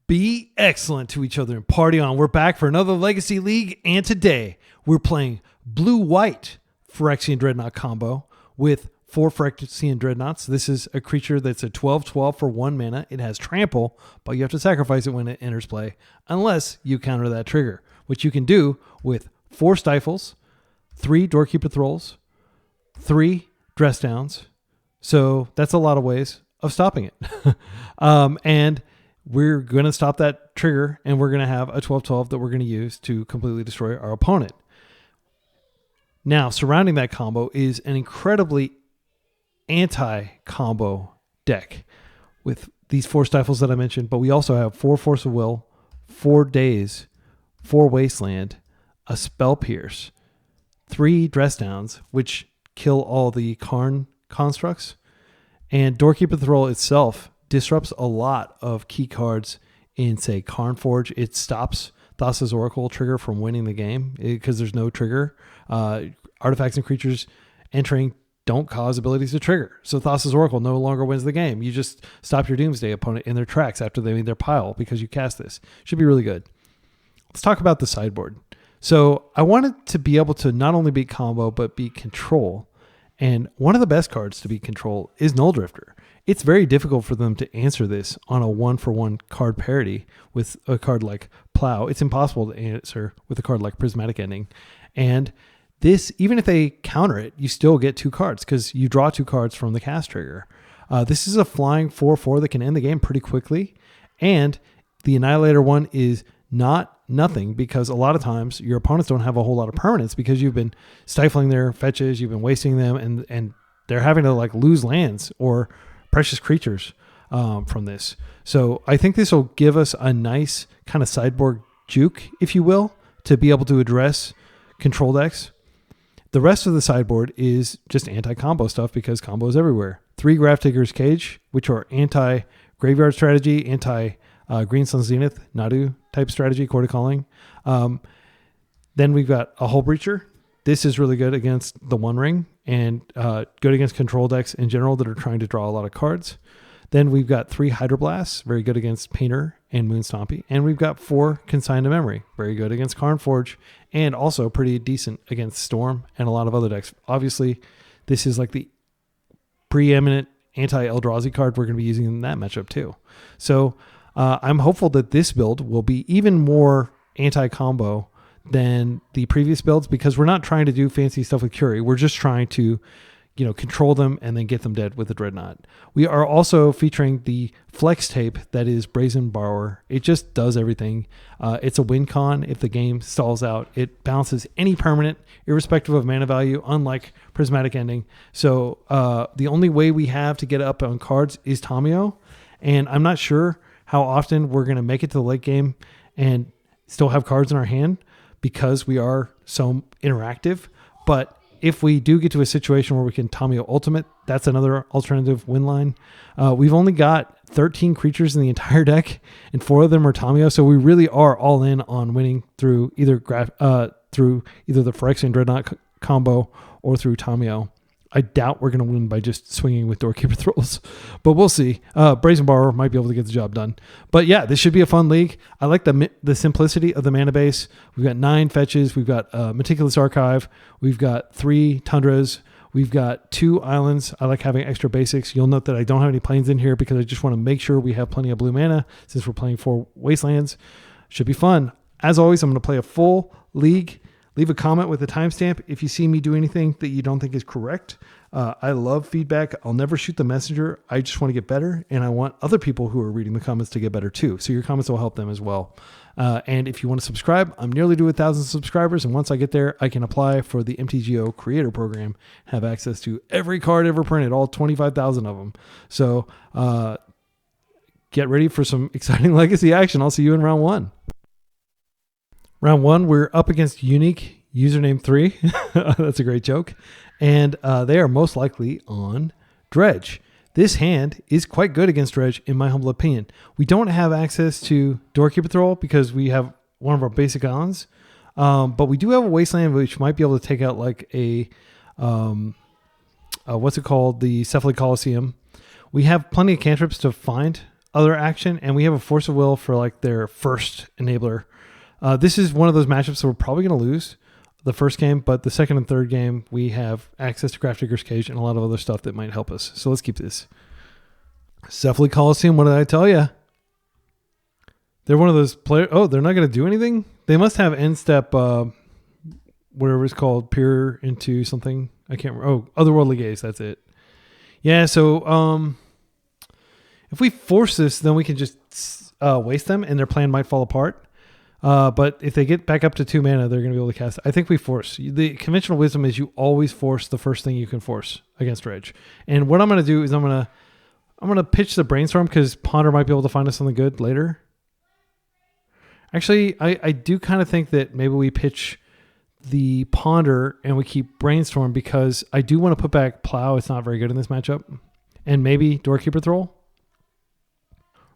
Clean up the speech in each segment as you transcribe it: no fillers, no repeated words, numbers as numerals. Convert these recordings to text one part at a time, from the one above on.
Be excellent to each other and party on. We're back for another Legacy League, and today we're playing blue-white Phyrexian Dreadnought combo with 4 Phyrexian Dreadnoughts. This is a creature that's a 12/12 for 1 mana. It has trample, but you have to sacrifice it when it enters play, unless you counter that trigger, which you can do with 4 Stifles, 3 Doorkeeper Thralls, 3 Dress Downs. So that's a lot of ways of stopping it. And we're going to stop that trigger, and we're going to have a 12/12 that we're going to use to completely destroy our opponent. Now, surrounding that combo is an incredibly anti-combo deck with these 4 Stifles that I mentioned, but we also have 4 Force of Will, 4 Daze, 4 Wasteland, a Spell Pierce, 3 Dress Downs, which kill all the Karn constructs, and Doorkeeper Thrall itself disrupts a lot of key cards in, say, Karn Forge. It stops Thassa's Oracle trigger from winning the game because there's no trigger. Artifacts and creatures entering don't cause abilities to trigger. So Thassa's Oracle no longer wins the game. You just stop your Doomsday opponent in their tracks after they made their pile because you cast this. Should be really good. Let's talk about the sideboard. So I wanted to be able to not only beat combo, but beat control. And one of the best cards to beat control is Nulldrifter. It's very difficult for them to answer this on a 1-for-1 card parity with a card like Plow. It's impossible to answer with a card like Prismatic Ending. And this, even if they counter it, you still get 2 cards because you draw 2 cards from the cast trigger. This is a flying 4/4 that can end the game pretty quickly. And the Annihilator one is not nothing because a lot of times your opponents don't have a whole lot of permanence because you've been stifling their fetches, you've been wasting them, and they're having to like lose lands or precious creatures from this. So I think this will give us a nice kind of sideboard juke, if you will, to be able to address control decks. The rest of the sideboard is just anti-combo stuff because combo is everywhere. 3 Graph Digger's Cage, which are anti-graveyard strategy, anti-Green Sun Zenith, Nadu type strategy, Court of Calling. Then we've got a Hullbreacher. This is really good against the One Ring and good against control decks in general that are trying to draw a lot of cards. Then we've got 3 Hydroblasts, very good against Painter and Moonstompy. And we've got 4 Consign to Memory, very good against Karn Forge, and also pretty decent against Storm and a lot of other decks. Obviously, this is like the preeminent anti-Eldrazi card we're going to be using in that matchup too. So I'm hopeful that this build will be even more anti-combo than the previous builds because we're not trying to do fancy stuff with Curie. We're just trying to, control them and then get them dead with the Dreadnought. We are also featuring the flex tape that is Brazen Borrower. It just does everything. It's a win con if the game stalls out. It bounces any permanent, irrespective of mana value, unlike Prismatic Ending. So the only way we have to get up on cards is Tamiyo, and I'm not sure how often we're going to make it to the late game and still have cards in our hand because we are so interactive. But if we do get to a situation where we can Tamiyo Ultimate, that's another alternative win line. We've only got 13 creatures in the entire deck, and 4 of them are Tamiyo, so we really are all in on winning through either the Phyrexian Dreadnought combo or through Tamiyo. I doubt we're going to win by just swinging with Doorkeeper Thralls, but we'll see. Brazen Borrower might be able to get the job done. But yeah, this should be a fun league. I like the simplicity of the mana base. We've got 9 fetches. We've got Meticulous Archive. We've got 3 Tundras. We've got 2 islands. I like having extra basics. You'll note that I don't have any planes in here because I just want to make sure we have plenty of blue mana since we're playing 4 Wastelands. Should be fun. As always, I'm going to play a full league. Leave a comment with a timestamp if you see me do anything that you don't think is correct. I love feedback. I'll never shoot the messenger. I just want to get better, and I want other people who are reading the comments to get better too. So your comments will help them as well. And if you want to subscribe, I'm nearly to 1,000 subscribers, and once I get there, I can apply for the MTGO Creator Program, have access to every card ever printed, all 25,000 of them. So get ready for some exciting legacy action. I'll see you in round 1. Round 1, we're up against Unique Username 3. That's a great joke. And they are most likely on Dredge. This hand is quite good against Dredge, in my humble opinion. We don't have access to Doorkeeper Thrall because we have one of our basic islands. But we do have a Wasteland which might be able to take out like a, what's it called? The Cephalid Coliseum. We have plenty of cantrips to find other action, and we have a Force of Will for like their first enabler. This is one of those matchups that we're probably going to lose the first game, but the second and third game, we have access to Grafdigger's Cage and a lot of other stuff that might help us. So let's keep this. Cephaly Coliseum, what did I tell you? They're one of those players. Oh, they're not going to do anything? They must have end step, whatever it's called, peer into something. I can't remember. Oh, Otherworldly Gaze, that's it. Yeah, so if we force this, then we can just waste them and their plan might fall apart. But if they get back up to 2 mana, they're going to be able to cast. I think we force. The conventional wisdom is you always force the first thing you can force against Dredge. And what I'm going to do is I'm going to pitch the Brainstorm because Ponder might be able to find us something good later. Actually, I do kind of think that maybe we pitch the Ponder and we keep Brainstorm because I do want to put back Plow. It's not very good in this matchup. And maybe Doorkeeper Thrall.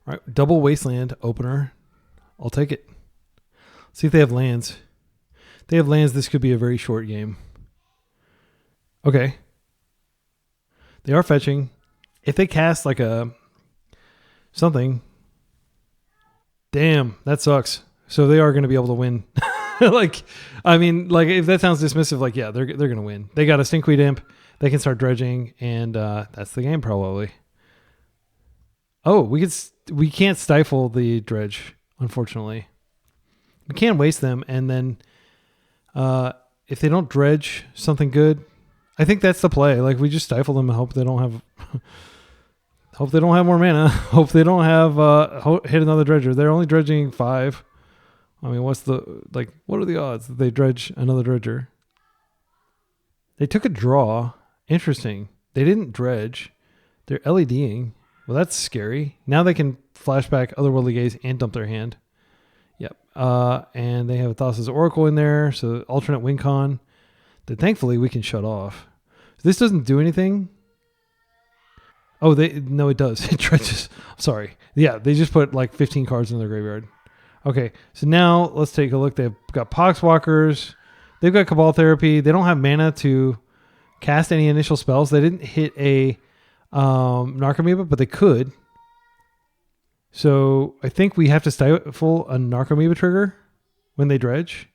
All right, double Wasteland opener. I'll take it. See if they have lands. If they have lands, this could be a very short game. Okay. They are fetching. If they cast like a something, damn, that sucks. So they are going to be able to win. Like, I mean, like if that sounds dismissive, like yeah, they're going to win. They got a Stinkweed Imp. They can start dredging, and that's the game probably. Oh, we can't stifle the Dredge, unfortunately. We can't waste them, and then if they don't dredge something good, I think that's the play. Like we just stifle them and hope they don't have more mana. Hope they don't have hit another dredger. They're only dredging 5. I mean, what are the odds that they dredge another dredger? They took a draw. Interesting. They didn't dredge. They're LEDing. Well, that's scary. Now they can flashback Otherworldly Gaze and dump their hand. Yep. And they have a Thassa's Oracle in there, so alternate win con that thankfully we can shut off. So this doesn't do anything. Oh, no, it does. It dredges. Sorry. Yeah, they just put like 15 cards in their graveyard. Okay, so now let's take a look. They've got Poxwalkers. They've got Cabal Therapy. They don't have mana to cast any initial spells. They didn't hit a Narcomoeba, but they could. So I think we have to stifle a Narcomoeba trigger when they dredge.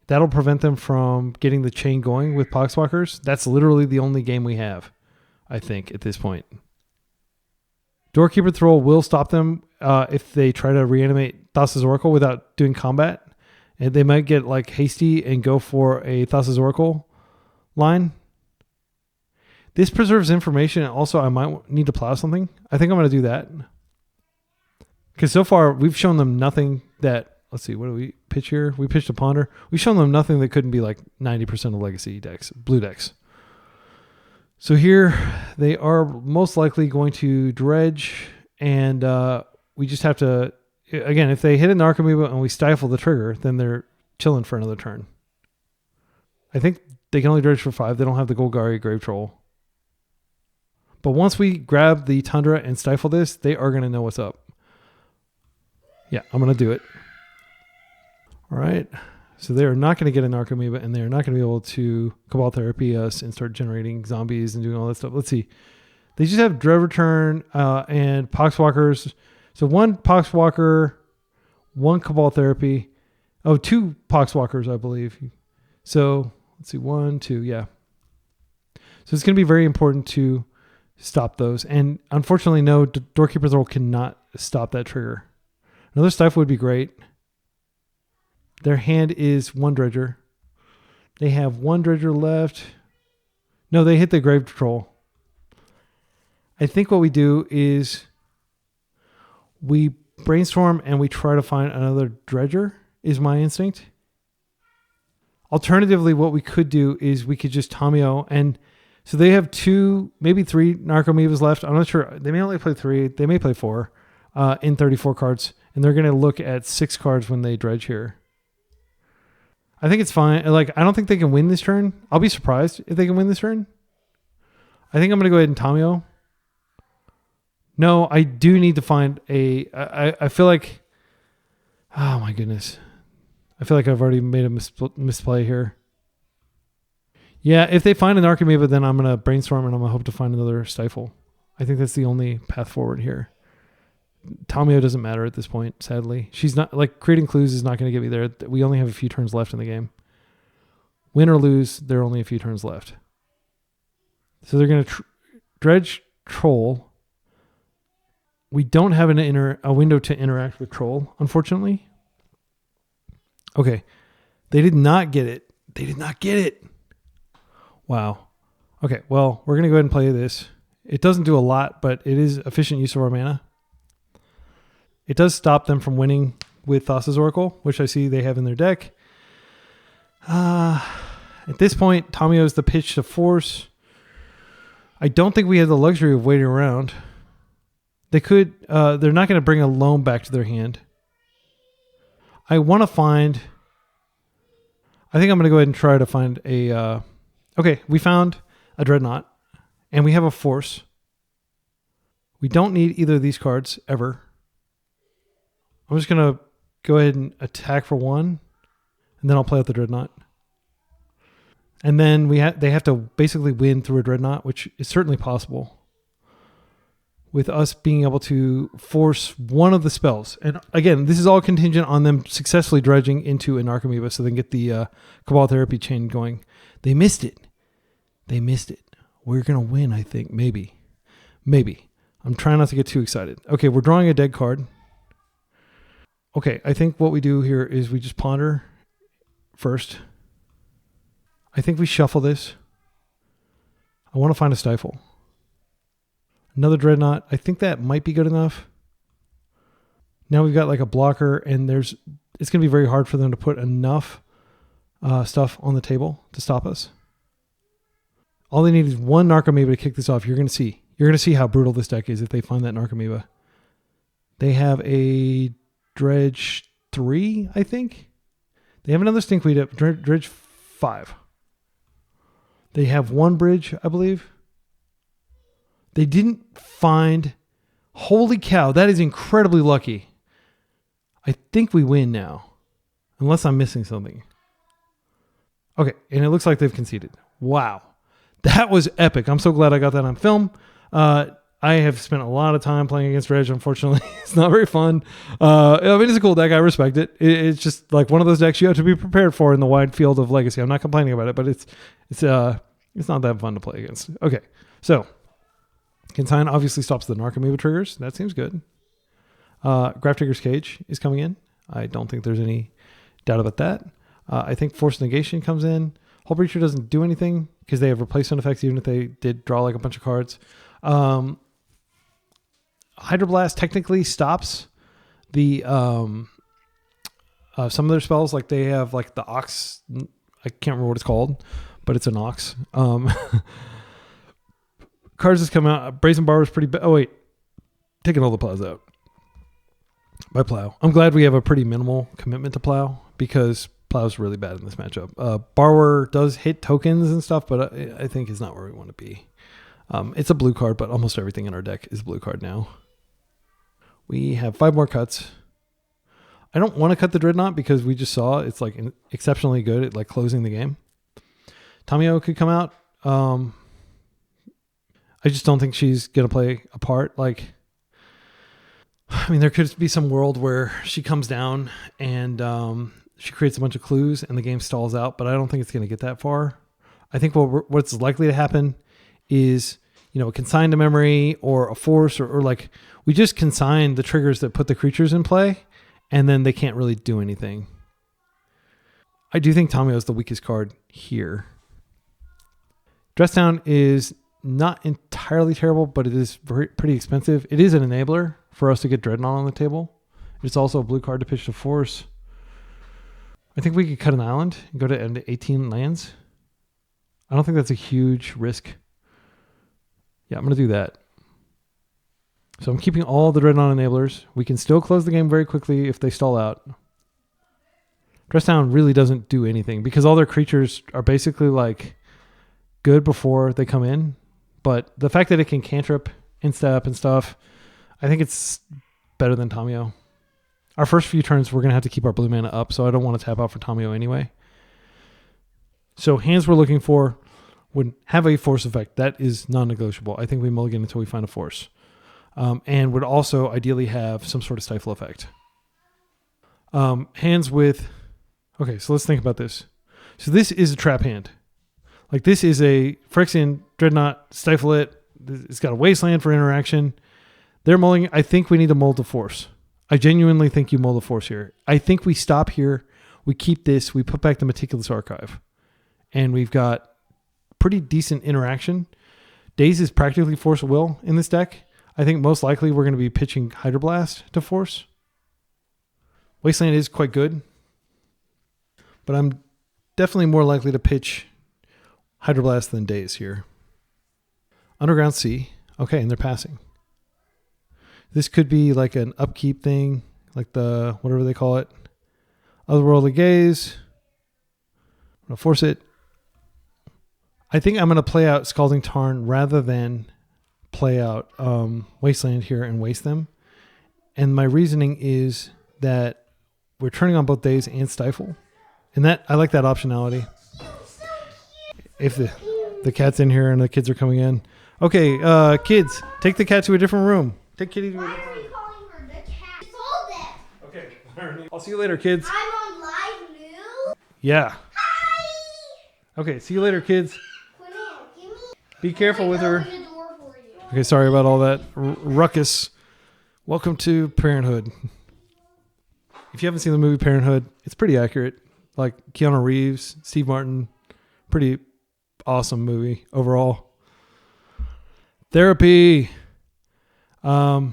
That'll prevent them from getting the chain going with Poxwalkers. That's literally the only game we have, I think, at this point. Doorkeeper Thrall will stop them if they try to reanimate Thassa's Oracle without doing combat. And they might get like hasty and go for a Thassa's Oracle line. This preserves information. And also, I might need to plow something. I think I'm going to do that. Because so far, we've shown them nothing that... Let's see, what do we pitch here? We pitched a Ponder. We've shown them nothing that couldn't be like 90% of Legacy decks, blue decks. So here, they are most likely going to dredge, and we just have to... Again, if they hit an Narcomoeba and we stifle the trigger, then they're chilling for another turn. I think they can only dredge for 5. They don't have the Golgari Grave Troll. But once we grab the Tundra and stifle this, they are going to know what's up. Yeah, I'm going to do it. All right. So they are not going to get an Narcomoeba, and they are not going to be able to Cabal Therapy us and start generating zombies and doing all that stuff. Let's see. They just have Dread Return and Poxwalkers. So 1 Poxwalker, 1 Cabal Therapy. Oh, 2 Poxwalkers, I believe. So let's see. 1, 2, yeah. So it's going to be very important to stop those. And unfortunately, no, Doorkeeper Thrall cannot stop that trigger. Another Stifle would be great. Their hand is 1 Dredger. They have 1 Dredger left. No, they hit the Grave Troll. I think what we do is we brainstorm and we try to find another Dredger, is my instinct. Alternatively, what we could do is we could just Tamiyo, and so they have 2, maybe 3 Narcomoebas left. I'm not sure. They may only play 3. They may play 4 in 34 cards, and they're going to look at 6 cards when they dredge here. I think it's fine. Like, I don't think they can win this turn. I'll be surprised if they can win this turn. I think I'm going to go ahead and Tamiyo. No, I do need to find a... I feel like... Oh, my goodness. I feel like I've already made a misplay here. Yeah, if they find an Narcomoeba, then I'm going to brainstorm and I'm going to hope to find another Stifle. I think that's the only path forward here. Tamio doesn't matter at this point, sadly. She's not, like, creating clues is not going to get me there. We only have a few turns left in the game. Win or lose, there are only a few turns left. So they're going to Dredge Troll. We don't have a window to interact with Troll, unfortunately. Okay. They did not get it. They did not get it. Wow. Okay, well, we're going to go ahead and play this. It doesn't do a lot, but it is efficient use of our mana. It does stop them from winning with Thassa's Oracle, which I see they have in their deck. At this point, Tamio's the pitch to force. I don't think we have the luxury of waiting around. They could, they're not going to bring a loam back to their hand. I want to find, I think I'm going to go ahead and try to find a, okay, we found a Dreadnought and we have a force. We don't need either of these cards ever. I'm just going to go ahead and attack for one and then I'll play out the Dreadnought. And then they have to basically win through a Dreadnought, which is certainly possible, with us being able to force one of the spells. And again, this is all contingent on them successfully dredging into an Archimedes so they can get the Cabal Therapy chain going. They missed it. They missed it. We're going to win, I think. Maybe. I'm trying not to get too excited. Okay, we're drawing a dead card. Okay, I think what we do here is we just ponder first. I think we shuffle this. I want to find a Stifle. Another Dreadnought. I think that might be good enough. Now we've got like a blocker, and it's going to be very hard for them to put enough stuff on the table to stop us. All they need is one Narcomoeba to kick this off. You're going to see how brutal this deck is if they find that Narcomoeba. They have a Dredge 3, I think. They have another Stinkweed at Dredge 5. They have one bridge, I believe. They didn't find... Holy cow, that is incredibly lucky. I think we win now. Unless I'm missing something. Okay, and it looks like they've conceded. Wow. That was epic. I'm so glad I got that on film. I have spent a lot of time playing against Dredge, unfortunately. It's not very fun. I mean, it's a cool deck. I respect it. It's just like one of those decks you have to be prepared for in the wide field of Legacy. I'm not complaining about it, but it's not that fun to play against. Okay, so Consign obviously stops the Narcomoeba triggers. That seems good. Grafdigger's Cage is coming in. I don't think there's any doubt about that. I think Force of Negation comes in. Hullbreacher doesn't do anything because they have replacement effects, even if they did draw like a bunch of cards. Hydroblast technically stops the some of their spells. Like they have like the Ox. I can't remember what it's called, but it's an Ox. Cards has come out. Brazen Borrower is pretty bad. Oh wait, taking all the plows out. By plow, I'm glad we have a pretty minimal commitment to plow because plow's really bad in this matchup. Borrower does hit tokens and stuff, but I think is not where we want to be. It's a blue card, but almost everything in our deck is blue card now. We have 5 more cuts. I don't want to cut the Dreadnought because we just saw it's like exceptionally good at like closing the game. Tamio could come out. I just don't think she's going to play a part. Like, I mean, there could be some world where she comes down and she creates a bunch of clues and the game stalls out, but I don't think it's going to get that far. I think what's likely to happen is, a consign to memory or a force or like we just consign the triggers that put the creatures in play and then they can't really do anything. I do think Tamio is the weakest card here. Dress Down is not entirely terrible, but it is pretty expensive. It is an enabler for us to get Dreadnought on the table. It's also a blue card to pitch to force. I think we could cut an island and go to 18 lands. I don't think that's a huge risk. Yeah, I'm going to do that. So I'm keeping all the Dreadnought enablers. We can still close the game very quickly if they stall out. Dress Down really doesn't do anything because all their creatures are basically like good before they come in. But the fact that it can cantrip, instep and stuff, I think it's better than Tamio. Our first few turns, we're going to have to keep our blue mana up, so I don't want to tap out for Tamio anyway. So hands we're looking for would have a force effect. That is non-negotiable. I think we mulligan until we find a force. and would also ideally have some sort of stifle effect. Hands with... Okay, so let's think about this. So this is a trap hand. Like this is a Phyrexian Dreadnought, Stifle It. It's got a Wasteland for interaction. They're mulling. I think we need to mold the Force. I genuinely think you mold the Force here. I think we stop here. We keep this. We put back the Meticulous Archive. And we've got pretty decent interaction. Daze is practically Force of Will in this deck. I think most likely we're going to be pitching Hydroblast to Force. Wasteland is quite good. But I'm definitely more likely to pitch Hydroblast than Daze here. Underground Sea. Okay, and they're passing. This could be like an upkeep thing, like the, whatever they call it. Otherworldly Gaze. I'm going to force it. I think I'm going to play out Scalding Tarn rather than play out Wasteland here and waste them. And my reasoning is that we're turning on both Daze and Stifle. And that I like that optionality. If the cat's in here and the kids are coming in. Okay, kids, take the cat to a different room. Take Kitty to a different room. Why are you calling her the cat? Sold it. Okay, I'll see you later, kids. I'm on live news. Yeah. Hi. Okay, see you later, kids. Give me. Be careful with her. Open the door for you. Okay, sorry about all that ruckus. Welcome to Parenthood. If you haven't seen the movie Parenthood, it's pretty accurate. Like Keanu Reeves, Steve Martin, pretty awesome movie overall. Therapy. Yeah,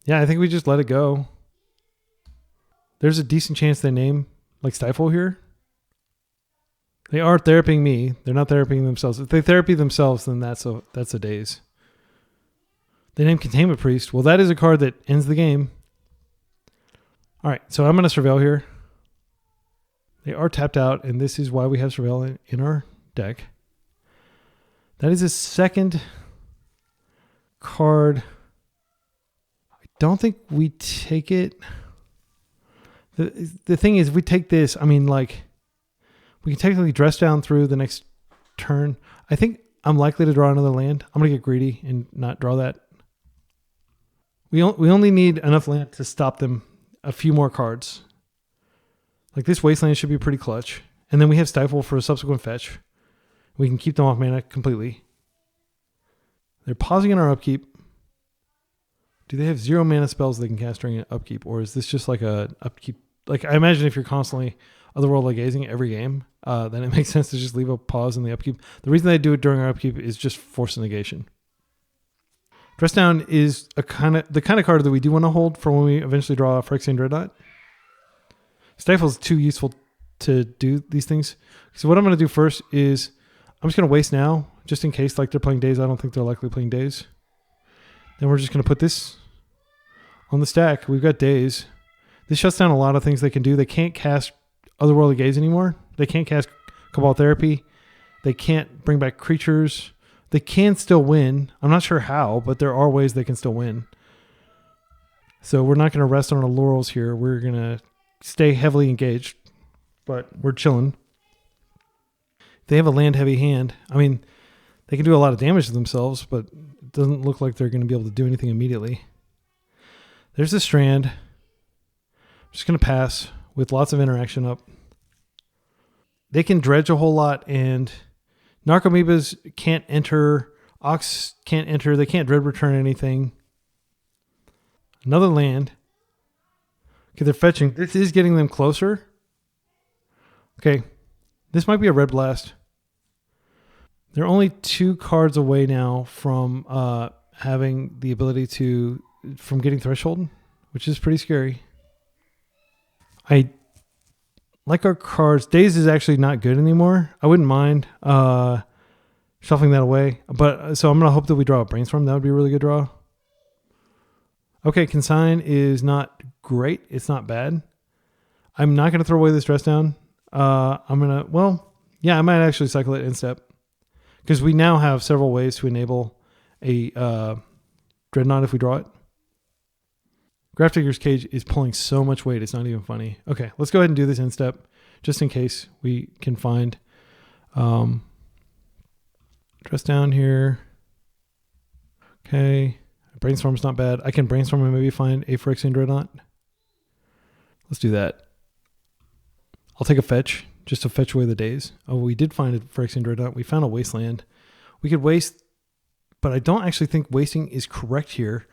I think we just let it go. There's a decent chance they name like Stifle here. They are therapying me. They're not therapying themselves. If they therapy themselves, then that's a Daze. They name Containment Priest. Well, that is a card that ends the game. All right, so I'm going to Surveil here. They are tapped out, and this is why we have Surveil in our deck. That is a second card. I don't think we take it. The thing is, if we take this, I mean, like, we can technically dress down through the next turn. I think I'm likely to draw another land. I'm going to get greedy and not draw that. We only need enough land to stop them a few more cards. Like this Wasteland should be pretty clutch. And then we have Stifle for a subsequent fetch. We can keep them off mana completely. They're pausing in our upkeep. Do they have 0 mana spells they can cast during an upkeep? Or is this just like a upkeep? Like I imagine if you're constantly Otherworldly Gazing every game, then it makes sense to just leave a pause in the upkeep. The reason they do it during our upkeep is just Force of Negation. Dress Down is the kind of card that we do want to hold for when we eventually draw a Phyrexian Dreadnought. Stifle is too useful to do these things. So what I'm going to do first is I'm just going to waste now, just in case like they're playing Daze. I don't think they're likely playing Daze. Then we're just going to put this on the stack. We've got Daze. This shuts down a lot of things they can do. They can't cast Otherworldly Gaze anymore. They can't cast Cabal Therapy. They can't bring back creatures. They can still win. I'm not sure how, but there are ways they can still win. So we're not going to rest on our laurels here. We're going to stay heavily engaged, but we're chilling. They have a land-heavy hand. I mean, they can do a lot of damage to themselves, but it doesn't look like they're going to be able to do anything immediately. There's the Strand. I'm just going to pass with lots of interaction up. They can dredge a whole lot, and Narcomoebas can't enter. Ox can't enter. They can't dread return anything. Another land. Okay, they're fetching. This is getting them closer. Okay, this might be a red blast. They're only 2 cards away now from having the ability from getting Threshold, which is pretty scary. I like our cards. Daze is actually not good anymore. I wouldn't mind shuffling that away. But so I'm going to hope that we draw a Brainstorm. That would be a really good draw. Okay, Consign is not great. It's not bad. I'm not going to throw away this Dress Down. I'm going to, I might actually cycle it in step. Because we now have several ways to enable a Dreadnought if we draw it. Grafdigger's Cage is pulling so much weight, it's not even funny. Okay, let's go ahead and do this in step, just in case we can find Dress Down here. Okay, Brainstorm's not bad. I can brainstorm and maybe find a Phyrexian Dreadnought. Let's do that. I'll take a fetch just to fetch away the days. Oh, we did find a Phyrexian Dreadnought. We found a Wasteland. We could waste, but I don't actually think wasting is correct here.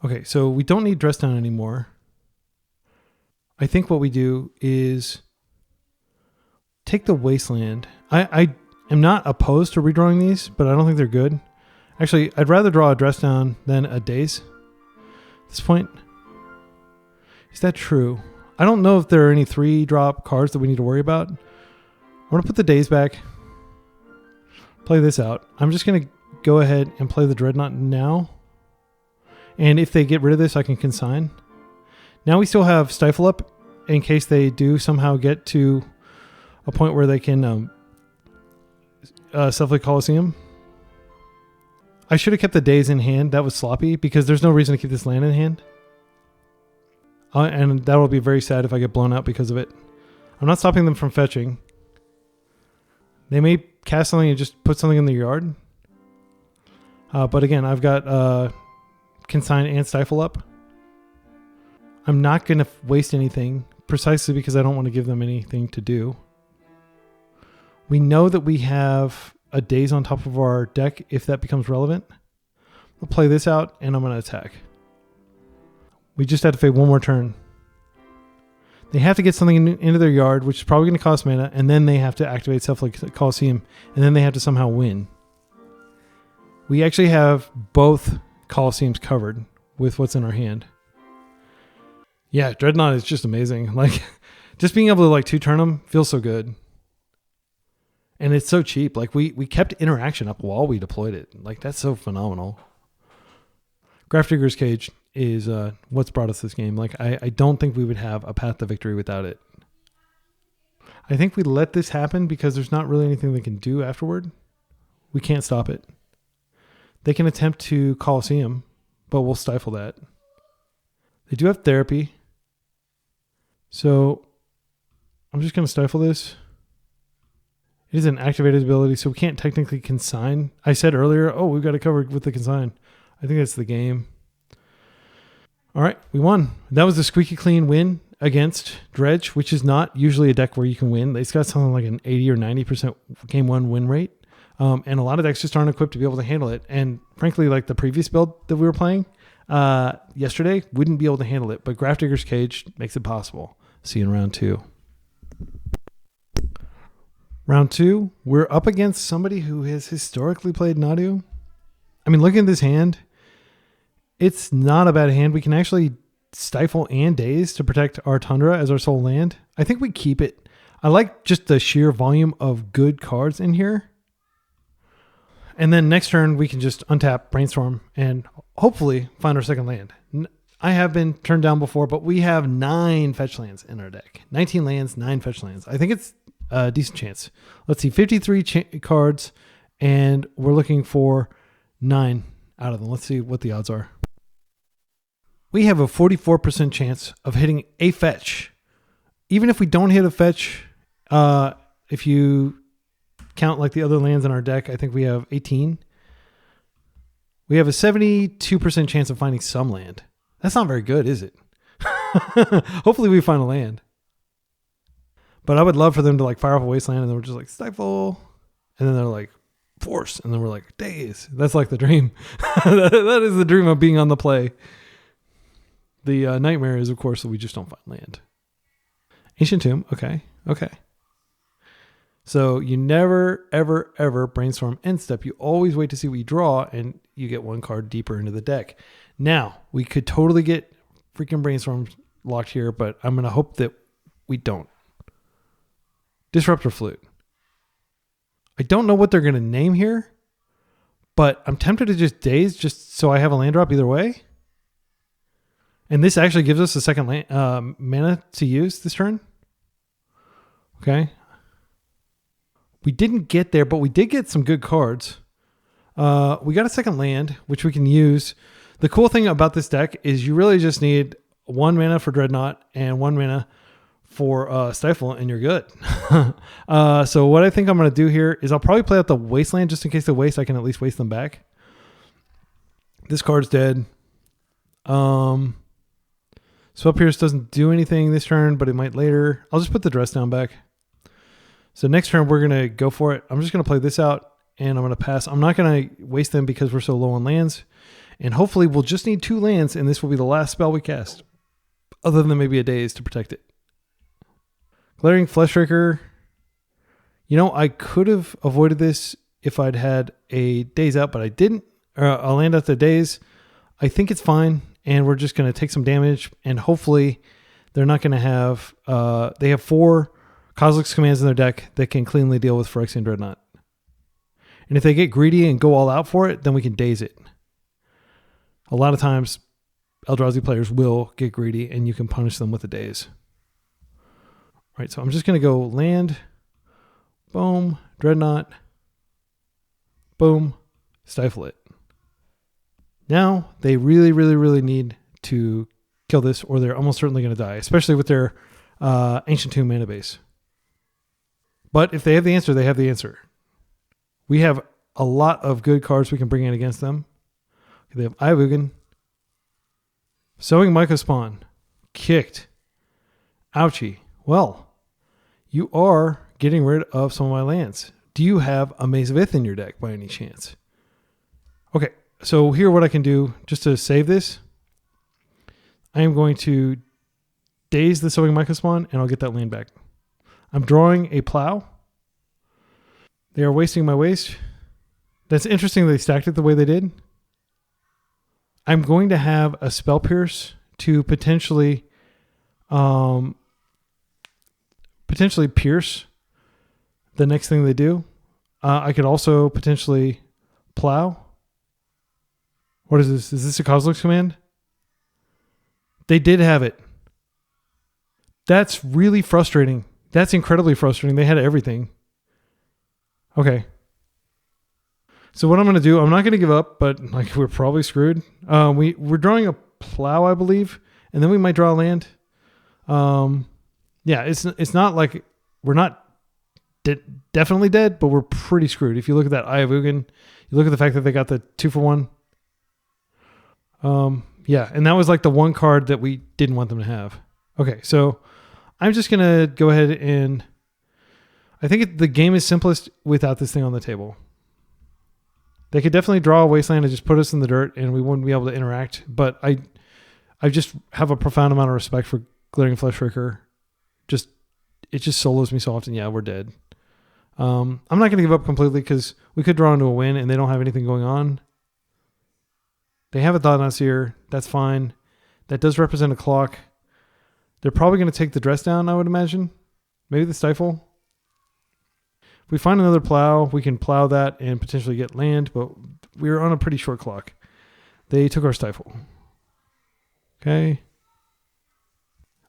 Okay, so we don't need Dress Down anymore. I think what we do is take the Wasteland. I am not opposed to redrawing these, but I don't think they're good. Actually, I'd rather draw a Dress Down than a Daze at this point. Is that true? I don't know if there are any 3-drop cards that we need to worry about. I'm going to put the Daze back. Play this out. I'm just going to go ahead and play the Dreadnought now. And if they get rid of this, I can consign. Now we still have Stifle Up in case they do somehow get to a point where they can Selfless Coliseum. I should have kept the Daze in hand. That was sloppy because there's no reason to keep this land in hand. And that will be very sad if I get blown out because of it. I'm not stopping them from fetching. They may cast something and just put something in the yard. But again, I've got Consign and Stifle Up. I'm not going to waste anything precisely because I don't want to give them anything to do. We know that we have a Daze on top of our deck if that becomes relevant. We'll play this out and I'm going to attack. We just have to fade one more turn. They have to get something into their yard, which is probably going to cost mana, and then they have to activate Selfless Coliseum, and then they have to somehow win. We actually have both Coliseums covered with what's in our hand. Yeah, Dreadnought is just amazing. Like, just being able to like 2-turn them feels so good. And it's so cheap. Like we kept interaction up while we deployed it. Like that's so phenomenal. Grafdigger's Cage is what's brought us this game. Like I don't think we would have a path to victory without it. I think we let this happen because there's not really anything they can do afterward. We can't stop it. They can attempt to Coliseum, but we'll stifle that. They do have Therapy. So I'm just going to stifle this. It is an activated ability, so we can't technically consign. I said earlier, oh, we've got it covered with the consign. I think that's the game. All right, we won. That was a squeaky clean win against Dredge, which is not usually a deck where you can win. It's got something like an 80 or 90% game one win rate. And a lot of decks just aren't equipped to be able to handle it. And frankly, like the previous build that we were playing yesterday wouldn't be able to handle it. But Grafdigger's Cage makes it possible. See you in round 2. Round 2, we're up against somebody who has historically played Nadu. I mean, look at this hand. It's not a bad hand. We can actually stifle and daze to protect our Tundra as our sole land. I think we keep it. I like just the sheer volume of good cards in here. And then next turn, we can just untap, brainstorm, and hopefully find our second land. I have been turned down before, but we have 9 fetch lands in our deck. 19 lands, 9 fetch lands. I think it's a decent chance. Let's see, 53 cards, and we're looking for 9 out of them. Let's see what the odds are. We have a 44% chance of hitting a fetch. Even if we don't hit a fetch, if you count like the other lands in our deck, I think we have 18. We have a 72% chance of finding some land. That's not very good, is it? Hopefully we find a land. But I would love for them to like fire off a wasteland and then we're just like stifle. And then they're like force. And then we're like daze. That's like the dream. That is the dream of being on the play. The nightmare is, of course, that we just don't find land. Ancient Tomb. Okay. Okay. So you never, ever, ever brainstorm end step. You always wait to see what you draw and you get one card deeper into the deck. Now, we could totally get freaking brainstorm locked here, but I'm going to hope that we don't. Disruptor Flute. I don't know what they're going to name here, but I'm tempted to just daze just so I have a land drop either way. And this actually gives us a second land, mana to use this turn. Okay. We didn't get there, but we did get some good cards. We got a second land, which we can use. The cool thing about this deck is you really just need 1 mana for Dreadnought and 1 mana for Stifle, and you're good. So what I think I'm going to do here is I'll probably play out the Wasteland just in case they waste. I can at least waste them back. This card's dead. Swell Pierce doesn't do anything this turn, but it might later. I'll just put the dress down back. So next turn, we're going to go for it. I'm just going to play this out, and I'm going to pass. I'm not going to waste them because we're so low on lands. And hopefully we'll just need 2 lands, and this will be the last spell we cast. Other than maybe a Daze to protect it. Glaring Fleshraker. You know, I could have avoided this if I'd had a Daze out, but I didn't. I'll land out the Daze. I think it's fine, and we're just going to take some damage, and hopefully they're not going to have... they have 4 Kozilek's commands in their deck that can cleanly deal with Phyrexian Dreadnought. And if they get greedy and go all out for it, then we can Daze it. A lot of times, Eldrazi players will get greedy, and you can punish them with a Daze. All right, so I'm just going to go land, boom, Dreadnought, boom, stifle it. Now, they really, really, really need to kill this, or they're almost certainly going to die, especially with their Ancient Tomb mana base. But if they have the answer, they have the answer. We have a lot of good cards we can bring in against them. They have Eye of Ugin, Sowing Mycospawn, kicked. Ouchie. Well, you are getting rid of some of my lands. Do you have a Maze of Ith in your deck by any chance? Okay, so here what I can do just to save this, I am going to Daze the Sowing Mycospawn and I'll get that land back. I'm drawing a Plow. They are wasting my waste. That's interesting they stacked it the way they did. I'm going to have a Spell Pierce to potentially pierce the next thing they do. I could also potentially Plow. What is this? Is this a Kozilek's command? They did have it. That's really frustrating. That's incredibly frustrating. They had everything. Okay. So what I'm going to do, I'm not going to give up, but like we're probably screwed. We're drawing a Plow, I believe, and then we might draw a land. Yeah, it's not like we're not definitely dead, but we're pretty screwed. If you look at that Eye of Ugin, you look at the fact that they got the 2-for-1. Yeah, and that was like the one card that we didn't want them to have. Okay, so I'm just going to go ahead and I think the game is simplest without this thing on the table. They could definitely draw a Wasteland and just put us in the dirt and we wouldn't be able to interact, but I just have a profound amount of respect for Glaring Fleshraker. It just solos me so often. Yeah, we're dead. I'm not going to give up completely because we could draw into a win and they don't have anything going on. They have a Thought-Knot Seer. That's fine. That does represent a clock. They're probably going to take the dress down, I would imagine. Maybe the Stifle. If we find another Plow, we can Plow that and potentially get land, but we're on a pretty short clock. They took our Stifle. Okay.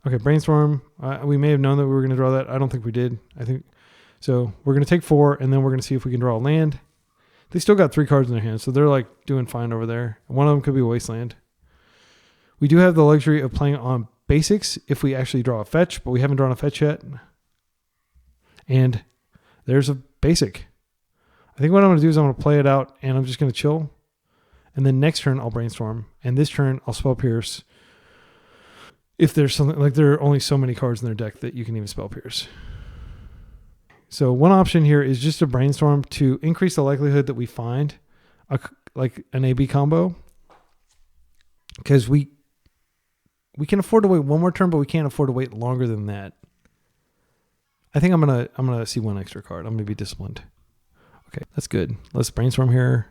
Okay, Brainstorm. We may have known that we were going to draw that. I don't think we did. I think so. We're going to take 4, and then we're going to see if we can draw a land. They still got 3 cards in their hand, so they're like doing fine over there. One of them could be a Wasteland. We do have the luxury of playing on basics if we actually draw a fetch, but we haven't drawn a fetch yet. And there's a basic. I think what I'm going to do is I'm going to play it out, and I'm just going to chill. And then next turn, I'll Brainstorm. And this turn, I'll Spell Pierce. If there's something, like there are only so many cards in their deck that you can even Spell Pierce. So one option here is just to Brainstorm to increase the likelihood that we find like an AB combo. Because we can afford to wait one more turn, but we can't afford to wait longer than that. I think I'm gonna see one extra card. I'm gonna be disciplined. Okay, that's good. Let's Brainstorm here.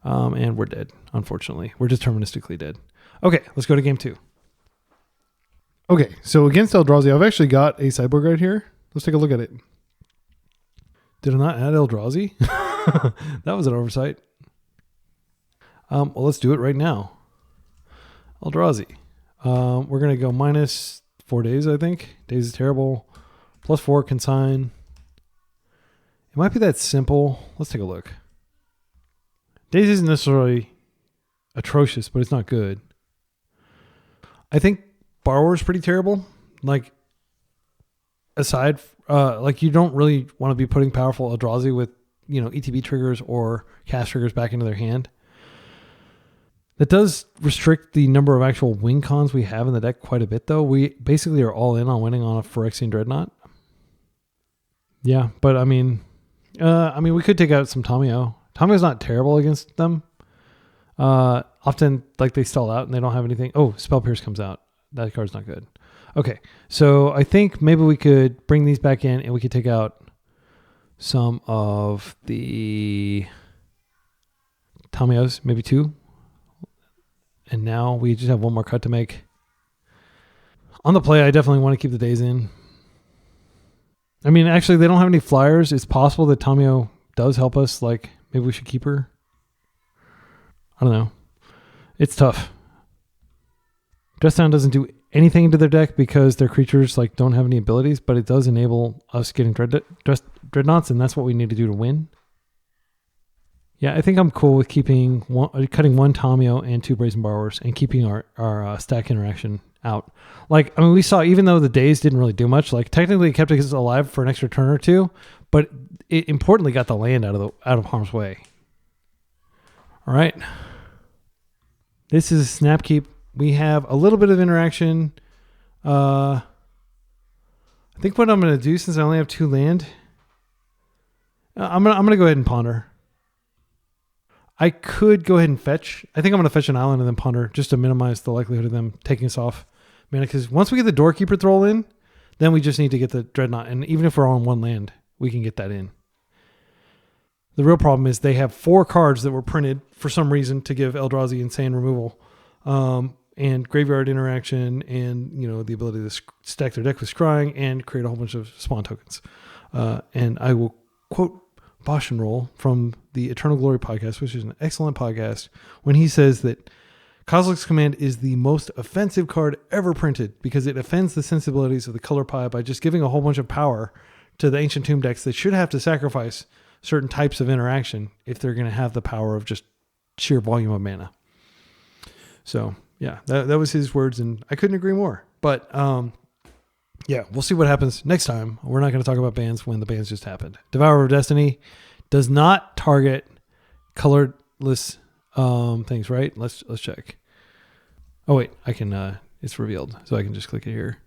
And we're dead, unfortunately. We're deterministically dead. Okay, let's go to game 2. Okay, so against Eldrazi, I've actually got a sideboard guide here. Let's take a look at it. Did I not add Eldrazi? That was an oversight. Well, let's do it right now. Eldrazi. We're going to go minus 4 days, I think. Days is terrible. Plus 4, Consign. It might be that simple. Let's take a look. Days isn't necessarily atrocious, but it's not good. I think Borrower's pretty terrible. Like, aside, like you don't really want to be putting powerful Eldrazi with, ETB triggers or cast triggers back into their hand. That does restrict the number of actual win cons we have in the deck quite a bit, though. We basically are all in on winning on a Phyrexian Dreadnought. Yeah, but I mean, we could take out some Tamiyo. Tamiyo's not terrible against them. Often, like, they stall out and they don't have anything. Oh, Spell Pierce comes out. That card's not good. Okay, so I think maybe we could bring these back in and we could take out some of the Tamiyos, maybe 2. And now we just have one more cut to make. On the play, I definitely want to keep the days in. I mean, actually, they don't have any flyers. It's possible that Tamiyo does help us. Like, maybe we should keep her. I don't know. It's tough. Dress Down doesn't do anything to their deck because their creatures like don't have any abilities, but it does enable us getting Dreadnoughts, and that's what we need to do to win. Yeah, I think I'm cool with cutting one Tamiyo and 2 Brazen Borrowers and keeping our stack interaction out. Like, I mean, we saw, even though the days didn't really do much, like technically it kept us alive for an extra turn or 2, but it importantly got the land out of harm's way. All right. This is Snap Keep. We have a little bit of interaction. I think what I'm going to do, since I only have 2 land, I'm gonna go ahead and ponder. I could go ahead and fetch. I think I'm going to fetch an island and then ponder just to minimize the likelihood of them taking us off mana. Because once we get the Doorkeeper Thrall in, then we just need to get the Dreadnought. And even if we're on 1 land, we can get that in. The real problem is they have 4 cards that were printed for some reason to give Eldrazi insane removal. And graveyard interaction and, the ability to stack their deck with scrying and create a whole bunch of spawn tokens. And I will quote Bosch and Roll from the Eternal Glory podcast, which is an excellent podcast, when he says that Kozilek's Command is the most offensive card ever printed because it offends the sensibilities of the color pie by just giving a whole bunch of power to the Ancient Tomb decks that should have to sacrifice certain types of interaction if they're going to have the power of just sheer volume of mana. So, yeah, that was his words, and I couldn't agree more. But, yeah, we'll see what happens next time. We're not going to talk about bans when the bans just happened. Devourer of Destiny does not target colorless things, right? Let's check. Oh wait, I can. It's revealed, so I can just click it here.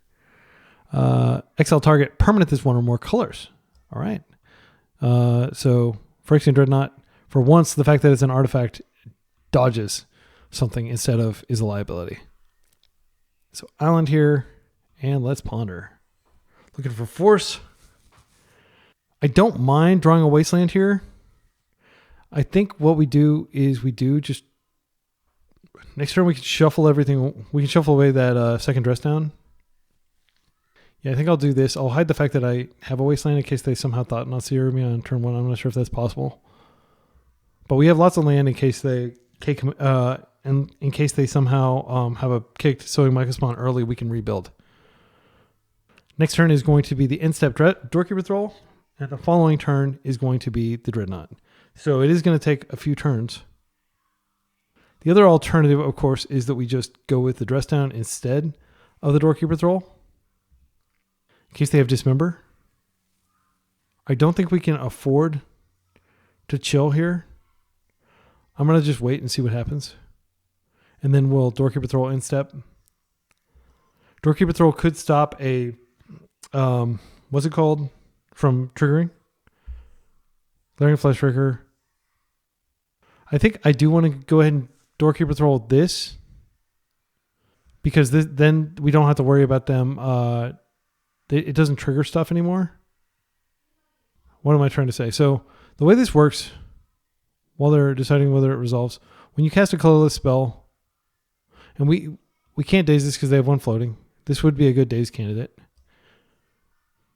Exile target permanent is 1 or more colors. All right. So Phyrexian Dreadnought, for once, the fact that it's an artifact dodges something instead of is a liability. So island here. And let's ponder. Looking for force. I don't mind drawing a wasteland here. I think what we do is just next turn we can shuffle everything. We can shuffle away that second dress down. Yeah, I think I'll do this. I'll hide the fact that I have a wasteland in case they somehow thought not to me on turn 1. I'm not sure if that's possible. But we have lots of land in case they and in case they somehow have a kicked Sowing Mica Spawn early, we can rebuild. Next turn is going to be the end-step Doorkeeper Thrall, and the following turn is going to be the Dreadnought. So it is going to take a few turns. The other alternative, of course, is that we just go with the Dress Down instead of the Doorkeeper Thrall, in case they have Dismember. I don't think we can afford to chill here. I'm going to just wait and see what happens. And then we'll Doorkeeper Thrall end-step. Doorkeeper Thrall could stop a... what's it called from triggering? Glaring Flesh Trigger. I think I do want to go ahead and Doorkeeper Thrall this because then we don't have to worry about them. It doesn't trigger stuff anymore. What am I trying to say? So the way this works, while they're deciding whether it resolves, when you cast a colorless spell, and we can't daze this because they have 1 floating. This would be a good daze candidate.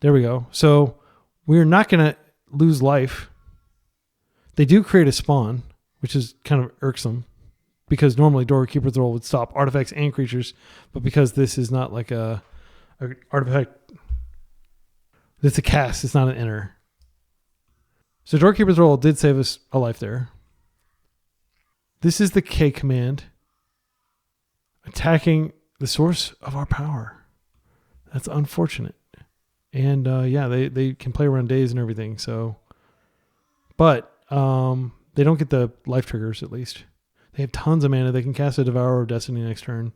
There we go. So we're not going to lose life. They do create a spawn, which is kind of irksome because normally Doorkeeper Thrall would stop artifacts and creatures, but because this is not like a artifact, it's a cast, it's not an enter. So Doorkeeper Thrall did save us a life there. This is the K command. Attacking the source of our power. That's unfortunate. And yeah, they can play around days and everything. So, but they don't get the life triggers at least. They have tons of mana. They can cast a Devourer of Destiny next turn,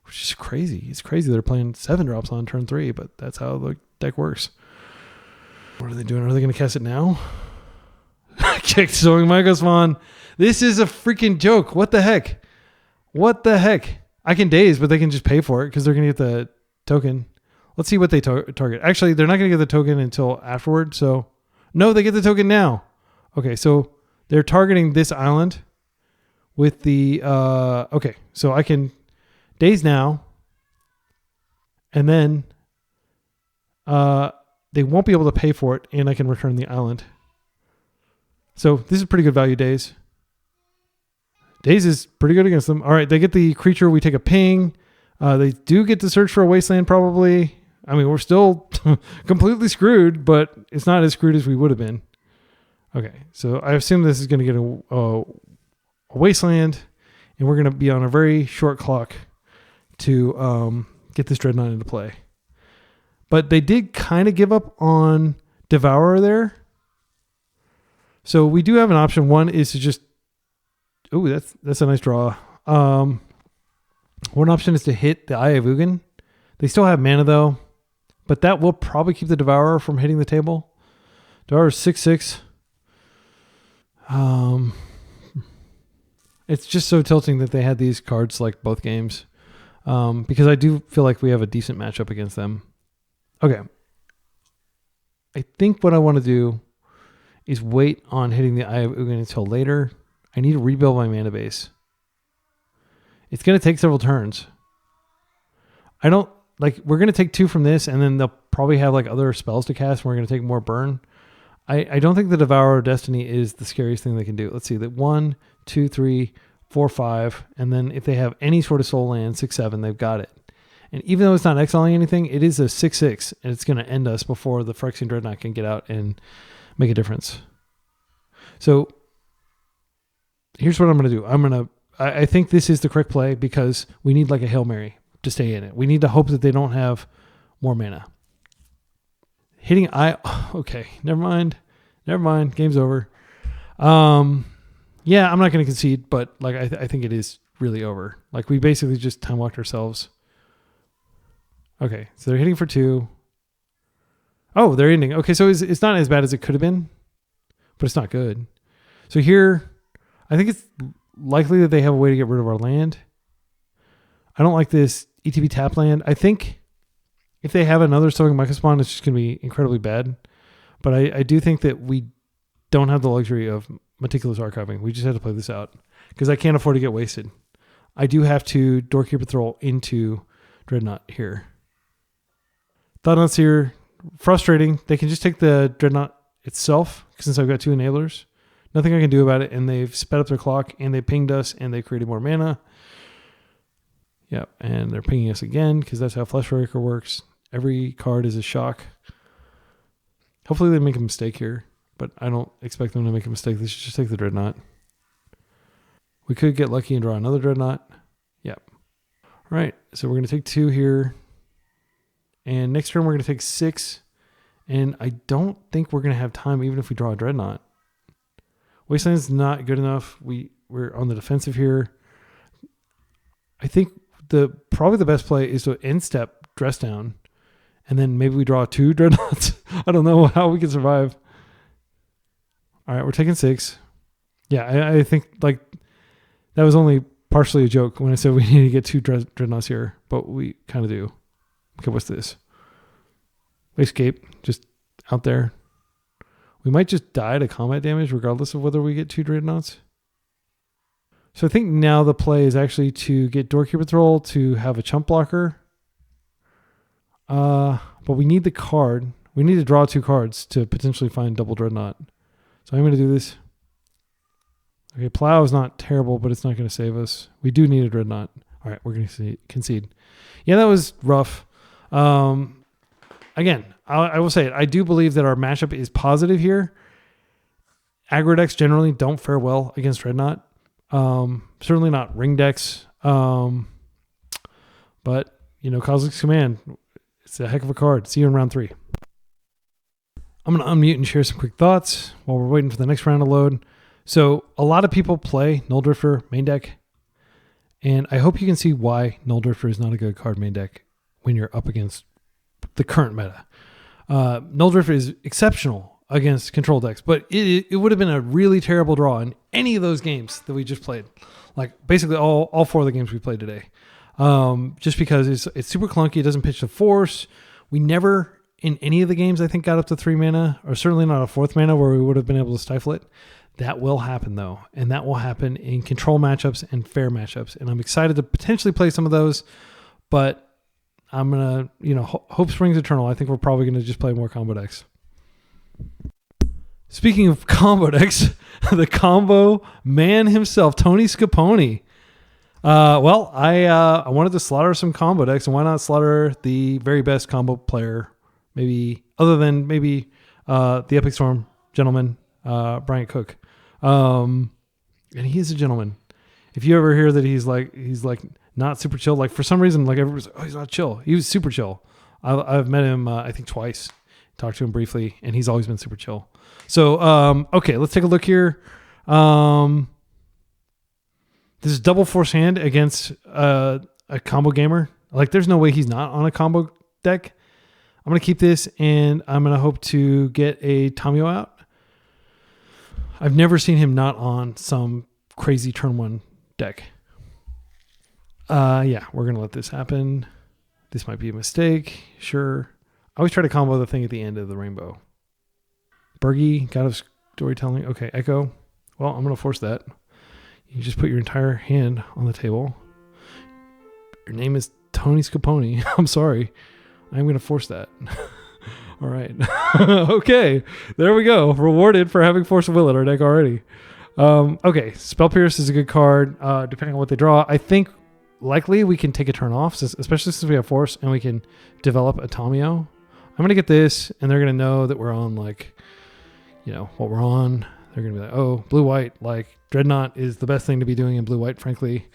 which is crazy. It's crazy they're playing 7 drops on turn 3, but that's how the deck works. What are they doing? Are they going to cast it now? Kicked Sowing Microspawn. This is a freaking joke. What the heck? What the heck? I can daze, but they can just pay for it because they're going to get the token. Let's see what they target. Actually, they're not going to get the token until afterward. So, no, they get the token now. Okay, so they're targeting this island with the... okay, so I can daze now. And then they won't be able to pay for it, and I can return the island. So this is pretty good value daze. Daze is pretty good against them. All right, they get the creature. We take a ping. They do get to search for a wasteland probably. I mean, we're still completely screwed, but it's not as screwed as we would have been. Okay, so I assume this is going to get a wasteland, and we're going to be on a very short clock to get this Dreadnought into play. But they did kind of give up on Devourer there. So we do have an option. One is to just... Ooh, that's a nice draw. One option is to hit the Eye of Ugin. They still have mana though, but that will probably keep the Devourer from hitting the table. Devourer is 6/6. It's just so tilting that they had these cards like both games. Because I do feel like we have a decent matchup against them. Okay. I think what I want to do is wait on hitting the Eye of Ugin until later. I need to rebuild my mana base. It's going to take several turns. We're going to take 2 from this, and then they'll probably have like other spells to cast, and we're going to take more burn. I don't think the Devourer of Destiny is the scariest thing they can do. Let's see, that 1, 2, 3, 4, 5, and then if they have any sort of soul land, 6, 7, they've got it. And even though it's not exiling anything, it is a 6/6, and it's going to end us before the Phyrexian Dreadnought can get out and make a difference. So here's what I'm going to do. I think this is the correct play because we need like a Hail Mary to stay in it. We need to hope that they don't have more mana. Hitting okay, never mind. Game's over. Yeah, I'm not going to concede, but like I think it is really over. Like we basically just time walked ourselves. Okay, so they're hitting for 2. Oh, they're ending. Okay, so it's not as bad as it could have been, but it's not good. So here, I think it's likely that they have a way to get rid of our land. I don't like this ETB tap land. I think if they have another Sowing Microspawn, it's just going to be incredibly bad. But I do think that we don't have the luxury of meticulous archiving. We just have to play this out because I can't afford to get wasted. I do have to Doorkeeper Thrall into Dreadnought here. Thoughts here, frustrating. They can just take the Dreadnought itself since I've got 2 enablers. Nothing I can do about it, and they've sped up their clock, and they pinged us, and they created more mana. Yep, and they're pinging us again because that's how Fleshbreaker works. Every card is a shock. Hopefully they make a mistake here, but I don't expect them to make a mistake. They should just take the Dreadnought. We could get lucky and draw another Dreadnought. Yep. All right, so we're going to take 2 here. And next turn we're going to take 6. And I don't think we're going to have time even if we draw a Dreadnought. Wasteland's not good enough. We're on the defensive here. I think probably the best play is to end step Dress Down. And then maybe we draw 2 Dreadnoughts. I don't know how we can survive. All right, we're taking 6. Yeah, I think like that was only partially a joke when I said we need to get 2 Dreadnoughts here. But we kind of do. Okay, what's this? Escape, just out there. We might just die to combat damage regardless of whether we get 2 Dreadnoughts. So I think now the play is actually to get Doorkeeper Thrall to have a chump blocker. But we need the card. We need to draw 2 cards to potentially find double Dreadnought. So I'm going to do this. Okay, Plow is not terrible, but it's not going to save us. We do need a Dreadnought. All right, we're going to concede. Yeah, that was rough. Again, I will say it. I do believe that our matchup is positive here. Aggro decks generally don't fare well against Dreadnought. Certainly not ring decks. But, Kozilek's Command, it's a heck of a card. See you in round 3. I'm going to unmute and share some quick thoughts while we're waiting for the next round to load. So a lot of people play Nulldrifter main deck, and I hope you can see why Nulldrifter is not a good card main deck when you're up against the current meta. Nulldrifter is exceptional against control decks, but it would have been a really terrible draw in any of those games that we just played. Like basically all 4 of the games we played today. Just because it's super clunky, it doesn't pitch the force. We never in any of the games I think got up to 3 mana, or certainly not a 4th mana where we would have been able to stifle it. That will happen though, and that will happen in control matchups and fair matchups. And I'm excited to potentially play some of those, but I'm gonna, hope springs eternal. I think we're probably gonna just play more combo decks. Speaking of combo decks, the combo man himself, Tony Scapone. I wanted to slaughter some combo decks, and why not slaughter the very best combo player, maybe other than the Epic Storm gentleman, Bryant Cook. And he is a gentleman. If you ever hear that he's like not super chill, like for some reason, like everybody's like, oh, he's not chill. He was super chill. I've met him, I think twice, talked to him briefly, and he's always been super chill. So, okay, let's take a look here. This is double force hand against a combo gamer. Like there's no way he's not on a combo deck. I'm going to keep this, and I'm going to hope to get a Tamio out. I've never seen him not on some crazy turn 1 deck. Yeah, we're going to let this happen. This might be a mistake. Sure. I always try to combo the thing at the end of the rainbow. Bergie, God of Storytelling. Okay, Echo. Well, I'm going to force that. You just put your entire hand on the table. Your name is Tony Scapone. I'm sorry. I'm going to force that. All right. Okay. There we go. Rewarded for having Force of Will in our deck already. Okay. Spell Pierce is a good card, depending on what they draw. I think likely we can take a turn off, especially since we have Force, and we can develop a Tamio. I'm going to get this, and they're going to know that we're on, like, what we're on. They're going to be like, oh, blue-white. Like, Dreadnought is the best thing to be doing in blue-white, frankly,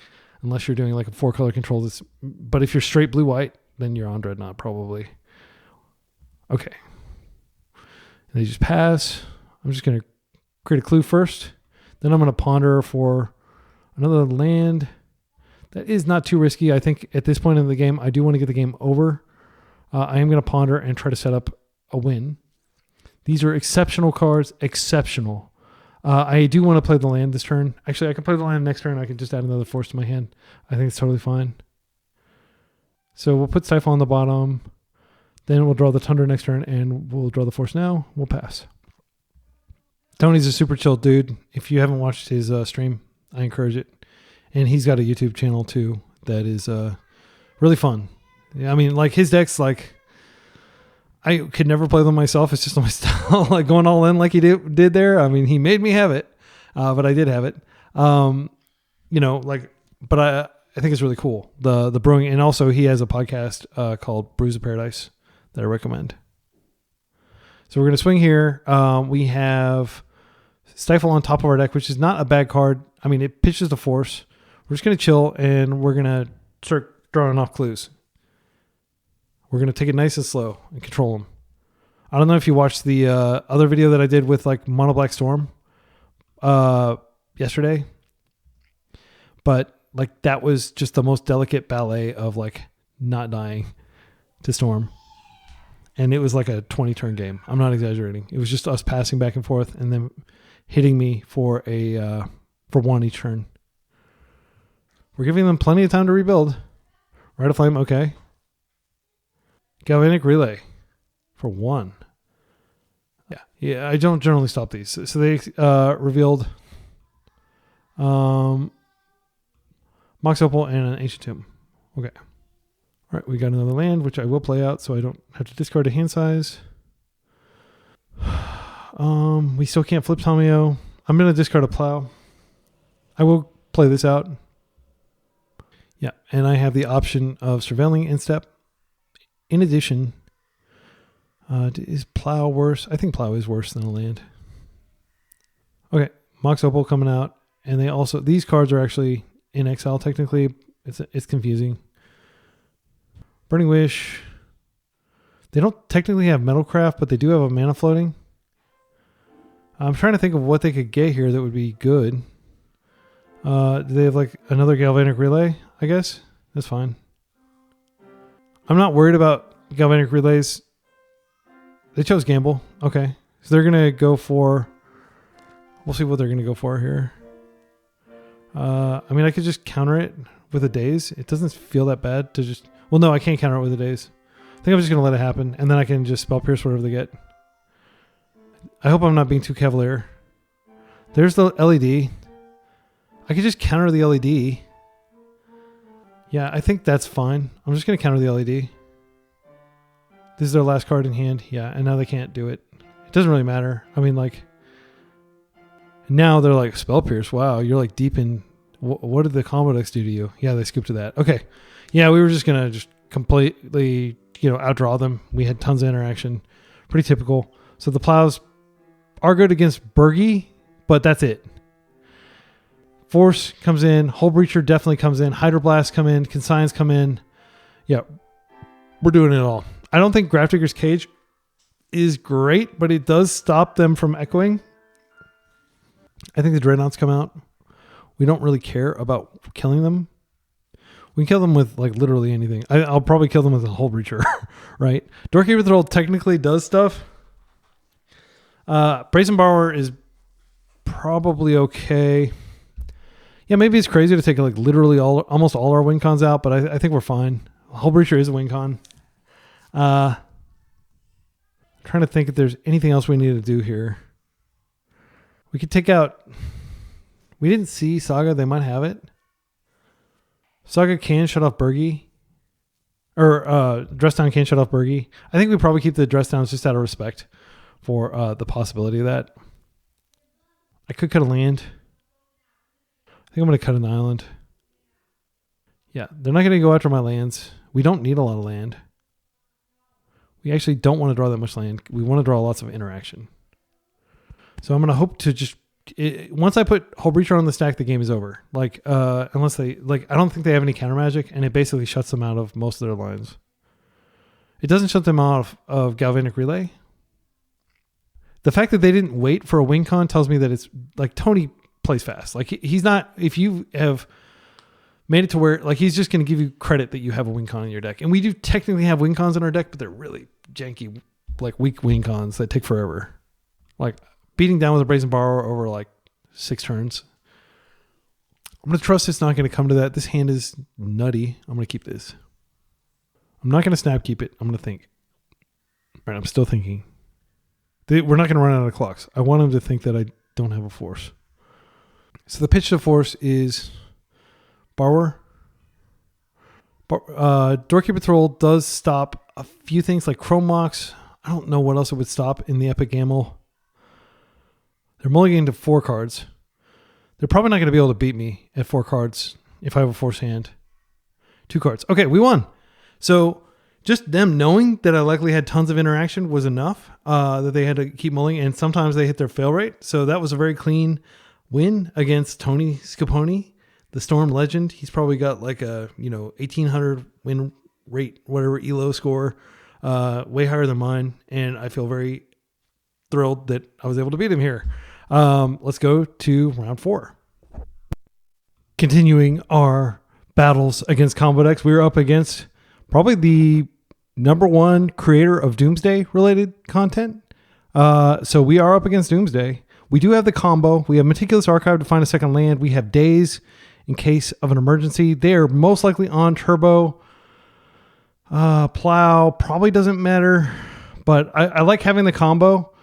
unless you're doing, like, a 4-color control. But if you're straight blue-white, then you're on Dreadnought, probably. Okay. And they just pass. I'm just going to create a clue first. Then I'm going to ponder for another land. That is not too risky. I think at this point in the game, I do want to get the game over. I am going to ponder and try to set up a win. These are exceptional cards. Exceptional. I do want to play the land this turn. Actually, I can play the land next turn. I can just add another force to my hand. I think it's totally fine. So we'll put Stifle on the bottom. Then we'll draw the Tundra next turn, and we'll draw the force now. We'll pass. Tony's a super chill dude. If you haven't watched his stream, I encourage it. And he's got a YouTube channel too that is really fun. Yeah, I mean, like his decks, like I could never play them myself. It's just on my style, like going all in like he did there. I mean, he made me have it, but I did have it. But I think it's really cool. The brewing, and also he has a podcast called Brews of Paradise that I recommend. So we're going to swing here. We have Stifle on top of our deck, which is not a bad card. I mean, it pitches the force. We're just going to chill, and we're going to start drawing off clues. We're going to take it nice and slow and control them. I don't know if you watched the other video that I did with like Mono Black Storm yesterday, but like that was just the most delicate ballet of like not dying to Storm. And it was like a 20 turn game. I'm not exaggerating. It was just us passing back and forth and then hitting me for one each turn. We're giving them plenty of time to rebuild. Rite of Flame, okay. Galvanic Relay for 1. Yeah, I don't generally stop these. So they revealed Mox Opal and an Ancient Tomb. Okay. All right, we got another land, which I will play out so I don't have to discard a hand size. We still can't flip Tamio. I'm going to discard a Plow. I will play this out. Yeah, and I have the option of Surveilling Instep. In addition, is Plow worse? I think Plow is worse than a land. Okay, Mox Opal coming out. And they also, these cards are actually in exile technically. It's confusing. Burning Wish. They don't technically have Metalcraft, but they do have a mana floating. I'm trying to think of what they could get here that would be good. Do they have like another Galvanic Relay? I guess that's fine. I'm not worried about Galvanic Relays. They chose Gamble. Okay. So they're going to go for... We'll see what they're going to go for here. I mean, I could just counter it with a Daze. It doesn't feel that bad to just... Well, no, I can't counter it with a Daze. I think I'm just going to let it happen. And then I can just Spell Pierce whatever they get. I hope I'm not being too cavalier. There's the LED. I could just counter the LED. Yeah, I think that's fine. I'm just going to counter the LED. This is their last card in hand. Yeah, and now they can't do it. It doesn't really matter. I mean, like... Now they're like, Spell Pierce. Wow, you're like deep in... What did the combo decks do to you? Yeah, they scooped to that. Okay. Yeah, we were just going to just completely, outdraw them. We had tons of interaction. Pretty typical. So the Plows are good against Bergie, but that's it. Force comes in. Hullbreacher definitely comes in. Hydroblast come in. Consigns come in. Yeah, we're doing it all. I don't think Grafdigger's Cage is great, but it does stop them from echoing. I think the Dreadnoughts come out. We don't really care about killing them. We can kill them with like literally anything. I'll probably kill them with a Hullbreacher, right? Doorkeeper Troll technically does stuff. Brazen Borrower is probably okay. Yeah, maybe it's crazy to take like literally almost all our win cons out, but I think we're fine. Hullbreacher is a win con. Trying to think if there's anything else we need to do here. We could take out... We didn't see Saga. They might have it. Saga can shut off Bergie. Or Dress Down can shut off Bergie. I think we probably keep the Dress Downs just out of respect for the possibility of that. I could cut a land. I think I'm going to cut an island. Yeah, they're not going to go after my lands. We don't need a lot of land. We actually don't want to draw that much land. We want to draw lots of interaction. So I'm going to hope to just... once I put Hullbreacher on the stack, the game is over. Like, unless they... Like, I don't think they have any counter magic, and it basically shuts them out of most of their lines. It doesn't shut them out of Galvanic Relay. The fact that they didn't wait for a win con tells me that it's... Like, Tony plays fast. Like, he's not... If you have made it to where... Like, he's just going to give you credit that you have a win con in your deck. And we do technically have win cons in our deck, but they're really janky, like, weak win cons that take forever. Like... Beating down with a Brazen Borrower over like 6 turns. I'm going to trust it's not going to come to that. This hand is nutty. I'm going to keep this. I'm not going to snap keep it. I'm going to think. All right, I'm still thinking. We're not going to run out of clocks. I want them to think that I don't have a force. So the pitch to force is Borrower. Doorkeeper Troll does stop a few things like Chrome Mox. I don't know what else it would stop in the Epic Gamble. They're mulliganing to 4 cards. They're probably not going to be able to beat me at 4 cards if I have a force hand. 2 cards. Okay, we won. So just them knowing that I likely had tons of interaction was enough that they had to keep mulling, and sometimes they hit their fail rate. So that was a very clean win against Tony Scapone, the Storm legend. He's probably got like a 1,800 win rate, whatever ELO score, way higher than mine, and I feel very thrilled that I was able to beat him here. Let's go to round 4. Continuing our battles against combo decks, we were up against probably the #1 creator of Doomsday related content. So we are up against Doomsday. We do have the combo. We have Meticulous Archive to find a second land. We have Daze in case of an emergency. They are most likely on turbo. Plow probably doesn't matter, but I like having the combo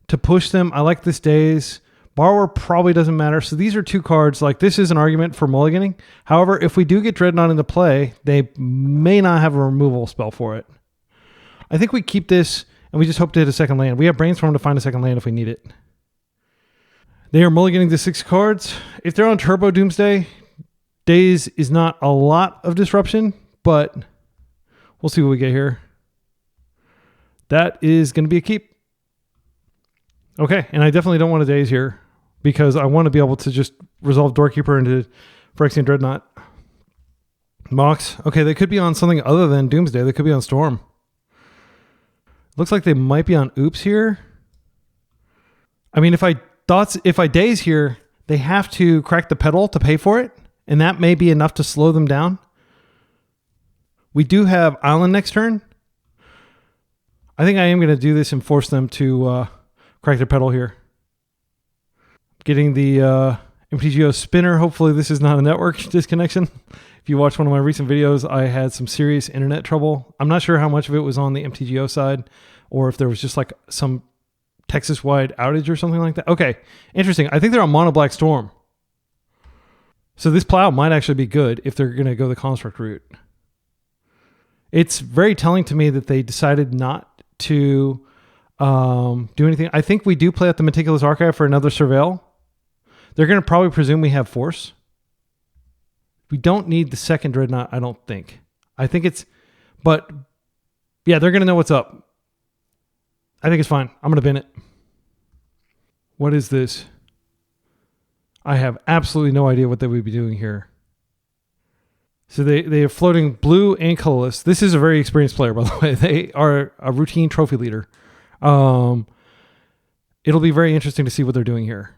to push them. I like this Daze. Borrower probably doesn't matter. So these are 2 cards. Like, this is an argument for mulliganing. However, if we do get Dreadnought into play, they may not have a removal spell for it. I think we keep this and we just hope to hit a second land. We have Brainstorm to find a second land if we need it. They are mulliganing the 6 cards. If they're on Turbo Doomsday, Daze is not a lot of disruption, but we'll see what we get here. That is going to be a keep. Okay, and I definitely don't want a Daze here because I want to be able to just resolve Doorkeeper into Phyrexian Dreadnought. Mox. Okay, they could be on something other than Doomsday. They could be on Storm. Looks like they might be on Oops here. I mean, if I thoughts, if I daze here, they have to crack the pedal to pay for it, and that may be enough to slow them down. We do have Island next turn. I think I am going to do this and force them to crack their pedal here. Getting the MTGO spinner. Hopefully this is not a network disconnection. If you watch one of my recent videos, I had some serious internet trouble. I'm not sure how much of it was on the MTGO side or if there was just like some Texas-wide outage or something like that. Okay, interesting. I think they're on Mono Black Storm. So this plow might actually be good if they're going to go the construct route. It's very telling to me that they decided not to do anything. I think we do play out the Meticulous Archive for another Surveil. They're going to probably presume we have Force. We don't need the second Dreadnought, I don't think. I think it's... But, yeah, they're going to know what's up. I think it's fine. I'm going to bin it. What is this? I have absolutely no idea what they would be doing here. So they are floating blue and colorless. This is a very experienced player, by the way. They are a routine trophy leader. It'll be very interesting to see what they're doing here.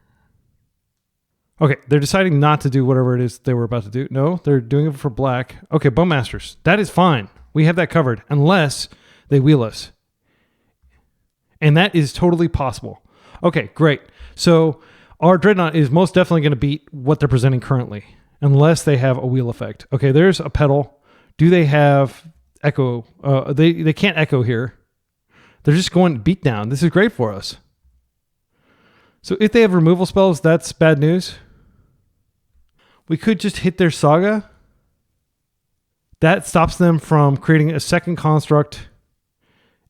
Okay, they're deciding not to do whatever it is they were about to do. No, they're doing it for black. Okay, Bowmasters. That is fine. We have that covered, unless they wheel us. And that is totally possible. Okay, great. So our Dreadnought is most definitely going to beat what they're presenting currently, unless they have a wheel effect. Okay, there's a pedal. Do they have echo? They can't echo here. They're just going beat down. This is great for us. So if they have removal spells, that's bad news. We could just hit their Saga. That stops them from creating a second construct,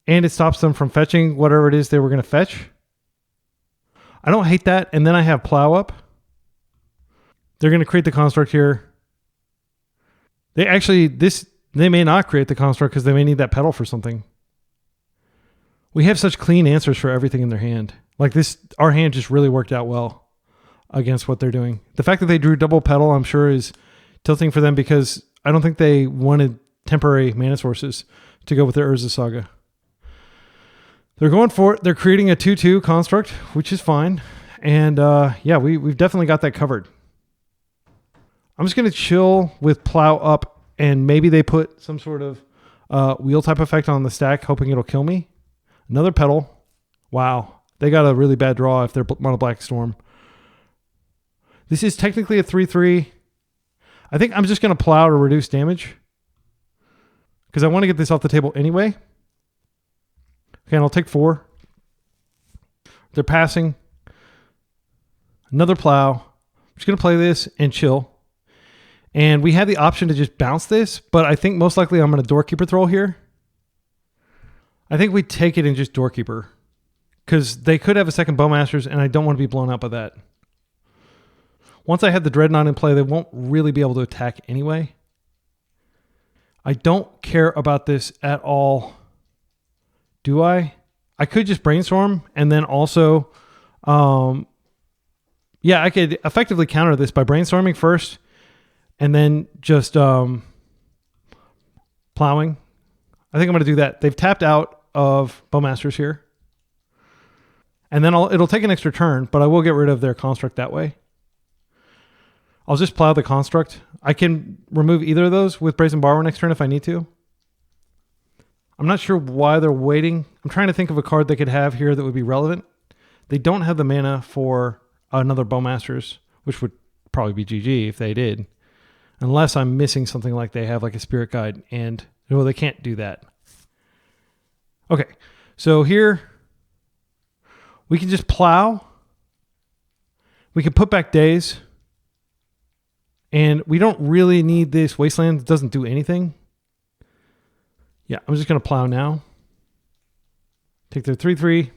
and it stops them from fetching whatever it is they were going to fetch. I don't hate that. And then I have Plow up. They're going to create the construct here. They may not create the construct because they may need that pedal for something. We have such clean answers for everything in their hand. Like this, our hand just really worked out well against what they're doing. The fact that they drew double pedal, I'm sure, is tilting for them because I don't think they wanted temporary mana sources to go with their Urza Saga. They're going for it. They're creating a 2/2 construct, which is fine. And yeah, we've definitely got that covered. I'm just going to chill with Plow up, and maybe they put some sort of wheel type effect on the stack, hoping it'll kill me. Another pedal. Wow. They got a really bad draw if they're Mono Black Storm. This is technically a 3/3. I think I'm just going to Plow to reduce damage because I want to get this off the table anyway. Okay, and I'll take 4. They're passing. Another Plow. I'm just going to play this and chill. And we have the option to just bounce this, but I think most likely I'm going to Doorkeeper Thrall here. I think we take it and just Doorkeeper because they could have a second Bowmasters, and I don't want to be blown out by that. Once I have the Dreadnought in play, they won't really be able to attack anyway. I don't care about this at all. Do I? I could just Brainstorm and then also, yeah, I could effectively counter this by Brainstorming first and then just Plowing. I think I'm going to do that. They've tapped out of Bowmasters here. And then it'll take an extra turn, but I will get rid of their construct that way. I'll just Plow the construct. I can remove either of those with Brazen Borrower next turn if I need to. I'm not sure why they're waiting. I'm trying to think of a card they could have here that would be relevant. They don't have the mana for another Bowmasters, which would probably be GG if they did. Unless I'm missing something like they have like a Spirit Guide, and well, they can't do that. Okay, so here we can just Plow. We can put back Daze. And we don't really need this Wasteland. It doesn't do anything. Yeah, I'm just going to Plow now. Take their 3/3.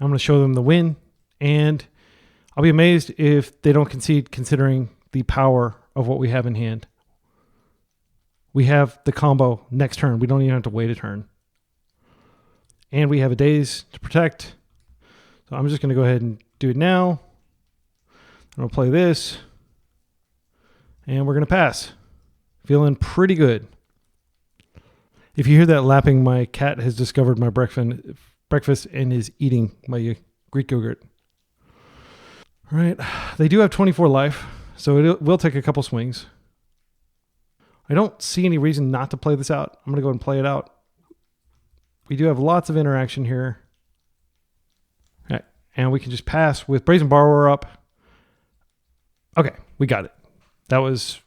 I'm going to show them the win. And I'll be amazed if they don't concede considering the power of what we have in hand. We have the combo next turn. We don't even have to wait a turn. And we have a Daze to protect. So I'm just going to go ahead and do it now. I'm going to play this. And we're going to pass. Feeling pretty good. If you hear that lapping, my cat has discovered my breakfast and is eating my Greek yogurt. All right. They do have 24 life, so it will take a couple swings. I don't see any reason not to play this out. I'm going to go ahead and play it out. We do have lots of interaction here. All right. And we can just pass with Brazen Borrower up. Okay, we got it. That was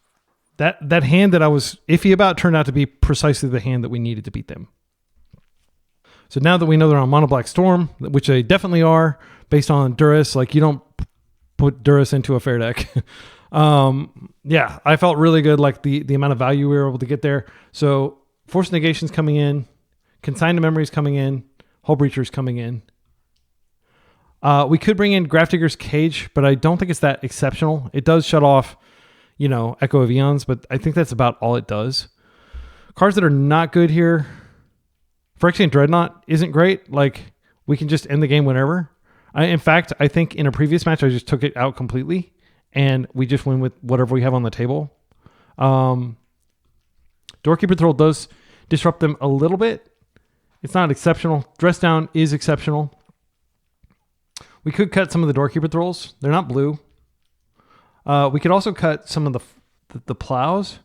that hand that I was iffy about turned out to be precisely the hand that we needed to beat them. So now that we know they're on Mono Black Storm, which they definitely are, based on Duress, like you don't put Duress into a fair deck. Yeah, I felt really good, like the amount of value we were able to get there. So Force of Negation's coming in, Consign to Memory's coming in, Hullbreacher's coming in. We could bring in Grafdigger's Cage, but I don't think it's that exceptional. It does shut off, Echo of Eons, but I think that's about all it does. Cards that are not good here, Phyrexian Dreadnought isn't great. Like, we can just end the game whenever. In fact, I think in a previous match, I just took it out completely, and we just win with whatever we have on the table. Doorkeeper Troll does disrupt them a little bit. It's not exceptional. Dress Down is exceptional. We could cut some of the Doorkeeper Trolls. They're not blue. We could also cut some of the plows.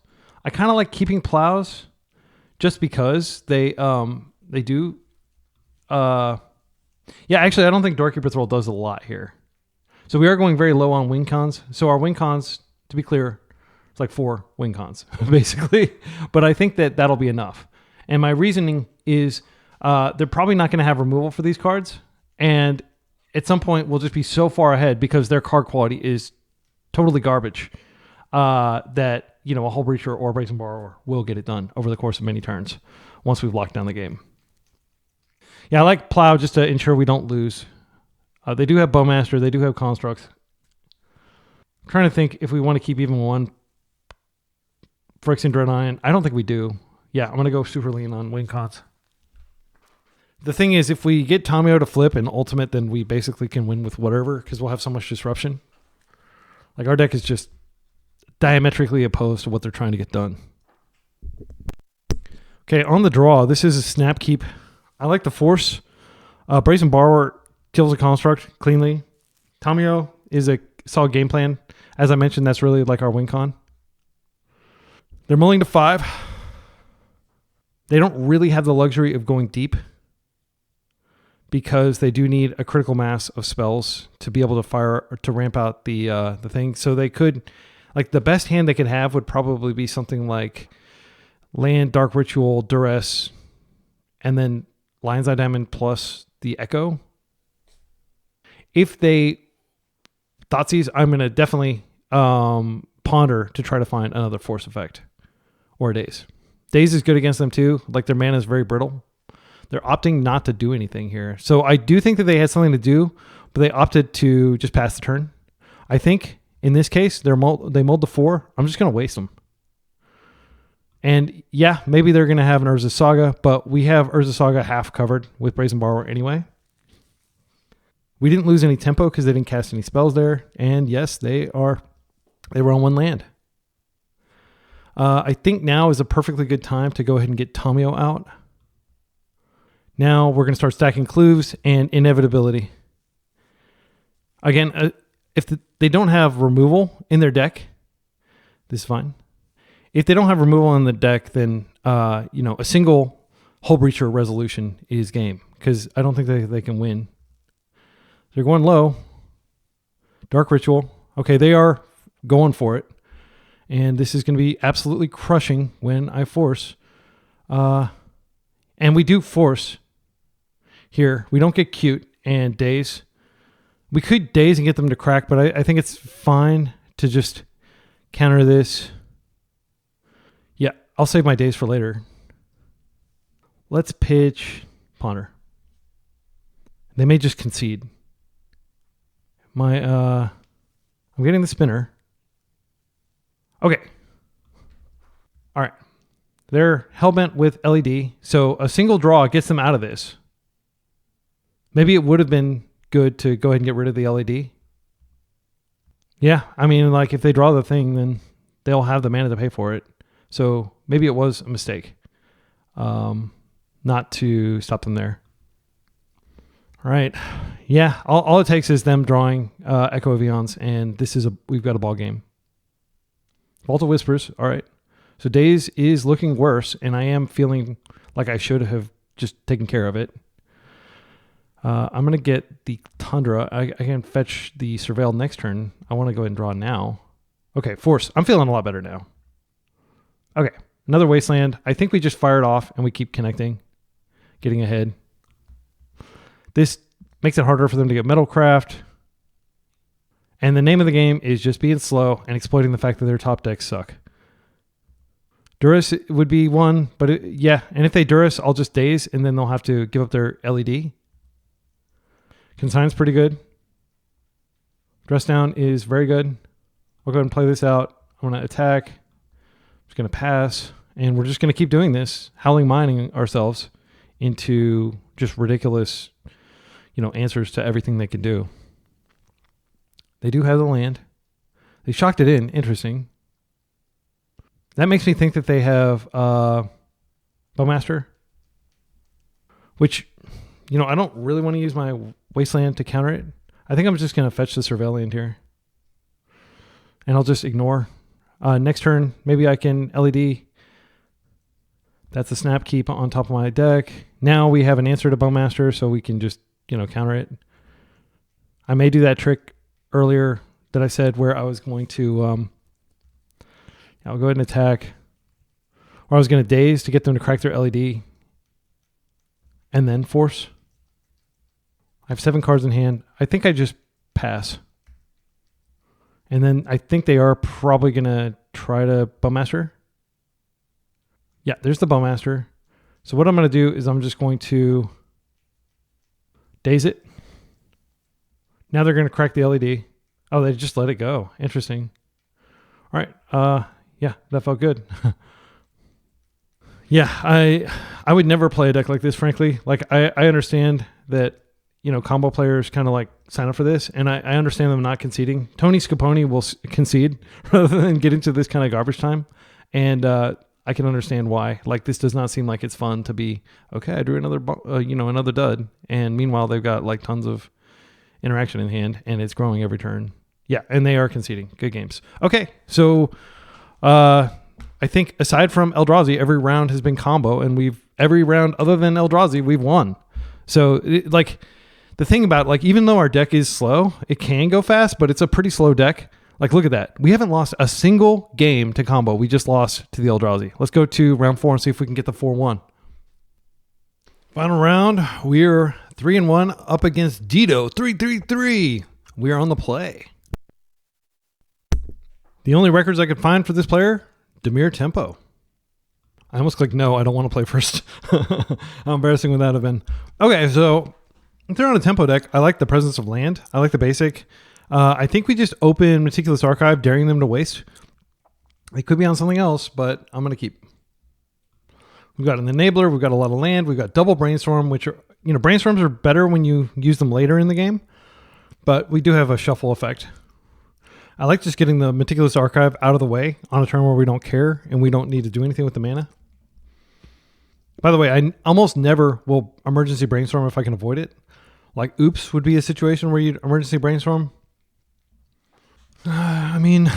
I kind of like keeping plows just because they do. Yeah, actually, I don't think Doorkeeper Troll does a lot here. So we are going very low on win cons. So our win cons, to be clear, it's like 4 win cons, basically. But I think that that'll be enough. And my reasoning is they're probably not going to have removal for these cards. And at some point, we'll just be so far ahead because their card quality is totally garbage that, a Hullbreacher or a Brazen Borrower will get it done over the course of many turns once we've locked down the game. Yeah, I like Plow just to ensure we don't lose. They do have Bowmaster. They do have Constructs. I'm trying to think if we want to keep even one Phyrexian Dreadnought. I don't think we do. Yeah, I'm going to go super lean on win cons. The thing is, if we get Tamiyo to flip and ultimate, then we basically can win with whatever because we'll have so much disruption. Like, our deck is just diametrically opposed to what they're trying to get done. Okay, on the draw, this is a snap keep. I like the Force. Brazen Borrower kills a construct cleanly. Tamiyo is a solid game plan. As I mentioned, that's really like our win con. They're mulling to 5. They don't really have the luxury of going deep because they do need a critical mass of spells to be able to fire or to ramp out the thing. So they could, like, the best hand they could have would probably be something like Land, Dark Ritual, Duress, and then Lion's Eye Diamond plus the Echo. If they Thoughtseize, I'm going to definitely ponder to try to find another Force effect or a Daze. Daze is good against them too. Like, their mana is very brittle. They're opting not to do anything here. So I do think that they had something to do, but they opted to just pass the turn. I think in this case, they mulled to 4. I'm just going to waste them. And yeah, maybe they're going to have an Urza Saga, but we have Urza Saga half covered with Brazen Borrower anyway. We didn't lose any tempo because they didn't cast any spells there. And yes, they were on 1 land. I think now is a perfectly good time to go ahead and get Tamiyo out. Now we're going to start stacking Clues and Inevitability. Again, if they don't have removal in their deck, this is fine. If they don't have removal in the deck, then a single Hullbreacher resolution is game because I don't think they can win. They're going low. Dark Ritual. Okay, they are going for it. And this is going to be absolutely crushing when I force. And we do force here. We don't get cute and Daze. We could Daze and get them to crack, but I think it's fine to just counter this. Yeah, I'll save my Daze for later. Let's pitch Ponder. They may just concede. I'm getting the spinner. Okay. All right. They're hellbent with LED, so a single draw gets them out of this. Maybe it would have been good to go ahead and get rid of the LED. Yeah, I mean, like, if they draw the thing, then they'll have the mana to pay for it. So maybe it was a mistake not to stop them there. All right. Yeah, all it takes is them drawing Echo of Eons, and we've got a ball game. Vault of Whispers, all right. So Daze is looking worse, and I am feeling like I should have just taken care of it. I'm going to get the Tundra. I can fetch the Surveil next turn. I want to go ahead and draw now. Okay, Force. I'm feeling a lot better now. Okay, another Wasteland. I think we just fired off, and we keep connecting, getting ahead. This makes it harder for them to get Metalcraft. And the name of the game is just being slow and exploiting the fact that their top decks suck. Durus would be one, but and if they Durus, I'll just Daze, and then they'll have to give up their LED. Consign's pretty good. Dress Down is very good. We'll go ahead and play this out. I'm going to attack. I'm just going to pass, and we're just going to keep doing this, howling mining ourselves into just ridiculous, answers to everything they can do. They do have the land. They shocked it in. Interesting. That makes me think that they have Bowmaster, which, I don't really want to use my Wasteland to counter it. I think I'm just going to fetch the Surveil land here. And I'll just ignore. Next turn, maybe I can LED. That's a snap keep on top of my deck. Now we have an answer to Bowmaster, so we can just, counter it. I may do that trick earlier that I said where I was going to, I'll go ahead and attack. Or I was going to Daze to get them to crack their LED. And then Force. I have 7 cards in hand. I think I just pass. And then I think they are probably going to try to Bowmaster. Yeah, there's the Bowmaster. So what I'm going to do is I'm just going to Daze it. Now they're going to crack the LED. Oh, they just let it go. Interesting. All right. Yeah, that felt good. Yeah, I would never play a deck like this, frankly. Like, I understand that, combo players kind of like sign up for this, and I understand them not conceding. Tony Scapone will concede rather than get into this kind of garbage time. And I can understand why. Like, this does not seem like it's fun to be, okay, I drew another dud. And meanwhile, they've got like tons of interaction in hand, and it's growing every turn. Yeah, and they are conceding. Good games. Okay, so I think aside from Eldrazi, every round has been combo, and every round other than Eldrazi, we've won. So, the thing about, even though our deck is slow, it can go fast, but it's a pretty slow deck. Look at that. We haven't lost a single game to combo. We just lost to the Eldrazi. Let's go to round 4 and see if we can get the 4-1. Final round. We're 3-1 up against Dito 3-3-3. We are on the play. The only records I could find for this player, Demir Tempo. I almost clicked no, I don't want to play first. How embarrassing would that have been? Okay, so if they're on a tempo deck, I like the presence of land. I like the basic. I think we just open Meticulous Archive, daring them to waste. They could be on something else, but I'm going to keep. We've got an Enabler. We've got a lot of land. We've got double Brainstorm, which are, Brainstorms are better when you use them later in the game, but we do have a shuffle effect. I like just getting the Meticulous Archive out of the way on a turn where we don't care and we don't need to do anything with the mana. By the way, I almost never will emergency brainstorm if I can avoid it. Like Oops would be a situation where you'd emergency brainstorm. I mean,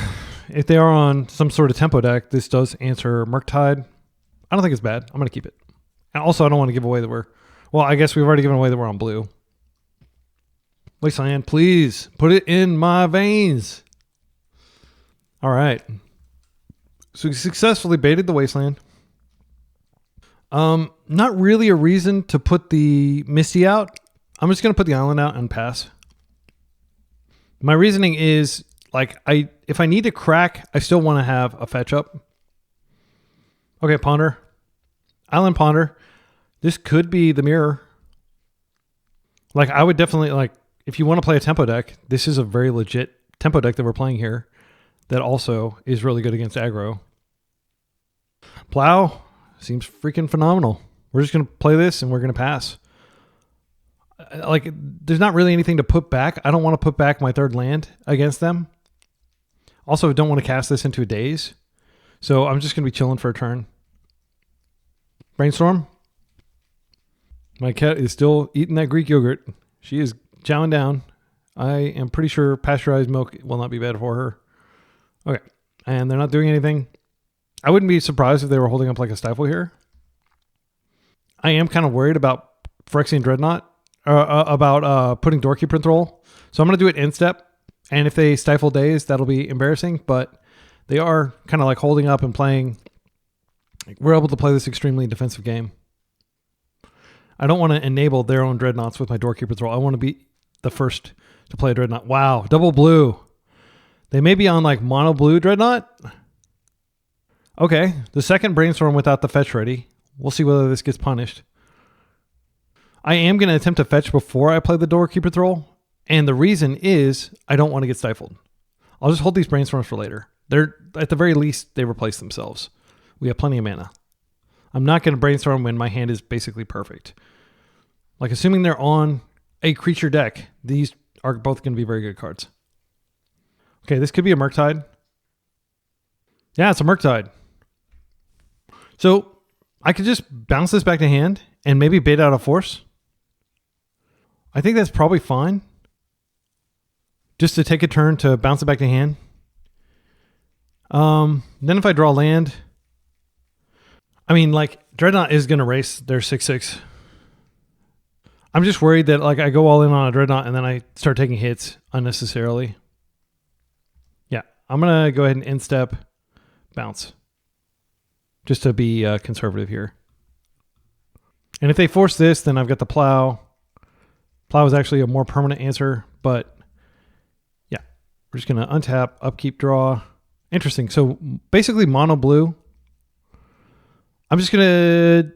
if they are on some sort of tempo deck, this does answer Murktide. I don't think it's bad. I'm going to keep it. And also, I don't want to give away that I guess we've already given away that we're on blue. Wasteland, please put it in my veins. All right. So we successfully baited the Wasteland. Not really a reason to put the Misty out. I'm just going to put the island out and pass. My reasoning is, if I need to crack, I still want to have a fetch up. Okay, Ponder. Island Ponder. This could be the mirror. I would definitely, if you want to play a tempo deck, this is a very legit tempo deck that we're playing here that also is really good against aggro. Plow seems freaking phenomenal. We're just going to play this and we're going to pass. There's not really anything to put back. I don't want to put back my third land against them. Also, don't want to cast this into a Daze. So I'm just going to be chilling for a turn. Brainstorm. My cat is still eating that Greek yogurt. She is chowing down. I am pretty sure pasteurized milk will not be bad for her. Okay. And they're not doing anything. I wouldn't be surprised if they were holding up like a stifle here. I am kind of worried about Phyrexian Dreadnought, about putting Doorkeeper in thrall. So I'm going to do it in step. And if they stifle Daze, that'll be embarrassing. But they are kind of like holding up and playing. We're able to play this extremely defensive game. I don't want to enable their own Dreadnoughts with my Doorkeeper thrall. I want to be the first to play a Dreadnought. Wow, double blue. They may be on like mono blue Dreadnought. Okay, the second Brainstorm without the fetch ready. We'll see whether this gets punished. I am going to attempt to fetch before I play the Doorkeeper thrall. And the reason is I don't want to get stifled. I'll just hold these Brainstorms for later. They're, at the very least, they replace themselves. We have plenty of mana. I'm not going to Brainstorm when my hand is basically perfect. Like, assuming they're on a creature deck, these are both going to be very good cards. Okay, this could be a Murktide. Yeah, it's a Murktide. So I could just bounce this back to hand and maybe bait out a Force. I think that's probably fine. Just to take a turn to bounce it back to hand. Then if I draw land, I mean, like, Dreadnought is going to race their 6/6. I'm just worried that, like, I go all in on a Dreadnought and then I start taking hits unnecessarily. Yeah, I'm going to go ahead and in-step bounce. Just to be conservative here. And if they force this, then I've got the Plow. Plow is actually a more permanent answer, but yeah. We're just going to untap, upkeep, draw. Interesting. So basically mono blue. I'm just going to...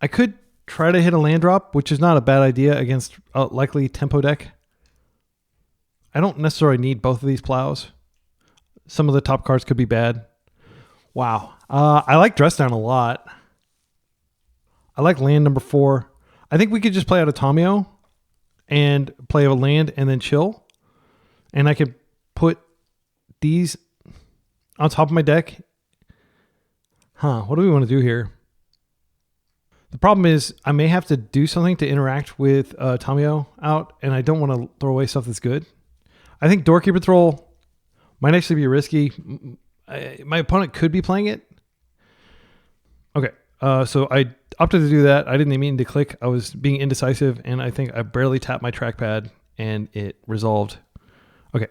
I could try to hit a land drop, which is not a bad idea against a likely tempo deck. I don't necessarily need both of these Plows. Some of the top cards could be bad. Wow. I like Dress Down a lot. I like land number 4. I think we could just play out of Tomio and play a land and then chill. And I could put these on top of my deck. What do we want to do here? The problem is I may have to do something to interact with Tomio out, and I don't want to throw away stuff that's good. I think Doorkeeper thrall might actually be risky. My opponent could be playing it. Okay, so I opted to do that. I didn't mean to click. I was being indecisive, and I think I barely tapped my trackpad, and it resolved. Okay.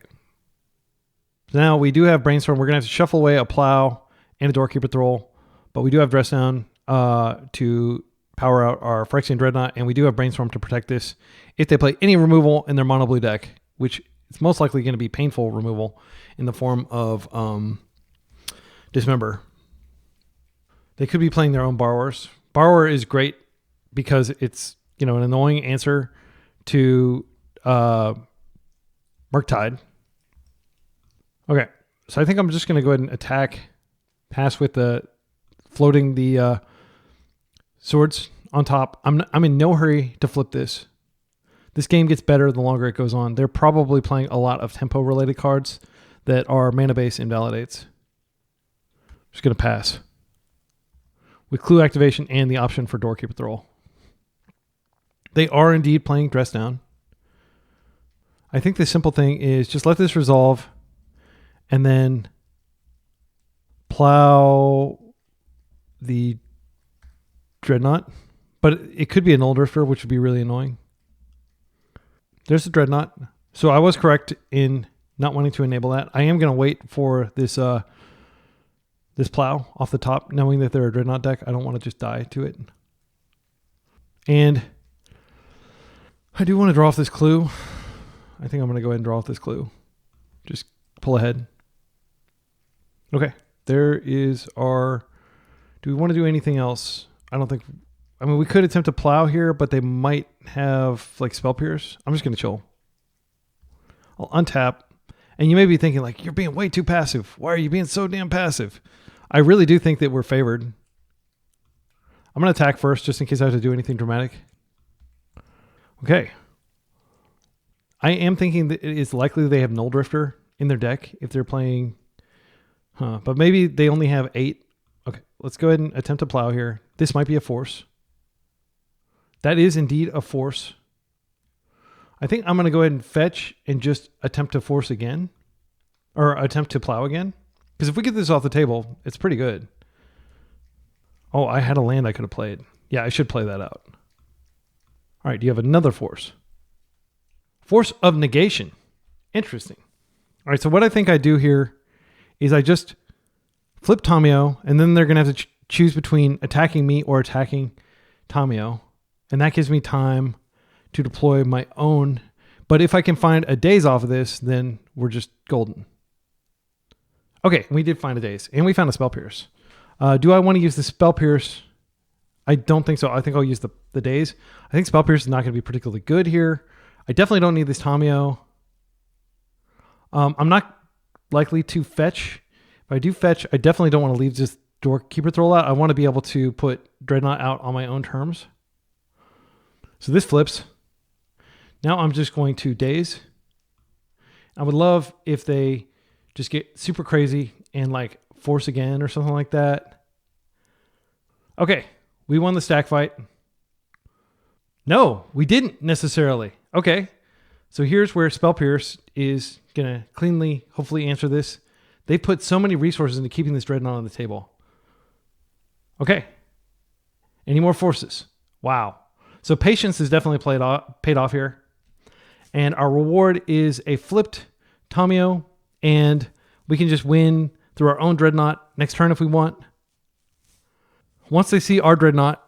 So now we do have Brainstorm. We're going to have to shuffle away a Plow and a Doorkeeper thrall, but we do have Dress Down to power out our Phyrexian Dreadnought, and we do have Brainstorm to protect this if they play any removal in their mono blue deck, which it's most likely going to be painful removal in the form of Dismember. They could be playing their own Borrowers. Borrower is great because it's, you know, an annoying answer to Murktide. Okay, so I think I'm just going to go ahead and attack, pass with the floating the swords on top. I'm in no hurry to flip this. This game gets better the longer it goes on. They're probably playing a lot of tempo related cards that are mana base invalidates. Just going to pass with Clue activation and the option for Doorkeeper thrall. They are indeed playing Dress Down. I think the simple thing is just let this resolve and then Plow the Dreadnought. But it could be a Nulldrifter, which would be really annoying. There's the Dreadnought. So I was correct in not wanting to enable that. I am going to wait for this this Plow off the top, knowing that they're a Dreadnought deck. I don't want to just die to it. And I do want to draw off this Clue. I think I'm going to go ahead and draw off this Clue. Just pull ahead. Okay. There is our... Do we want to do anything else? I don't think... I mean, we could attempt to Plow here, but they might have like Spell Pierce. I'm just going to chill. I'll untap. And you may be thinking like, you're being way too passive. Why are you being so damn passive? I really do think that we're favored. I'm going to attack first just in case I have to do anything dramatic. Okay. I am thinking that it is likely they have Nulldrifter in their deck if they're playing... But maybe they only have 8. Okay, let's go ahead and attempt to Plow here. This might be a Force. That is indeed a Force. I think I'm going to go ahead and fetch and just attempt to force again. Or attempt to plow again. Because if we get this off the table, it's pretty good. Oh, I had a land I could have played. Yeah, I should play that out. All right, do you have another force? Force of Negation. Interesting. All right, so what I think I do here is I just flip Tamio, and then they're going to have to choose between attacking me or attacking Tamio. And that gives me time to deploy my own. But if I can find a daze off of this, then we're just golden. Okay, we did find a daze, and we found a Spell Pierce. Do I want to use the Spell Pierce? I don't think so. I think I'll use the daze. I think Spell Pierce is not going to be particularly good here. I definitely don't need this Tamio. I'm not likely to fetch. If I do fetch, I definitely don't want to leave this Doorkeeper Troll out. I want to be able to put Dreadnought out on my own terms. So this flips. Now I'm just going to daze. I would love if they just get super crazy and like force again or something like that. Okay, we won the stack fight. No, we didn't necessarily. Okay, so here's where Spell Pierce is going to cleanly, hopefully, answer this. They put so many resources into keeping this Dreadnought on the table. Okay. Any more forces? Wow. So patience is definitely paid off here. And our reward is a flipped Tamio, and we can just win through our own Dreadnought next turn if we want. Once they see our Dreadnought,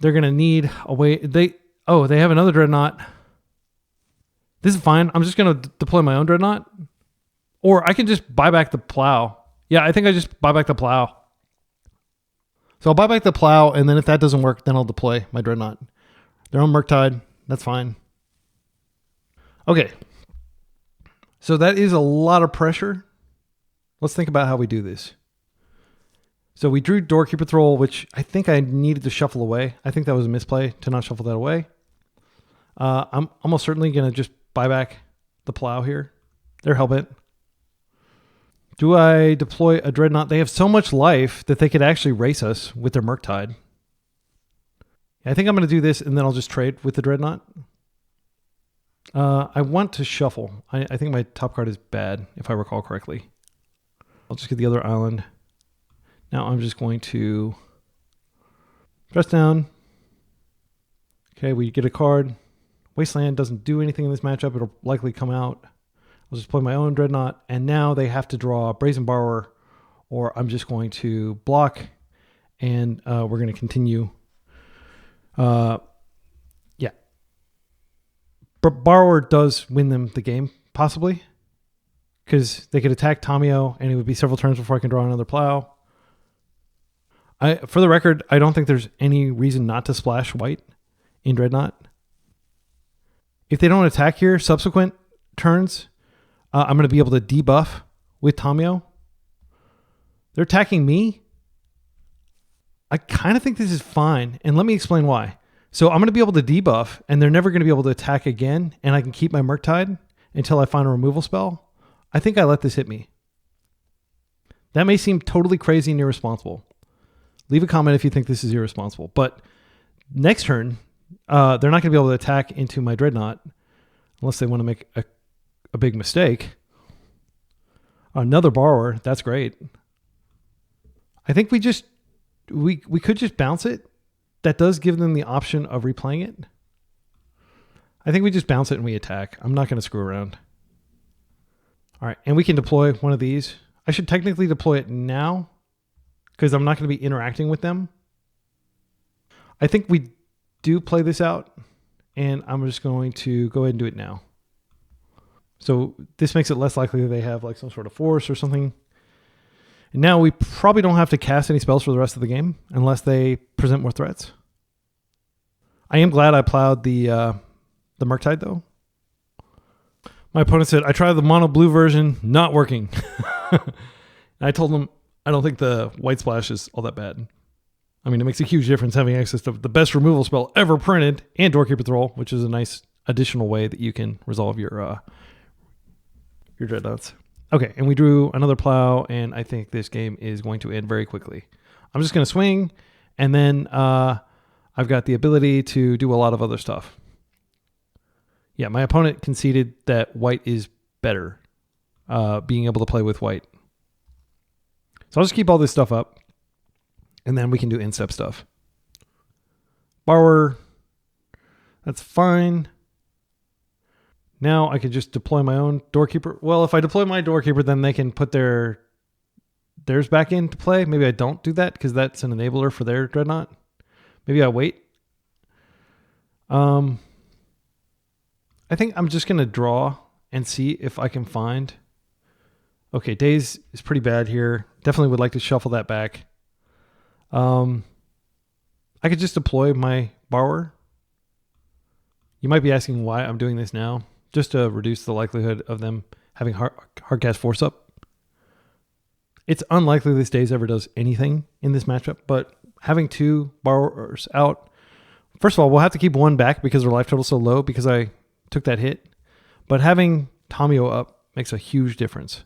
they're going to need a way. They have another Dreadnought. This is fine. I'm just going to deploy my own Dreadnought. Or I can just buy back the plow. Yeah, I think I just buy back the plow. So I'll buy back the plow, and then if that doesn't work, then I'll deploy my Dreadnought. They're on Murktide. That's fine. Okay. So that is a lot of pressure. Let's think about how we do this. So we drew Doorkeeper Troll, which I think I needed to shuffle away. I think that was a misplay to not shuffle that away. I'm almost certainly going to just buy back the plow here. They're hellbent. Do I deploy a Dreadnought? They have so much life that they could actually race us with their Murktide. I think I'm going to do this, and then I'll just trade with the Dreadnought. I want to shuffle. I think my top card is bad, if I recall correctly. I'll just get the other island. Now I'm just going to press down. Okay, we get a card. Wasteland doesn't do anything in this matchup. It'll likely come out. I'll just play my own Dreadnought. And now they have to draw Brazen Borrower, or I'm just going to block, and we're going to continue. Yeah. Borrower does win them the game, possibly, because they could attack Tamio, and it would be several turns before I can draw another plow. For the record, I don't think there's any reason not to splash white in Dreadnought. If they don't attack here, subsequent turns, I'm going to be able to debuff with Tamio. They're attacking me. I kind of think this is fine, and let me explain why. So I'm going to be able to debuff, and they're never going to be able to attack again, and I can keep my Murktide until I find a removal spell. I think I let this hit me. That may seem totally crazy and irresponsible. Leave a comment if you think this is irresponsible. But next turn, they're not going to be able to attack into my Dreadnought unless they want to make a big mistake. Another Borrower, that's great. I think we could just bounce it. That does give them the option of replaying it. I think we just bounce it and we attack. I'm not going to screw around. All right, and we can deploy one of these. I should technically deploy it now because I'm not going to be interacting with them. I think we do play this out, and I'm just going to go ahead and do it now. So this makes it less likely that they have like some sort of force or something. And now we probably don't have to cast any spells for the rest of the game unless they present more threats. I am glad I plowed the Murktide though. My opponent said, I tried the mono blue version, not working. I told him, I don't think the white splash is all that bad. I mean, it makes a huge difference having access to the best removal spell ever printed and Doorkeeper Troll, which is a nice additional way that you can resolve your Dreadnoughts. Okay, and we drew another plow, and I think this game is going to end very quickly. I'm just going to swing, and then I've got the ability to do a lot of other stuff. Yeah, my opponent conceded that white is better, being able to play with white. So I'll just keep all this stuff up, and then we can do instep stuff. Borrower, that's fine. Now I could just deploy my own Doorkeeper. Well, if I deploy my Doorkeeper, then they can put theirs back into play. Maybe I don't do that because that's an enabler for their Dreadnought. Maybe I wait. I think I'm just going to draw and see if I can find. Okay, Daze is pretty bad here. Definitely would like to shuffle that back. I could just deploy my Borrower. You might be asking why I'm doing this now. Just to reduce the likelihood of them having hardcast Force up. It's unlikely this Daze ever does anything in this matchup, but having 2 Borrowers out, first of all, we'll have to keep 1 back because their life total is so low because I took that hit. But having Tamiyo up makes a huge difference.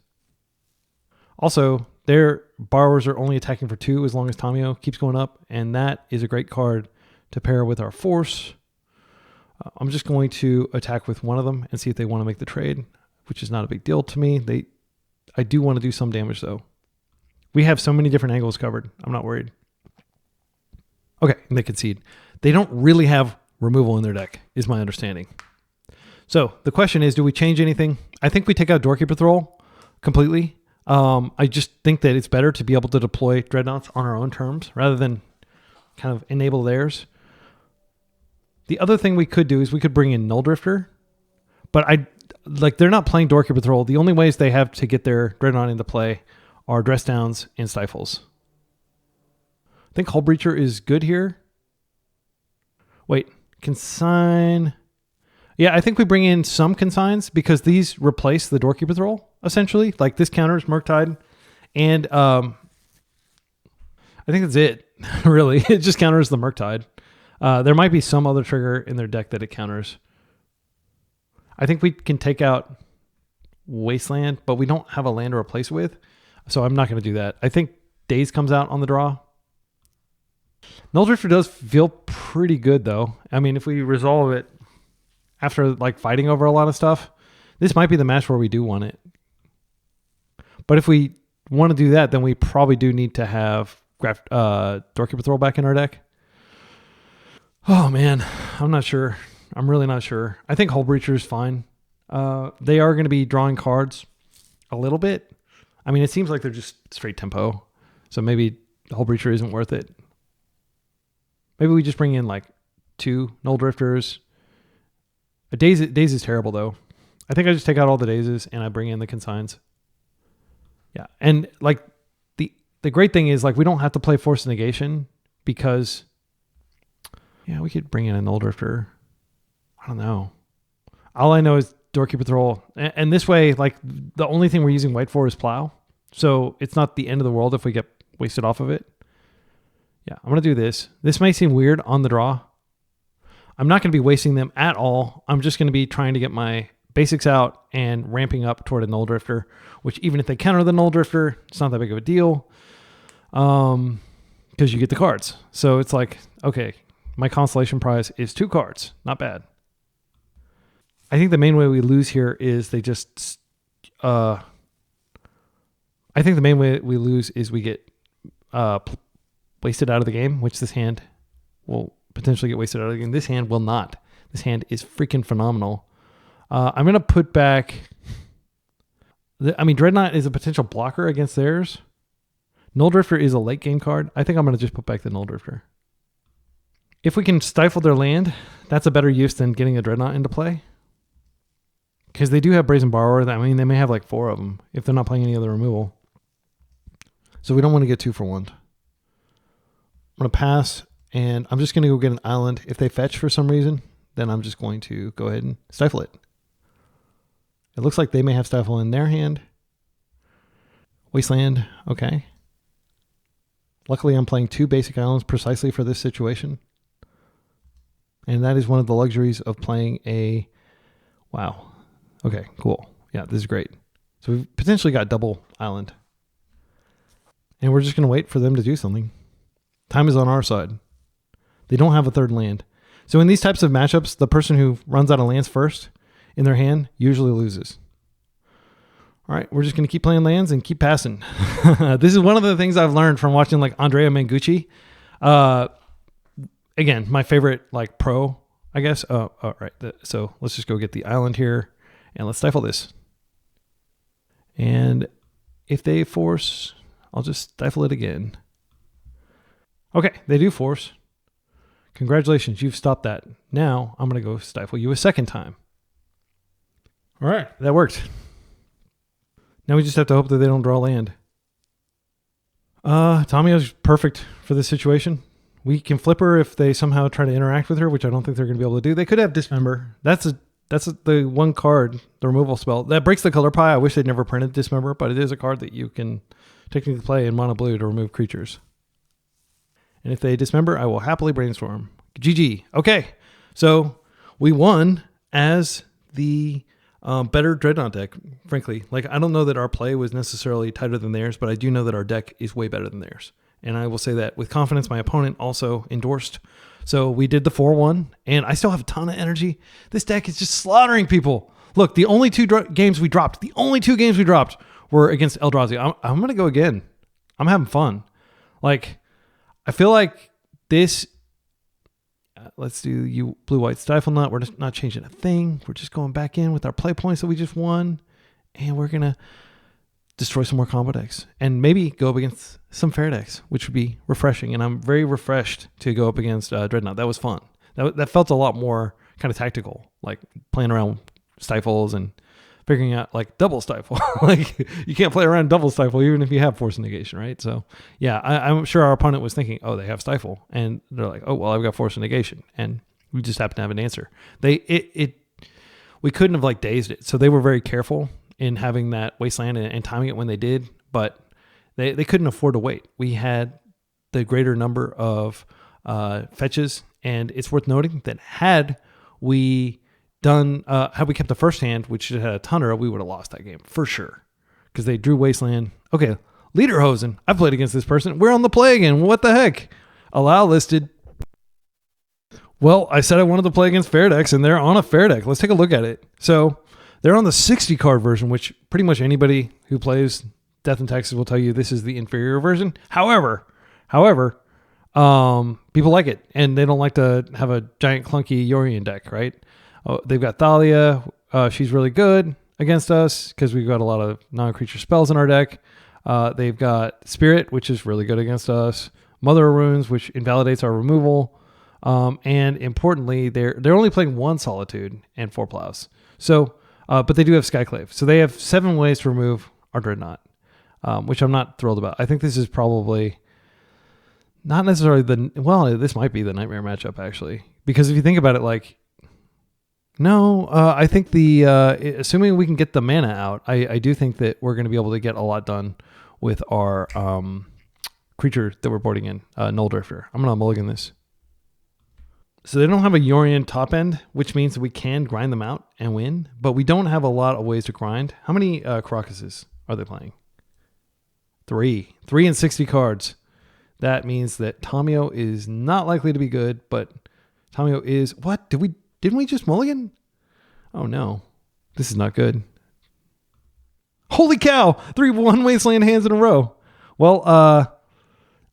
Also, their Borrowers are only attacking for 2 as long as Tamiyo keeps going up, and that is a great card to pair with our Force. I'm just going to attack with one of them and see if they want to make the trade, which is not a big deal to me. I do want to do some damage, though. We have so many different angles covered. I'm not worried. Okay, and they concede. They don't really have removal in their deck, is my understanding. So the question is, do we change anything? I think we take out Doorkeeper Thrall completely. I just think that it's better to be able to deploy Dreadnoughts on our own terms rather than kind of enable theirs. The other thing we could do is we could bring in Nulldrifter, but they're not playing Doorkeeper Thrall. The only ways they have to get their Dreadnought into play are Dress Downs and Stifles. I think Hullbreacher is good here. Wait, Consign. Yeah, I think we bring in some Consigns because these replace the Doorkeeper Thrall, essentially. Like this counters Murktide, and I think that's it, really. It just counters the Murktide. There might be some other trigger in their deck that it counters. I think we can take out Wasteland, but we don't have a land to replace with, so I'm not going to do that. I think Daze comes out on the draw. Nulldrifter does feel pretty good, though. I mean, if we resolve it after fighting over a lot of stuff, this might be the match where we do want it. But if we want to do that, then we probably do need to have Doorkeeper Thrall back in our deck. Oh, man. I'm not sure. I'm really not sure. I think Hullbreacher is fine. They are going to be drawing cards a little bit. I mean, it seems like they're just straight tempo. So maybe Hullbreacher isn't worth it. Maybe we just bring in 2 Nulldrifters. Daze is terrible, though. I think I just take out all the Dazes and I bring in the Consigns. Yeah. And the great thing is we don't have to play Force of Negation because... Yeah, we could bring in a Nulldrifter. I don't know. All I know is Doorkeeper Thrall. And this way, the only thing we're using white for is Plow. So it's not the end of the world if we get wasted off of it. Yeah, I'm going to do this. This may seem weird on the draw. I'm not going to be wasting them at all. I'm just going to be trying to get my basics out and ramping up toward a Nulldrifter, which even if they counter the Nulldrifter, it's not that big of a deal. Because you get the cards. So it's okay. My consolation prize is 2 cards. Not bad. I think the main way we lose here is they just... I think the main way we lose is we get wasted out of the game, which this hand will potentially get wasted out of the game. This hand will not. This hand is freaking phenomenal. I'm going to put back... Dreadnought is a potential blocker against theirs. Nulldrifter is a late game card. I think I'm going to just put back the Nulldrifter. If we can stifle their land, that's a better use than getting a Dreadnought into play. Because they do have Brazen Borrower. They may have 4 of them if they're not playing any other removal. So we don't want to get 2 for 1. I'm going to pass, and I'm just going to go get an island. If they fetch for some reason, then I'm just going to go ahead and stifle it. It looks like they may have stifle in their hand. Wasteland, okay. Luckily, I'm playing 2 basic islands precisely for this situation. And that is one of the luxuries of playing a... Wow. Okay, cool. Yeah, this is great. So we've potentially got double island. And we're just going to wait for them to do something. Time is on our side. They don't have a third land. So in these types of matchups, the person who runs out of lands first in their hand usually loses. All right, we're just going to keep playing lands and keep passing. This is one of the things I've learned from watching like Andrea Mangucci. Again, my favorite like pro, I guess. Oh, all right. So let's just go get the island here and let's stifle this. And if they force, I'll just stifle it again. Okay, they do force. Congratulations, you've stopped that. Now I'm going to go stifle you a second time. All right, that worked. Now we just have to hope that they don't draw land. Tamio's perfect for this situation. We can flip her if they somehow try to interact with her, which I don't think they're going to be able to do. They could have Dismember. That's the one card, the removal spell. That breaks the color pie. I wish they'd never printed Dismember, but it is a card that you can technically play in mono blue to remove creatures. And if they Dismember, I will happily brainstorm. GG. Okay, so we won as the better Dreadnought deck, frankly. Like, I don't know that our play was necessarily tighter than theirs, but I do know that our deck is way better than theirs. And I will say that with confidence. My opponent also endorsed. So we did the 4-1, and I still have a ton of energy. This deck is just slaughtering people. Look, the only two games we dropped were against Eldrazi. I'm going to go again. I'm having fun. Like, I feel like this... let's do you blue-white Stiflenought. We're just not changing a thing. We're just going back in with our play points that we just won, and we're going to destroy some more combo decks and maybe go up against some fair decks, which would be refreshing. And I'm very refreshed to go up against Dreadnought. That was fun. That felt a lot more kind of tactical, like playing around stifles and figuring out like double stifle. Like, you can't play around double stifle even if you have Force of Negation, right? So yeah, I'm sure our opponent was thinking, oh, they have stifle, and they're like, oh, well, I've got Force of Negation, and we just happen to have an answer. We couldn't have like dazed it, so they were very careful in having that wasteland and timing it when they did, but they couldn't afford to wait. We had the greater number of fetches, and it's worth noting that had we kept the first hand, which had a Tundra, we would have lost that game for sure, because they drew wasteland. Okay, Lederhosen. I've played against this person. We're on the play again. What the heck? Allow listed. Well, I said I wanted to play against fair decks, and they're on a fair deck. Let's take a look at it. So they're on the 60 card version, which pretty much anybody who plays Death and Taxes will tell you this is the inferior version. However, people like it, and they don't like to have a giant clunky Yorion deck, right? Oh, they've got Thalia. She's really good against us because we've got a lot of non-creature spells in our deck. They've got Spirit, which is really good against us. Mother of Runes, which invalidates our removal. And importantly, they're only playing 1 Solitude and 4 Plows. So, but they do have Skyclave. So they have 7 ways to remove our Dreadnought, which I'm not thrilled about. I think this is probably not necessarily this might be the nightmare matchup, actually. Because if you think about it, like, no, I think assuming we can get the mana out, I do think that we're going to be able to get a lot done with our creature that we're boarding in, Nulldrifter. I'm going to mulligan this. So they don't have a Yorion top end, which means that we can grind them out and win, but we don't have a lot of ways to grind. How many Crockuses are they playing? 3. 3 and 60 cards. That means that Tamio is not likely to be good, but Tamio is... What? Didn't we just mulligan? Oh no. This is not good. Holy cow! 3 one wasteland hands in a row. Well,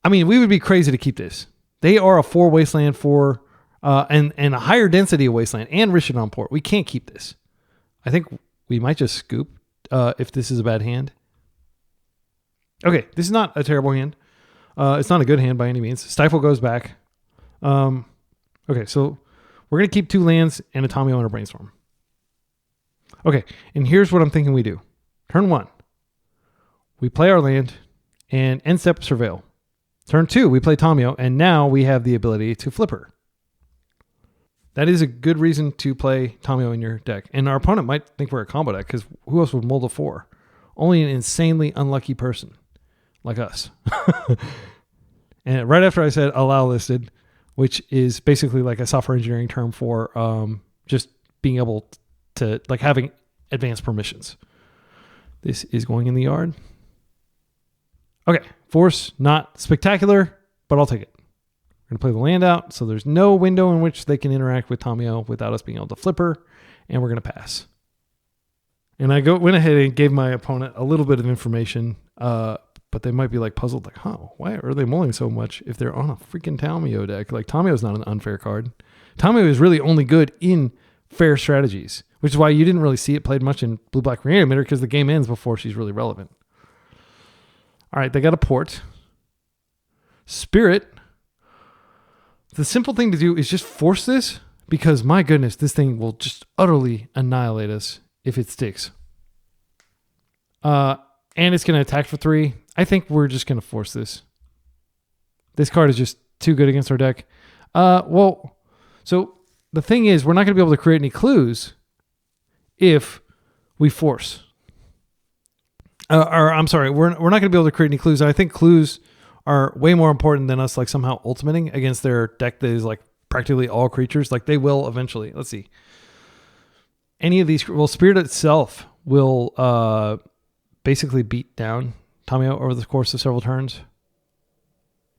I mean, we would be crazy to keep this. They are a 4 wasteland, 4... and a higher density of wasteland and Rishadan Port. We can't keep this. I think we might just scoop if this is a bad hand. Okay, this is not a terrible hand. It's not a good hand by any means. Stifle goes back. Okay, so we're going to keep 2 lands and a Tamio and a Brainstorm. Okay, and here's what I'm thinking we do. Turn 1, we play our land and end step Surveil. Turn 2, we play Tamio, and now we have the ability to flip her. That is a good reason to play Tamio in your deck. And our opponent might think we're a combo deck, because who else would mold a 4? Only an insanely unlucky person like us. And right after I said allow listed, which is basically like a software engineering term for just being able to, like, having advanced permissions. This is going in the yard. Okay, Force, not spectacular, but I'll take it. We're going to play the land out, so there's no window in which they can interact with Tamio without us being able to flip her, and we're going to pass. And I went ahead and gave my opponent a little bit of information, but they might be like puzzled, like, why are they mulling so much if they're on a freaking Tamio deck? Like, Tamio's not an unfair card. Tamio is really only good in fair strategies, which is why you didn't really see it played much in Blue-Black Reanimator, because the game ends before she's really relevant. All right, they got a port. Spirit. The simple thing to do is just force this, because my goodness, this thing will just utterly annihilate us if it sticks. And it's going to attack for 3. I think we're just going to force this. This card is just too good against our deck. So the thing is, we're not going to be able to create any clues if we force. I'm sorry, we're not going to be able to create any clues. And I think clues are way more important than us like somehow ultimating against their deck that is like practically all creatures. Like they will eventually. Let's see. Any of these, Spirit itself will basically beat down Tamio over the course of several turns.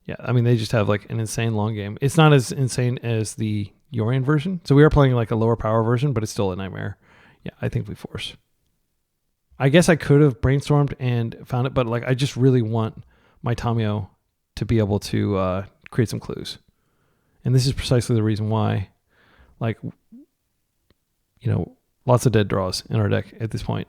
Yeah, I mean, they just have like an insane long game. It's not as insane as the Yorion version. So we are playing like a lower power version, but it's still a nightmare. Yeah, I think we force. I guess I could have brainstormed and found it, but like I just really want my Tamio to be able to create some clues. And this is precisely the reason why, like, you know, lots of dead draws in our deck at this point.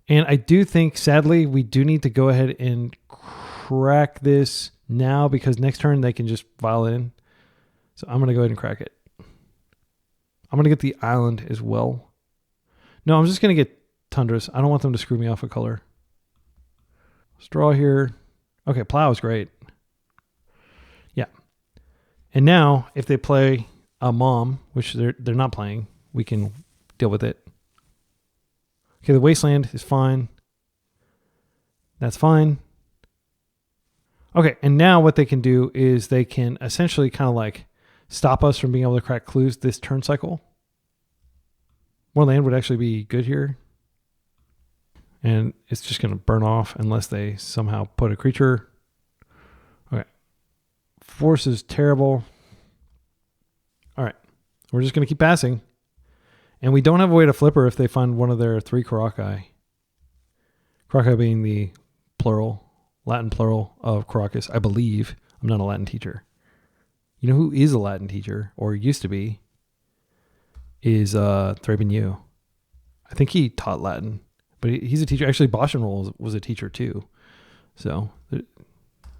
And I do think, sadly, we do need to go ahead and crack this now, because next turn they can just file in. So I'm going to go ahead and crack it. I'm going to get the island as well. No, I'm just going to get Tundras. I don't want them to screw me off a color. Let's draw here. Okay, Plow is great. Yeah. And now, if they play a Mom, which they're not playing, we can deal with it. Okay, the Wasteland is fine. That's fine. Okay, and now what they can do is they can essentially kind of like stop us from being able to crack clues this turn cycle. More land would actually be good here. And it's just going to burn off unless they somehow put a creature. Okay. Force is terrible. All right. We're just going to keep passing. And we don't have a way to flip her if they find one of their 3 Karakai. Karakai being the plural, Latin plural of Caracas, I believe. I'm not a Latin teacher. You know who is a Latin teacher, or used to be, is Thraben Yu. I think he taught Latin, but he's a teacher. Actually, Bosch and Roll was a teacher too. So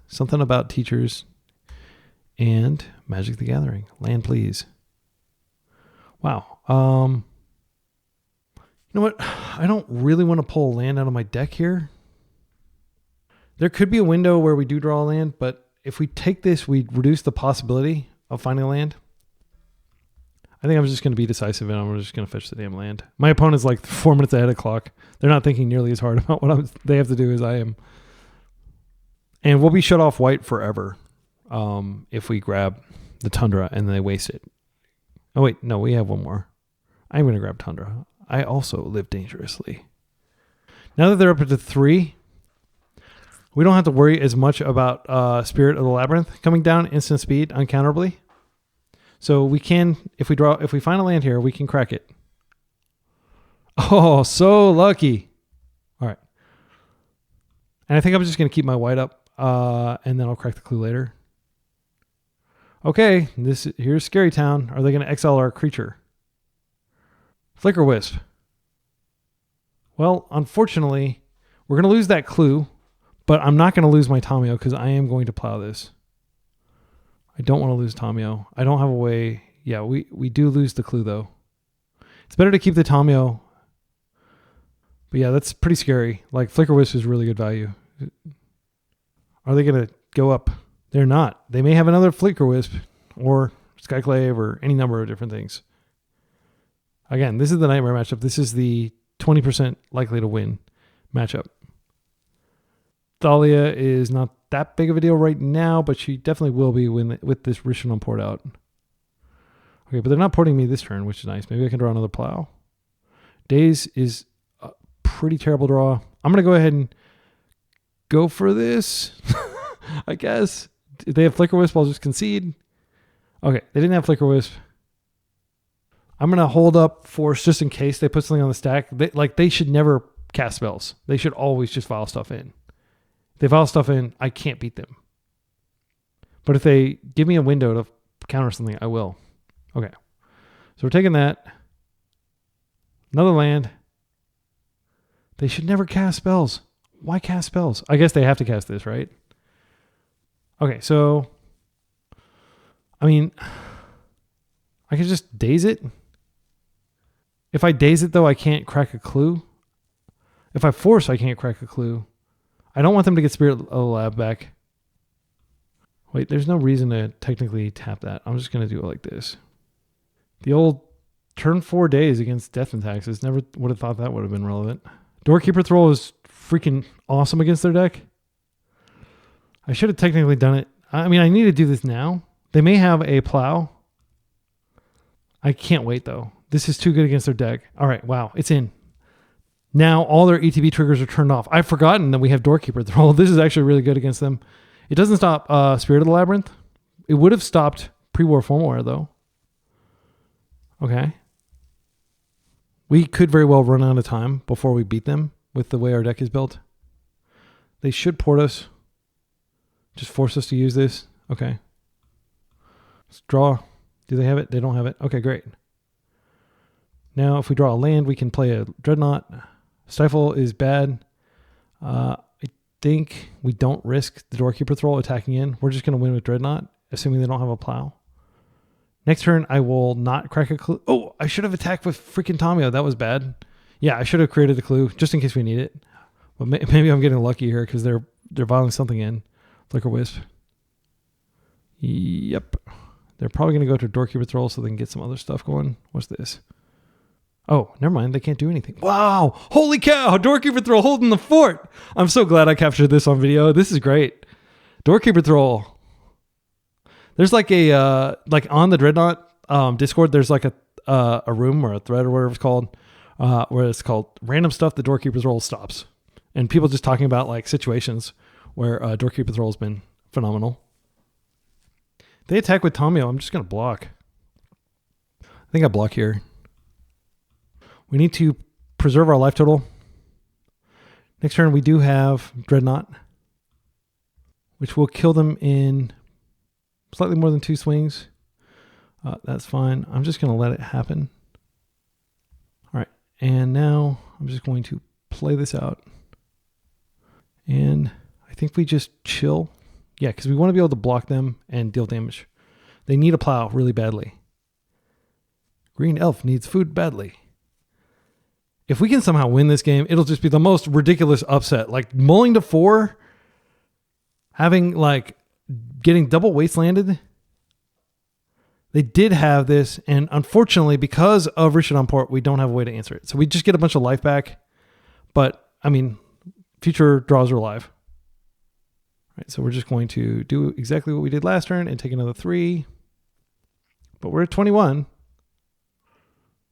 something about teachers and Magic the Gathering. Land, please. Wow. You know what? I don't really want to pull a land out of my deck here. There could be a window where we do draw a land, but if we take this, we reduce the possibility of finding a land. I think I'm just going to be decisive and I'm just going to fetch the damn land. My opponent's like 4 minutes ahead of clock. They're not thinking nearly as hard about what they have to do as I am. And we'll be shut off white forever if we grab the Tundra and they waste it. Oh, wait. No, we have one more. I'm going to grab Tundra. I also live dangerously. Now that they're up to 3, we don't have to worry as much about Spirit of the Labyrinth coming down instant speed uncounterably. So we can, if we find a land here, we can crack it. Oh, so lucky. All right. And I think I'm just going to keep my white up and then I'll crack the clue later. Okay, here's Scary Town. Are they going to exile our creature? Flicker Wisp. Well, unfortunately, we're going to lose that clue, but I'm not going to lose my Tamio because I am going to plow this. I don't want to lose Tamio. I don't have a way. Yeah, we do lose the clue, though. It's better to keep the Tamio. But yeah, that's pretty scary. Like, Flicker Wisp is really good value. Are they going to go up? They're not. They may have another Flicker Wisp or Skyclave or any number of different things. Again, this is the Nightmare matchup. This is the 20% likely to win matchup. Thalia is not that big of a deal right now, but she definitely will be with this Rishon port out. Okay, but they're not porting me this turn, which is nice. Maybe I can draw another Plow. Daze is a pretty terrible draw. I'm going to go ahead and go for this, I guess. If they have Flicker Wisp, I'll just concede. Okay, they didn't have Flicker Wisp. I'm going to hold up Force just in case they put something on the stack. They should never cast spells. They should always just file stuff in. If they file stuff in, I can't beat them. But if they give me a window to counter something, I will. Okay. So we're taking that. Another land. They should never cast spells. Why cast spells? I guess they have to cast this, right? Okay, so I mean, I could just daze it. If I daze it, though, I can't crack a clue. If I force, I can't crack a clue. I don't want them to get Spirit of the Lab back. Wait, there's no reason to technically tap that. I'm just going to do it like this. The old turn 4 days against Death and Taxes. Never would have thought that would have been relevant. Doorkeeper Thrall is freaking awesome against their deck. I should have technically done it. I mean, I need to do this now. They may have a plow. I can't wait, though. This is too good against their deck. All right, wow, it's in. Now all their ETB triggers are turned off. I've forgotten that we have Doorkeeper Thrall. This is actually really good against them. It doesn't stop Spirit of the Labyrinth. It would have stopped Pre-War Formware, though. Okay. We could very well run out of time before we beat them with the way our deck is built. They should port us. Just force us to use this. Okay. Let's draw. Do they have it? They don't have it. Okay, great. Now, if we draw a land, we can play a Dreadnought. Stifle is bad. I think we don't risk the Doorkeeper Thrall attacking in. We're just going to win with Dreadnought, assuming they don't have a plow. Next turn, I will not crack a clue. Oh, I should have attacked with freaking Tomio. That was bad. Yeah, I should have created the clue just in case we need it. But maybe I'm getting lucky here because they're viling something in. Flicker Wisp. Yep. They're probably going to go to Doorkeeper Thrall so they can get some other stuff going. What's this? Oh, never mind. They can't do anything. Wow. Holy cow. Doorkeeper Thrall holding the fort. I'm so glad I captured this on video. This is great. Doorkeeper Thrall. There's like a, like on the Dreadnought Discord, there's like a room or a thread or whatever it's called, where it's called Random Stuff the Doorkeeper Thrall Stops. And people just talking about like situations where Doorkeeper Thrall has been phenomenal. They attack with Tomio. I'm just going to block. I think I block here. We need to preserve our life total. Next turn, we do have Dreadnought, which will kill them in slightly more than 2 swings. That's fine. I'm just going to let it happen. All right. And now I'm just going to play this out. And I think we just chill. Yeah, because we want to be able to block them and deal damage. They need a plow really badly. Green Elf needs food badly. If we can somehow win this game, it'll just be the most ridiculous upset. Like mulling to 4, having like getting double wastelanded. They did have this, and unfortunately, because of Richard on port, we don't have a way to answer it. So we just get a bunch of life back. But I mean, future draws are alive. Right, so we're just going to do exactly what we did last turn and take another 3. But we're at 21.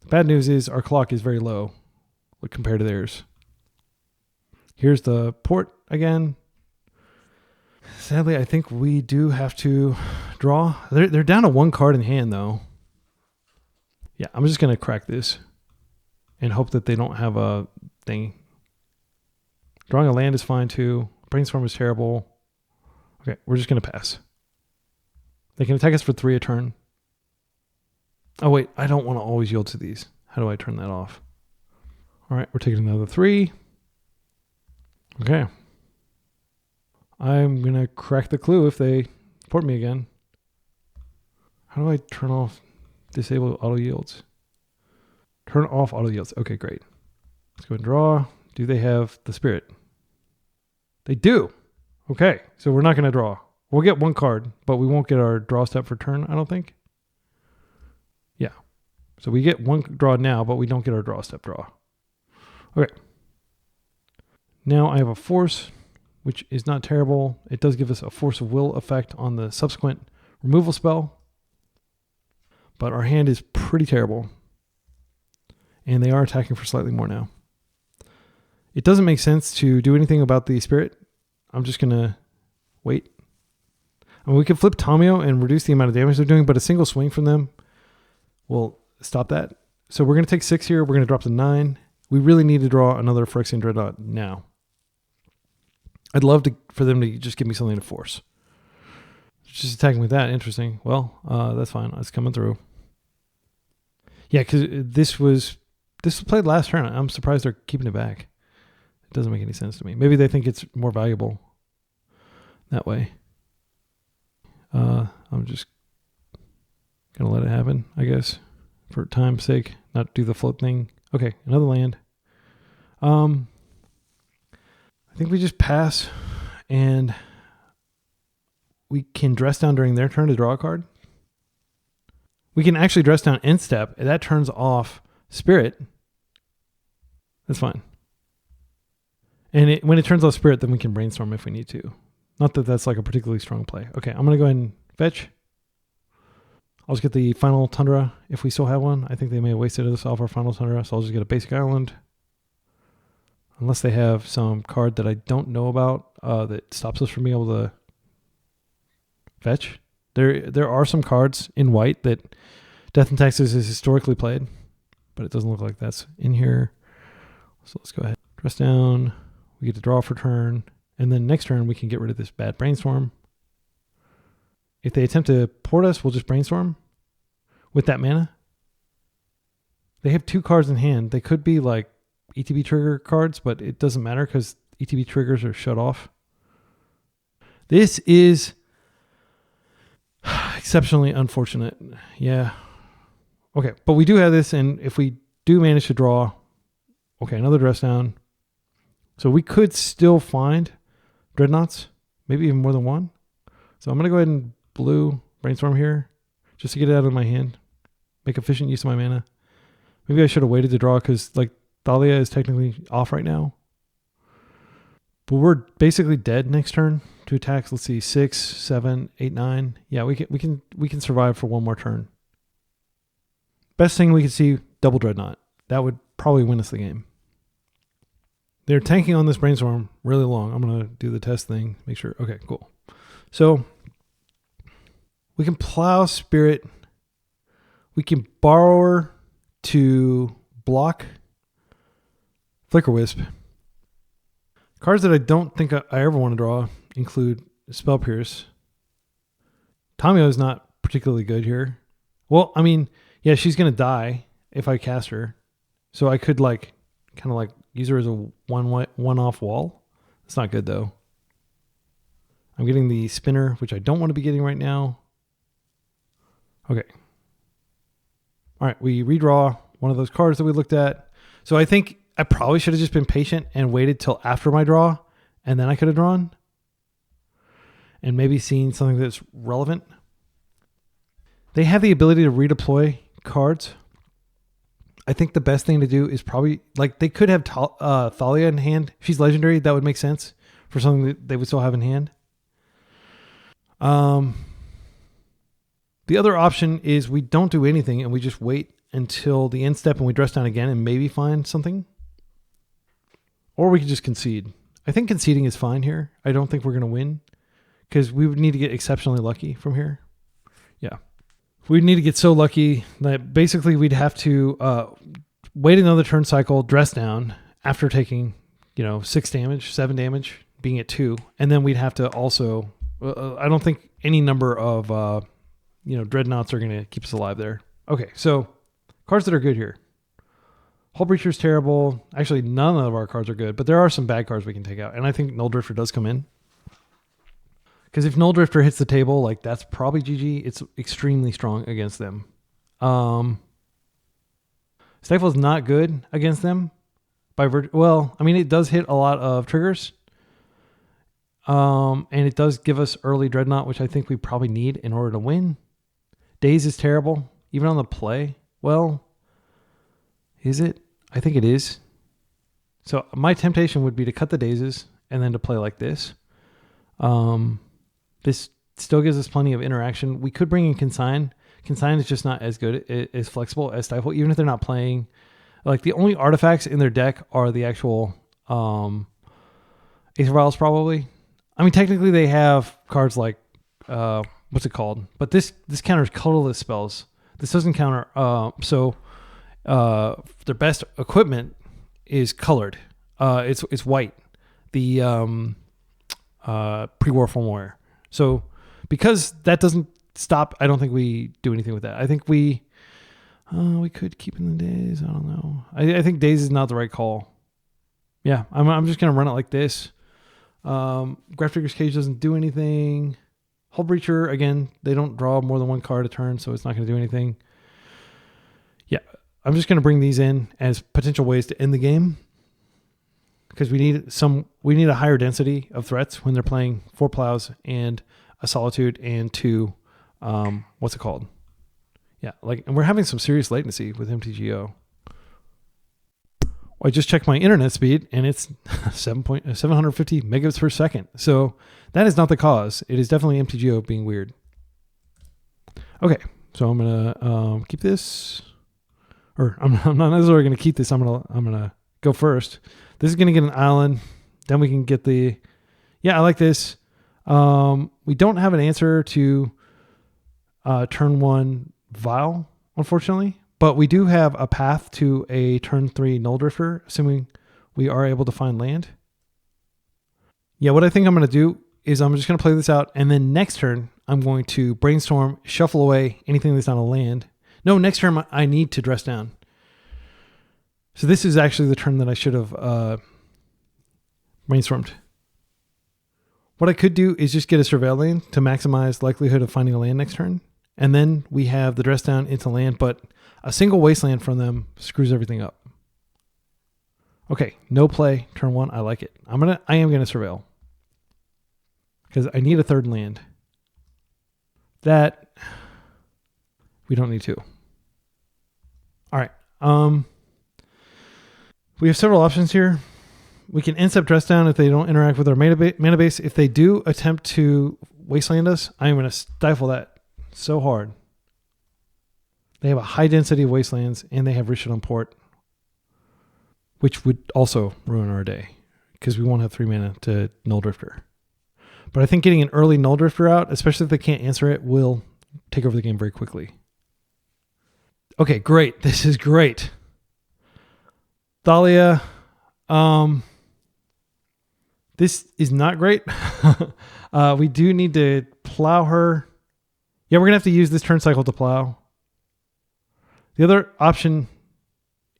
The bad news is our clock is very low compared to theirs. Here's the port again. Sadly, I think we do have to draw. They're down to 1 card in hand, though. Yeah, I'm just going to crack this and hope that they don't have a thing. Drawing a land is fine, too. Brainstorm is terrible. Okay, we're just going to pass. They can attack us for 3 a turn. Oh, wait. I don't want to always yield to these. How do I turn that off? All right, we're taking another 3. Okay. I'm going to crack the clue if they port me again. How do I turn off disable auto yields? Turn off auto yields. Okay, great. Let's go and draw. Do they have the spirit? They do. Okay, so we're not going to draw. We'll get 1 card, but we won't get our draw step for turn, I don't think. Yeah. So we get 1 draw now, but we don't get our draw step draw. Okay. Now I have a force, which is not terrible. It does give us a force of will effect on the subsequent removal spell. But our hand is pretty terrible. And they are attacking for slightly more now. It doesn't make sense to do anything about the spirit. I'm just going to wait. I mean, we could flip Tomio and reduce the amount of damage they're doing, but a single swing from them will stop that. So we're going to take 6 here. We're going to drop to 9. We really need to draw another Phyrexian Dreadnought now. I'd love for them to just give me something to force. Just attacking with that. Interesting. Well, that's fine. It's coming through. Yeah, because this was played last turn. I'm surprised they're keeping it back. It doesn't make any sense to me. Maybe they think it's more valuable that way. I'm just going to let it happen, I guess, for time's sake. Not do the float thing. Okay, another land. I think we just pass, and we can dress down during their turn to draw a card. We can actually dress down end step, and that turns off Spirit. That's fine. And when it turns off Spirit, then we can brainstorm if we need to. Not that that's like a particularly strong play. Okay, I'm going to go ahead and fetch. I'll just get the final Tundra if we still have one. I think they may have wasted us off our final Tundra, so I'll just get a basic island. Unless they have some card that I don't know about that stops us from being able to fetch. There are some cards in white that Death and Taxes has historically played, but it doesn't look like that's in here. So let's go ahead. Dress down. We get to draw for turn. And then next turn, we can get rid of this bad Brainstorm. If they attempt to port us, we'll just Brainstorm with that mana. They have 2 cards in hand. They could be like ETB trigger cards, but it doesn't matter because ETB triggers are shut off. This is exceptionally unfortunate. Yeah. Okay, but we do have this, and if we do manage to draw, okay, another dress down. So we could still find Dreadnoughts, maybe even more than one. So I'm going to go ahead and blue Brainstorm here just to get it out of my hand. Make efficient use of my mana. Maybe I should have waited to draw because like Thalia is technically off right now. But we're basically dead next turn to attacks. Let's see, 6, 7, 8, 9. Yeah, we can survive for one more turn. Best thing we can see, double Dreadnought. That would probably win us the game. They're tanking on this Brainstorm really long. I'm going to do the test thing. Make sure. Okay, cool. So we can Plow Spirit. We can Borrower to block Flicker Wisp. Cards that I don't think I ever want to draw include Spell Pierce. Tamio is not particularly good here. Well, I mean, yeah, she's going to die if I cast her. So I could like kind of like use her as a one-off wall. It's not good though. I'm getting the Spinner, which I don't want to be getting right now. Okay. All right, we redraw one of those cards that we looked at. So I think I probably should have just been patient and waited till after my draw, and then I could have drawn. And maybe seen something that's relevant. They have the ability to redeploy cards. I think the best thing to do is probably, like, they could have Thalia in hand. If she's legendary, that would make sense for something that they would still have in hand. The other option is we don't do anything and we just wait until the end step and we dress down again and maybe find something. Or we could just concede. I think conceding is fine here. I don't think we're going to win because we would need to get exceptionally lucky from here. Yeah. We'd need to get so lucky that basically we'd have to wait another turn cycle, dress down after taking, 6 damage, 7 damage, being at 2. And then we'd have to also, I don't think any number of, Dreadnoughts are going to keep us alive there. Okay, so cards that are good here. Hullbreacher is terrible. Actually, none of our cards are good, but there are some bad cards we can take out. And I think Nulldrifter does come in. Because if Nulldrifter hits the table, like that's probably GG. It's extremely strong against them. Stifle is not good against them. It does hit a lot of triggers. And it does give us early Dreadnought, which I think we probably need in order to win. Daze is terrible, even on the play. Well, is it? I think it is. So my temptation would be to cut the Dazes and then to play like this. This still gives us plenty of interaction. We could bring in Consign. Consign is just not as good, as flexible as Stifle, even if they're not playing. Like the only artifacts in their deck are the actual Aether Vials probably. I mean, technically they have cards like, what's it called? But this counters colorless spells This doesn't counter. So their best equipment is colored. It's white. The pre-war firmware. So because that doesn't stop, I don't think we do anything with that. I think we could keep in the days. I don't know. I think days is not the right call. Yeah, I'm just gonna run it like this. Grafdigger's Cage doesn't do anything. Hullbreacher, again, they don't draw more than one card a turn, so it's not going to do anything. Yeah, I'm just going to bring these in as potential ways to end the game because we need a higher density of threats when they're playing 4 plows and a solitude and 2, what's it called? Yeah, and we're having some serious latency with MTGO. I just checked my internet speed and it's 750 megabits per second. So that is not the cause. It is definitely MTGO being weird. Okay, so I'm gonna keep this, or I'm not necessarily gonna keep this. I'm gonna go first. This is gonna get an island. Then we can get the. Yeah, I like this. We don't have an answer to turn 1 Vial, unfortunately. But we do have a path to a turn 3 Nulldrifter, assuming we are able to find land. Yeah, what I think I'm going to do is I'm just going to play this out, and then next turn, I'm going to brainstorm, shuffle away anything that's not a land. No, next turn, I need to dress down. So this is actually the turn that I should have brainstormed. What I could do is just get a Surveil land to maximize likelihood of finding a land next turn. And then we have the dress down into land, but a single wasteland from them screws everything up. Okay, no play, turn 1. I like it. I am gonna Surveil because I need a 3rd land. That we don't need to. All right. We have several options here. We can incept dress down if they don't interact with our mana base. If they do attempt to wasteland us, I am gonna stifle that so hard. They have a high density of wastelands and they have Richard Port, which would also ruin our day because we won't have 3 mana to Nulldrifter. But I think getting an early Nulldrifter out, especially if they can't answer it, will take over the game very quickly. Okay, great. This is great. Thalia, this is not great. We do need to plow her. Yeah, we're going to have to use this turn cycle to plow. The other option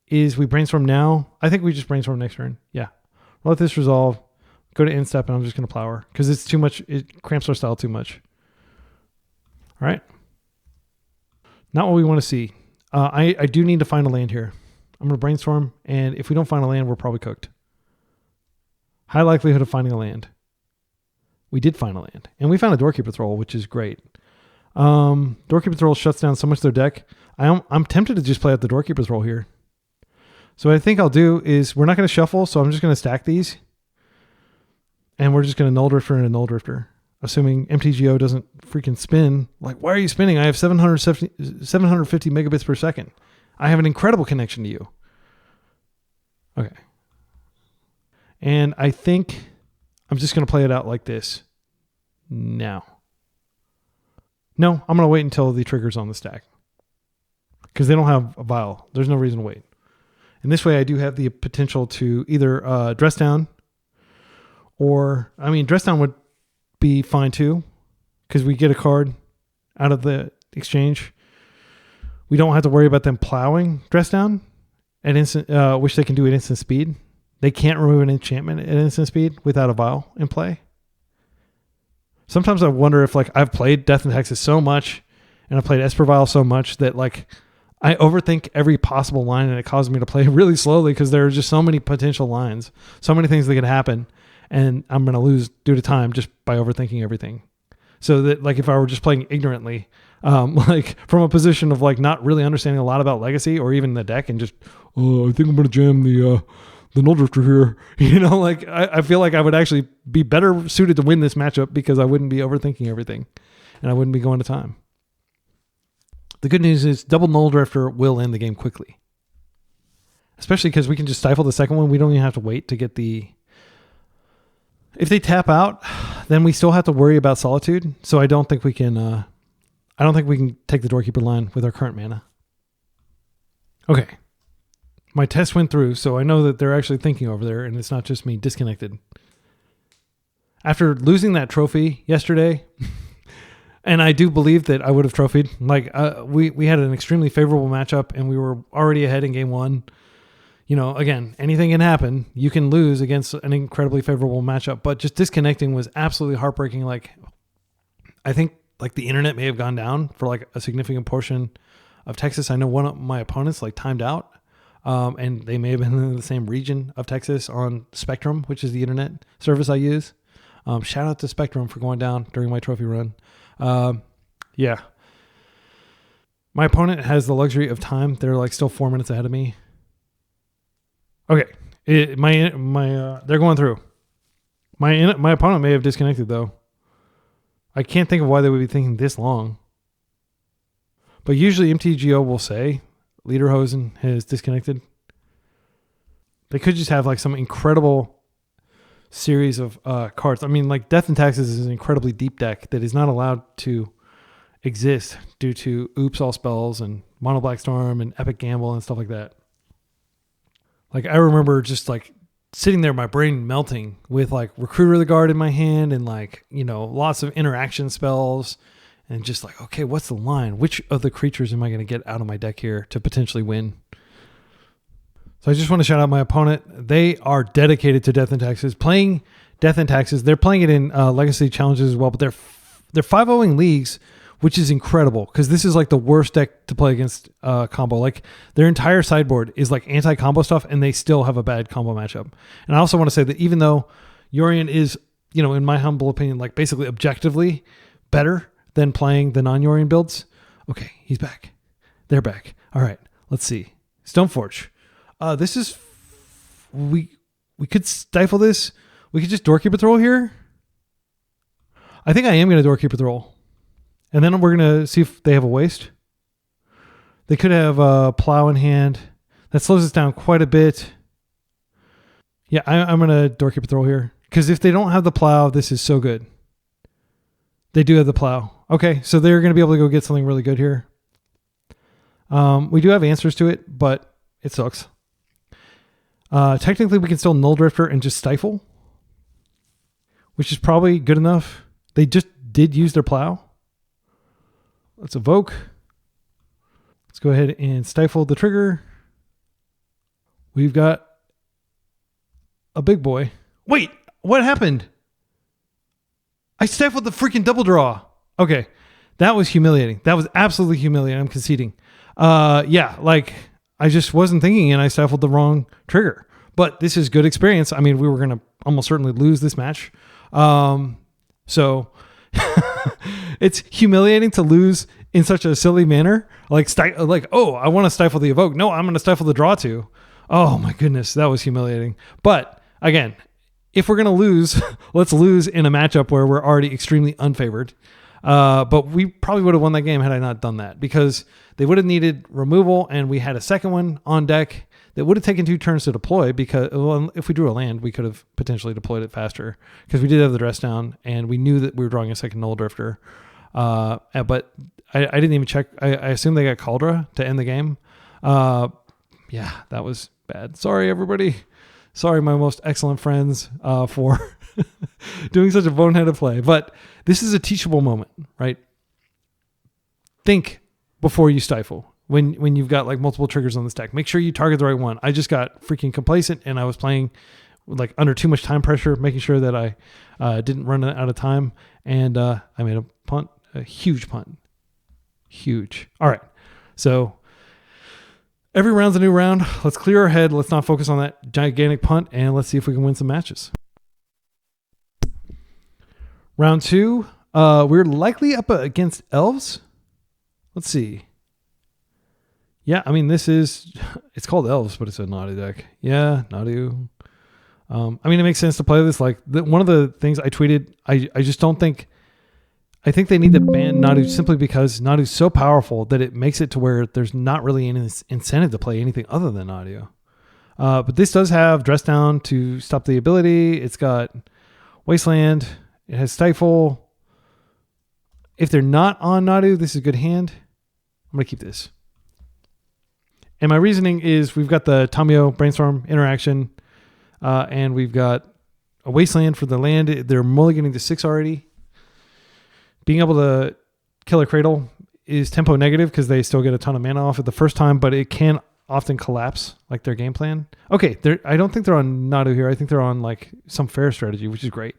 is we brainstorm now. I think we just brainstorm next turn. Yeah. We'll let this resolve. Go to end step, and I'm just going to plow her because it's too much. It cramps our style too much. All right. Not what we want to see. I do need to find a land here. I'm going to brainstorm, and if we don't find a land, we're probably cooked. High likelihood of finding a land. We did find a land, and we found a Doorkeeper Thrall, which is great. Doorkeeper Thrall shuts down so much of their deck. I'm tempted to just play out the Doorkeeper Thrall here. So what I think I'll do is we're not going to shuffle, so I'm just going to stack these. And we're just going to Nulldrifter and a Nulldrifter. Assuming MTGO doesn't freaking spin. Like, why are you spinning? I have 750 megabits per second. I have an incredible connection to you. Okay. And I think I'm just going to play it out like this. Now. No, I'm going to wait until the trigger's on the stack. Because they don't have a vial. There's no reason to wait. And this way I do have the potential to either dress down or, dress down would be fine too. Because we get a card out of the exchange. We don't have to worry about them plowing dress down at instant, which they can do at instant speed. They can't remove an enchantment at instant speed without a vial in play. Sometimes I wonder if I've played Death and Texas so much and I've played Esper Vial so much that I overthink every possible line and it causes me to play really slowly because there are just so many potential lines, so many things that could happen, and I'm going to lose due to time just by overthinking everything. So that if I were just playing ignorantly, from a position of not really understanding a lot about Legacy or even the deck and just, I think I'm going to jam the Nulldrifter here. I feel like I would actually be better suited to win this matchup because I wouldn't be overthinking everything and I wouldn't be going to time. The good news is double Nulldrifter will end the game quickly. Especially because we can just stifle the second one. We don't even have to wait to get the... If they tap out, then we still have to worry about Solitude. So I don't think we can... I don't think we can take the Doorkeeper line with our current mana. Okay. My test went through, so I know that they're actually thinking over there, and it's not just me disconnected. After losing that trophy yesterday, and I do believe that I would have trophied. Like we had an extremely favorable matchup, and we were already ahead in game one. You know, again, anything can happen. You can lose against an incredibly favorable matchup, but just disconnecting was absolutely heartbreaking. Like, I think like the internet may have gone down for like a significant portion of Texas. I know one of my opponents like timed out, and they may have been in the same region of Texas on Spectrum, which is the internet service I use. Shout out to Spectrum for going down during my trophy run. Yeah. My opponent has the luxury of time. They're like still 4 minutes ahead of me. Okay. They're going through. My opponent may have disconnected though. I can't think of why they would be thinking this long. But usually MTGO will say Lederhosen has disconnected. They could just have like some incredible series of cards. I mean, like Death and Taxes is an incredibly deep deck that is not allowed to exist due to Oops All Spells and Mono Black Storm and Epic Gamble and stuff like that. Like I remember just like sitting there, my brain melting with like Recruiter of the Guard in my hand and like, you know, lots of interaction spells and just like, okay, what's the line? Which of the creatures am I going to get out of my deck here to potentially win? So I just want to shout out my opponent. They are dedicated to Death and Taxes. Playing Death and Taxes, they're playing it in Legacy Challenges as well, but they're 5-0ing leagues, which is incredible because this is like the worst deck to play against combo. Like their entire sideboard is like anti-combo stuff, and they still have a bad combo matchup. And I also want to say that even though Yorion is, you know, in my humble opinion, like basically objectively better than playing the non-Yorion builds. Okay, he's back. They're back. All right, let's see. Stoneforge. This is we could stifle this. We could just Doorkeeper Thrall here. I think I am going to Doorkeeper Thrall. And then we're going to see if they have a waste. They could have a Plow in hand. That slows us down quite a bit. Yeah, I'm going to Doorkeeper Thrall here. Because if they don't have the Plow, this is so good. They do have the Plow. Okay, so they're going to be able to go get something really good here. We do have answers to it, but it sucks. Technically, we can still Nulldrifter and just Stifle, which is probably good enough. They just did use their Plow. Let's evoke. Let's go ahead and stifle the trigger. We've got a big boy. Wait, what happened? I stifled the freaking double draw. Okay, that was humiliating. That was absolutely humiliating. I'm conceding. Yeah, like I just wasn't thinking and I stifled the wrong trigger. But this is good experience. I mean, we were going to almost certainly lose this match. So it's humiliating to lose in such a silly manner. Like, oh, I want to stifle the evoke. No, I'm going to stifle the draw too. Oh my goodness, that was humiliating. But again, if we're going to lose, let's lose in a matchup where we're already extremely unfavored. But we probably would have won that game had I not done that, because they would have needed removal, and we had a second one on deck that would have taken 2 turns to deploy, because if we drew a land, we could have potentially deployed it faster, because we did have the dress down, and we knew that we were drawing a second Nulldrifter. But I didn't even check. I assumed they got Caldra to end the game. Yeah, that was bad. Sorry, everybody. Sorry, my most excellent friends, for doing such a boneheaded play. But this is a teachable moment, right? Think before you stifle. When you've got like multiple triggers on this deck, make sure you target the right one. I just got freaking complacent, and I was playing like under too much time pressure, making sure that I didn't run out of time. And I made a punt, a huge punt. Huge. All right. So every round's a new round. Let's clear our head. Let's not focus on that gigantic punt, and let's see if we can win some matches. Round 2. We're likely up against elves. Let's see. Yeah, I mean, it's called elves, but it's a Nadu deck. Yeah, Nadu. I mean, it makes sense to play this. Like, one of the things I tweeted, I just don't think, I think they need to ban Nadu simply because Nadu's so powerful that it makes it to where there's not really any incentive to play anything other than Nadu. But this does have Dress Down to stop the ability. It's got Wasteland. It has Stifle. If they're not on Nadu, this is a good hand. I'm going to keep this. And my reasoning is we've got the Tamiyo Brainstorm interaction, and we've got a Wasteland for the land. They're mulliganing to 6 already. Being able to kill a Cradle is tempo negative because they still get a ton of mana off it the first time, but it can often collapse like their game plan. Okay, I don't think they're on Nadu here. I think they're on like some fair strategy, which is great.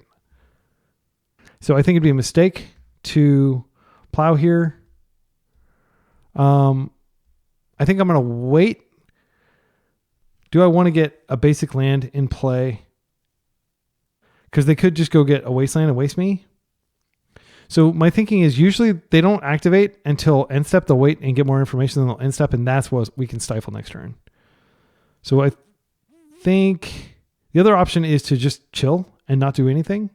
So I think it'd be a mistake to plow here. I think I'm going to wait. Do I want to get a basic land in play? Because they could just go get a Wasteland and waste me. So my thinking is usually they don't activate until end step. They'll wait and get more information, then they'll end step, and that's what we can stifle next turn. So I think the other option is to just chill and not do anything.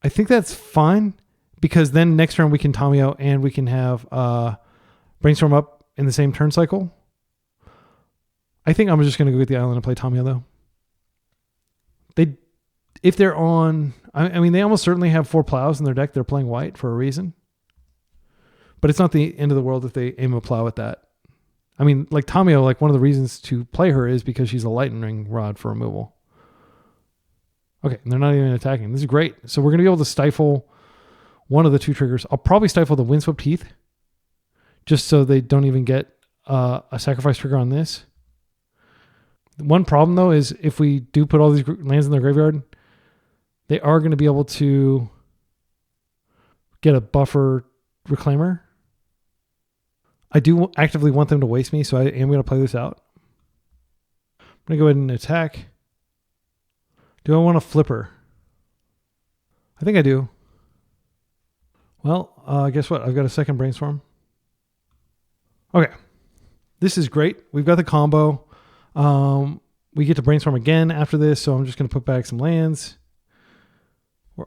I think that's fine because then next turn we can Tamiyo and we can have Brainstorm up in the same turn cycle. I think I'm just going to go get the island and play Tamiyo though. If they're on, I mean, they almost certainly have 4 plows in their deck. They're playing white for a reason. But it's not the end of the world if they aim a plow at that. I mean, like Tamiyo, like one of the reasons to play her is because she's a lightning rod for removal. Okay, and they're not even attacking. This is great. So we're going to be able to stifle one of the 2 triggers. I'll probably stifle the Windswept Heath just so they don't even get a sacrifice trigger on this. One problem, though, is if we do put all these lands in their graveyard, they are going to be able to get a buffer Reclaimer. I do actively want them to waste me, so I am going to play this out. I'm going to go ahead and attack. Do I want a flipper? I think I do. Well, guess what? I've got a second Brainstorm. Okay. This is great. We've got the combo. We get to Brainstorm again after this, so I'm just going to put back some lands.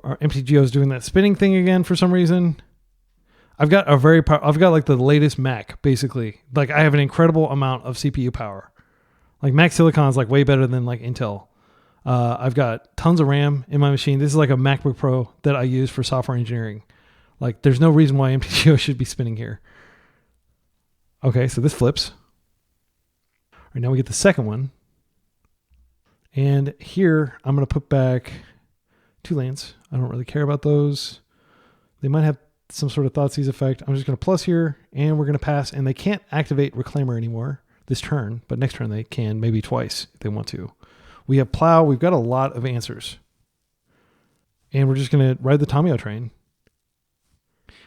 Our MTGO is doing that spinning thing again for some reason. I've got like the latest Mac, basically. Like I have an incredible amount of CPU power. Like Mac Silicon is like way better than like Intel. I've got tons of RAM in my machine. This is like a MacBook Pro that I use for software engineering. Like there's no reason why MTGO should be spinning here. Okay, so this flips. All right, now we get the second one. And here I'm going to put back 2 lands. I don't really care about those. They might have some sort of Thoughtseize effect. I'm just going to plus here, and we're going to pass. And they can't activate Reclaimer anymore this turn, but next turn they can, maybe twice if they want to. We have Plow. We've got a lot of answers. And we're just going to ride the Tamiyo train.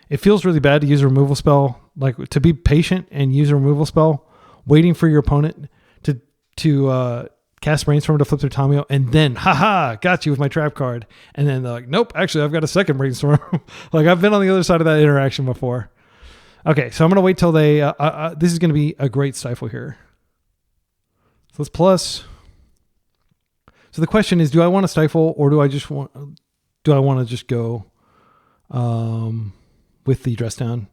It feels really bad to use a removal spell, like to be patient and use a removal spell, waiting for your opponent to cast Brainstorm to flip their Tamiyo, and then, haha, got you with my trap card. And then they're like, nope, actually, I've got a second Brainstorm. Like, I've been on the other side of that interaction before. Okay, so I'm going to wait till they... this is going to be a great stifle here. So let's plus. So the question is, do I want to stifle, or do I want to just go with the dress down?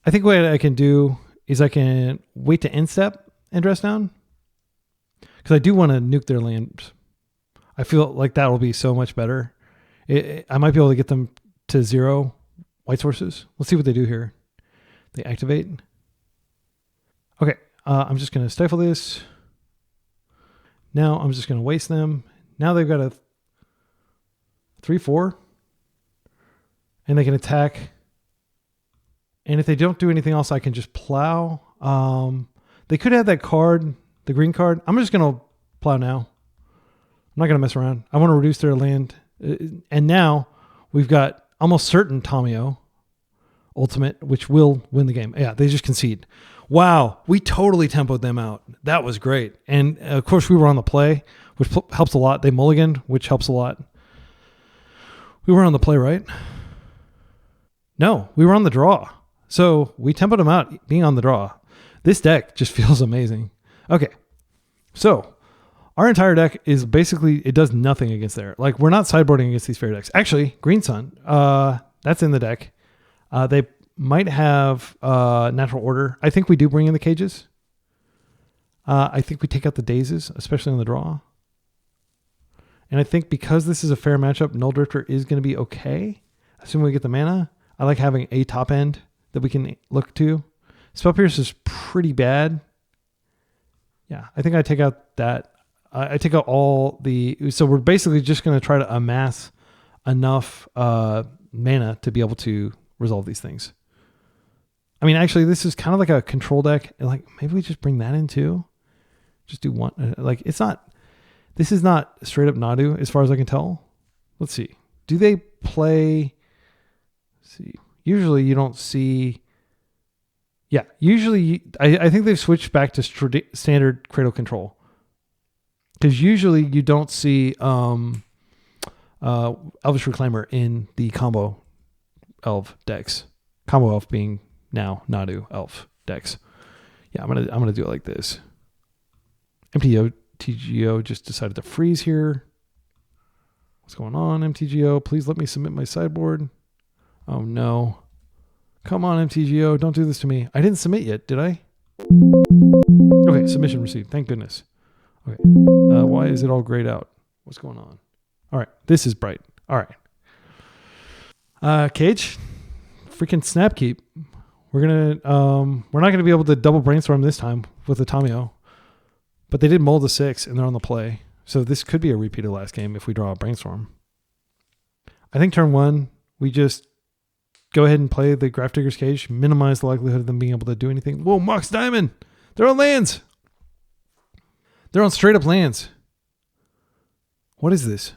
I think what I can do is I can wait to end step and dress down. Because I do want to nuke their land. I feel like that will be so much better. I might be able to get them to 0 white sources. Let's see what they do here. They activate. Okay, I'm just going to stifle this. Now I'm just going to waste them. Now they've got a 3/4. And they can attack. And if they don't do anything else, I can just plow. They could have that card, the green card. I'm just going to plow now. I'm not going to mess around. I want to reduce their land. And now we've got almost certain Tamiyo ultimate, which will win the game. Yeah, they just concede. Wow, we totally tempoed them out. That was great. And of course we were on the play, which helps a lot. They mulliganed, which helps a lot. We were on the play, right? No, we were on the draw. So we tempoed them out being on the draw. This deck just feels amazing. Okay, so our entire deck is basically, it does nothing against there. Like, we're not sideboarding against these fair decks. Actually, Green Sun, that's in the deck. They might have Natural Order. I think we do bring in the cages. I think we take out the dazes, especially on the draw. And I think because this is a fair matchup, Nulldrifter is going to be okay. assuming we get the mana, I like having a top end that we can look to. Spell Pierce is pretty bad. Yeah, I think I take out that. I take out all the... So we're basically just going to try to amass enough mana to be able to resolve these things. I mean, actually, this is kind of like a control deck. Like, maybe we just bring that in too. Just do one. Like, it's not... This is not straight up Nadu as far as I can tell. Let's see. Do they play... Let's see. Usually you don't see... Yeah, usually I think they've switched back to standard Cradle Control. Because usually you don't see Elvish Reclaimer in the combo elf decks. Combo elf being now Nadu elf decks. Yeah, I'm gonna do it like this. MTGO just decided to freeze here. What's going on, MTGO? Please let me submit my sideboard. Oh no. Come on, MTGO, don't do this to me. I didn't submit yet, did I? Okay, submission received. Thank goodness. Okay. Why is it all grayed out? What's going on? All right, this is bright. All right. Cage, freaking snap keep. We're not gonna be able to double brainstorm this time with the Tamio, but they did mold a 6 and they're on the play, so this could be a repeat of last game if we draw a brainstorm. I think turn 1 we just go ahead and play the Grafdigger's Cage, minimize the likelihood of them being able to do anything. Whoa, Mox Diamond! They're on lands! They're on straight up lands. What is this?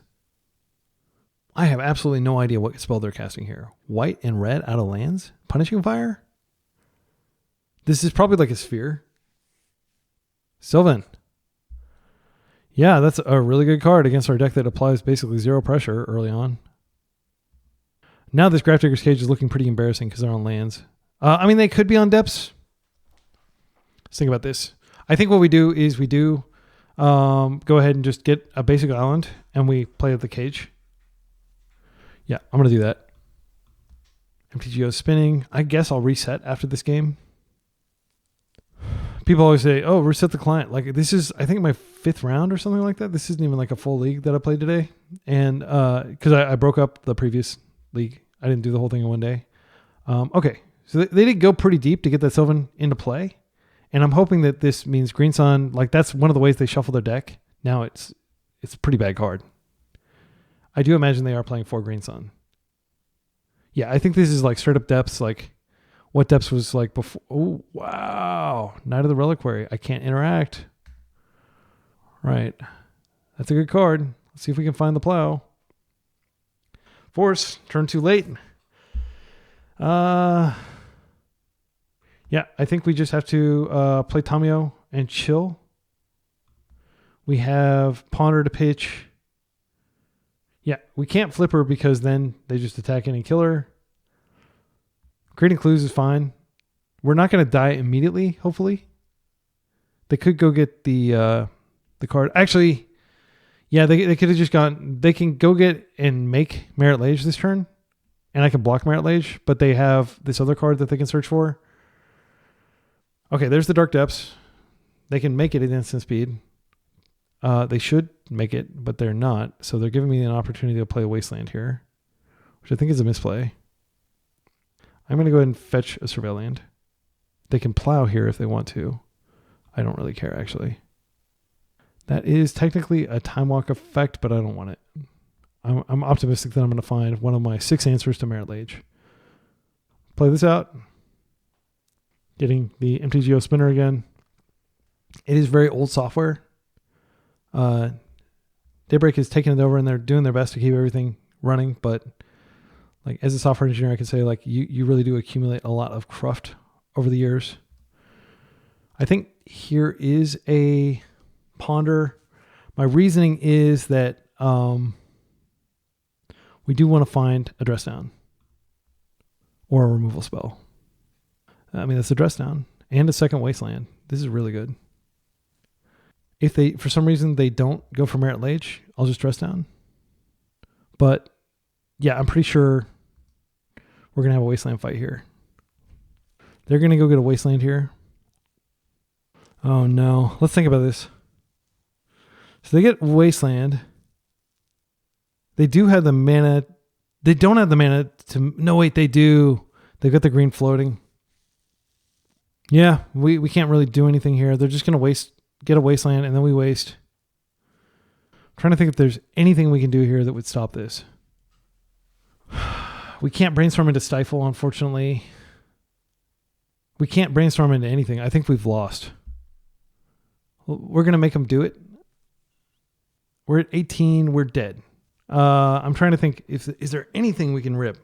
I have absolutely no idea what spell they're casting here. White and red out of lands? Punishing Fire? This is probably like a sphere. Sylvan. Yeah, that's a really good card against our deck that applies basically 0 pressure early on. Now this Grafdigger's Cage is looking pretty embarrassing because they're on lands. I mean, they could be on depths. Let's think about this. I think what we do is we do go ahead and just get a basic island and we play with the cage. Yeah, I'm going to do that. MTGO spinning. I guess I'll reset after this game. People always say, oh, reset the client. Like, this is, I think, my 5th round or something like that. This isn't even like a full league that I played today. And because I broke up the previous league. I didn't do the whole thing in one day. Okay, so they did go pretty deep to get that Sylvan into play. And I'm hoping that this means Green Sun, like that's one of the ways they shuffle their deck. Now it's a pretty bad card. I do imagine they are playing 4 Green Sun. Yeah, I think this is like straight up depths, like what depths was like before. Oh, wow. Knight of the Reliquary. I can't interact. Right. That's a good card. Let's see if we can find the plow. Force, turn too late. Yeah, I think we just have to play Tamio and chill. We have Ponder to pitch. Yeah, we can't flip her because then they just attack in and kill her. Creating clues is fine. We're not going to die immediately, hopefully. They could go get the card. Actually, yeah, they could have just gone. They can go get and make Merit Lage this turn, and I can block Merit Lage, but they have this other card that they can search for. Okay, there's the Dark Depths. They can make it at instant speed. They should make it, but they're not. So they're giving me an opportunity to play a Wasteland here, which I think is a misplay. I'm going to go ahead and fetch a Surveilland. They can plow here if they want to. I don't really care, actually. That is technically a Time Walk effect, but I don't want it. I'm optimistic that I'm going to find one of my 6 answers to Merit Lage. Play this out. Getting the MTGO spinner again. It is very old software. Daybreak is taking it over and they're doing their best to keep everything running, but like as a software engineer, I can say like you really do accumulate a lot of cruft over the years. I think here is a Ponder. My reasoning is that we do want to find a Dress Down or a removal spell. I mean, that's a Dress Down and a second Wasteland. This is really good. If they, for some reason, they don't go for Merit Lage, I'll just Dress Down. But yeah, I'm pretty sure we're going to have a Wasteland fight here. They're going to go get a Wasteland here. Oh no. Let's think about this. So they get Wasteland. They do have the mana They don't have the mana to... No, wait, they do. They've got the green floating. Yeah, we can't really do anything here. They're just going to get a wasteland, and then we waste. I'm trying to think if there's anything we can do here that would stop this. We can't brainstorm into Stifle, unfortunately. We can't brainstorm into anything. I think we've lost. We're going to make them do it. We're at 18. We're dead. I'm trying to think, is there anything we can rip?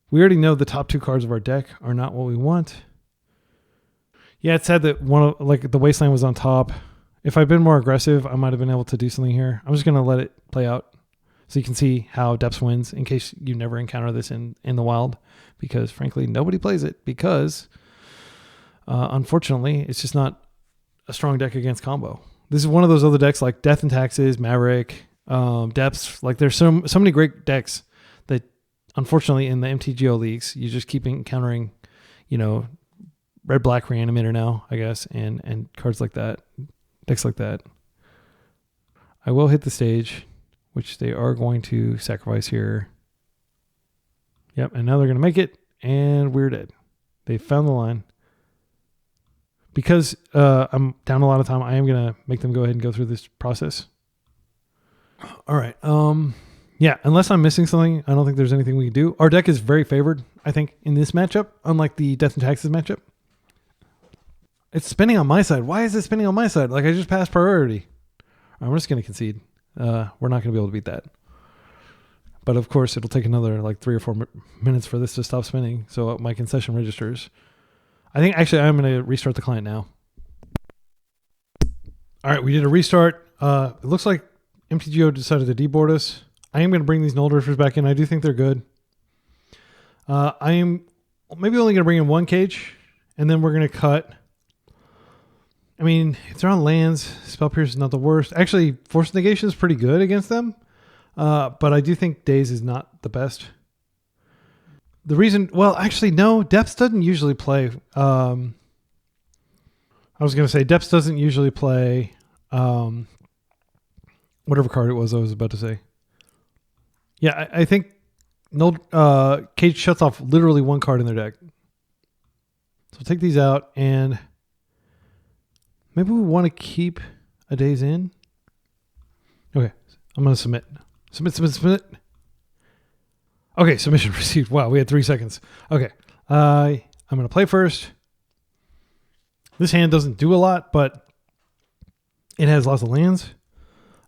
We already know the top 2 cards of our deck are not what we want. Yeah, it's sad that the Wasteland was on top. If I'd been more aggressive, I might have been able to do something here. I'm just going to let it play out so you can see how Depths wins in case you never encounter this in the wild. Because, frankly, nobody plays it because, unfortunately, it's just not a strong deck against combo. This is one of those other decks like Death and Taxes, Maverick, Depths. Like, there's so many great decks that, unfortunately, in the MTGO leagues, you just keep encountering, Red-Black Reanimator now, I guess, and cards like that, decks like that. I will hit the stage, which they are going to sacrifice here. Yep, and now they're going to make it, and we're dead. They found the line. Because I'm down a lot of time, I am going to make them go ahead and go through this process. All right. Yeah, unless I'm missing something, I don't think there's anything we can do. Our deck is very favored, I think, in this matchup, unlike the Death and Taxes matchup. It's spinning on my side. Why is it spinning on my side? Like, I just passed priority. I'm just going to concede. We're not going to be able to beat that. But, of course, it'll take another, 3 or 4 minutes for this to stop spinning. So my concession registers. I think, actually, I'm going to restart the client now. All right, we did a restart. It looks like MTGO decided to deboard us. I am going to bring these Nulldrifters back in. I do think they're good. I am maybe only going to bring in 1 cage, and then we're going to cut. I mean, if they're on lands, Spell Pierce is not the worst. Actually, Force of Negation is pretty good against them, but I do think Daze is not the best. The reason, well, actually, no, Depths doesn't usually play. I was going to say Depths doesn't usually play whatever card it was I was about to say. Yeah, I think Cage shuts off literally 1 card in their deck. So we'll take these out, and maybe we want to keep a Daze in. Okay, I'm going to submit. Submit. Okay, submission received. Wow, we had 3 seconds. Okay, I'm going to play first. This hand doesn't do a lot, but it has lots of lands.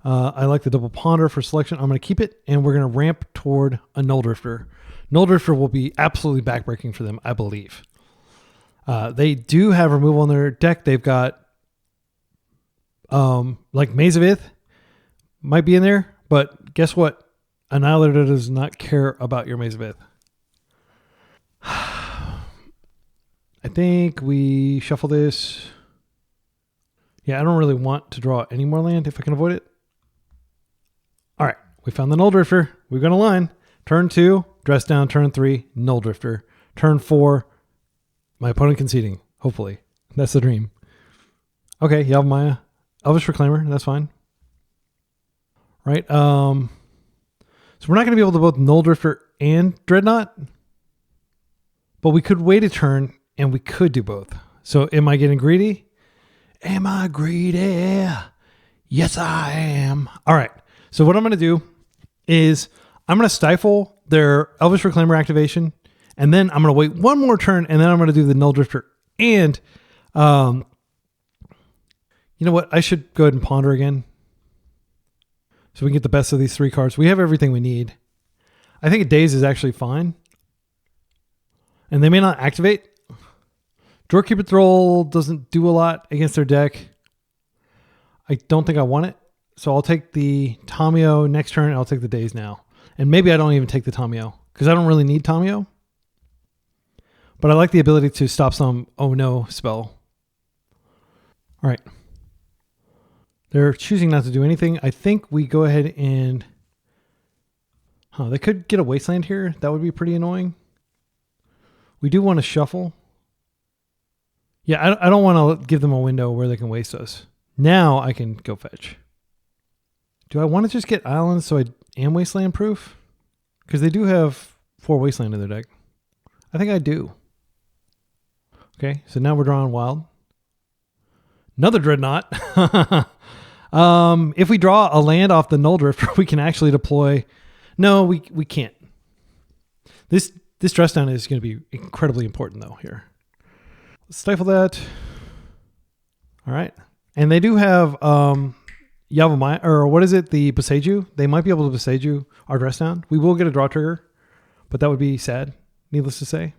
I like the double ponder for selection. I'm going to keep it, and we're going to ramp toward a Nulldrifter. Nulldrifter will be absolutely backbreaking for them, I believe. They do have removal in their deck. They've got Maze of Ith might be in there, but guess what? Annihilator does not care about your Maze of Ith. I think we shuffle this. Yeah, I don't really want to draw any more land if I can avoid it. All right, we found the Nulldrifter. We've got a line. Turn 2, dress down. Turn 3, Nulldrifter. Turn 4, my opponent conceding. Hopefully. That's the dream. Okay, you have my Elvish Reclaimer. That's fine. Right. So we're not going to be able to both Nulldrifter and Dreadnought. But we could wait a turn, and we could do both. So am I getting greedy? Am I greedy? Yes, I am. All right. So what I'm going to do is I'm going to stifle their Elvish Reclaimer activation, and then I'm going to wait 1 more turn, and then I'm going to do the Nulldrifter. And you know what? I should go ahead and ponder again, so we can get the best of these 3 cards. We have everything we need. I think a Daze is actually fine, and they may not activate. Doorkeeper Thrall doesn't do a lot against their deck. I don't think I want it. So I'll take the Tamio next turn. I'll take the Daze now. And maybe I don't even take the Tamio because I don't really need Tamio. But I like the ability to stop some oh no spell. All right. They're choosing not to do anything. I think we go ahead and... they could get a Wasteland here. That would be pretty annoying. We do want to shuffle. Yeah, I don't want to give them a window where they can waste us. Now I can go fetch. Do I want to just get islands so I am wasteland proof? Because they do have 4 Wasteland in their deck. I think I do. Okay, so now we're drawing wild. Another Dreadnought. If we draw a land off the Nulldrifter, we can actually deploy. No, we can't. This dress down is going to be incredibly important though here. Let's stifle that. All right. And they do have Yavimaya, or what is it? The Boseiju. They might be able to Boseiju our dress down. We will get a draw trigger, but that would be sad, needless to say.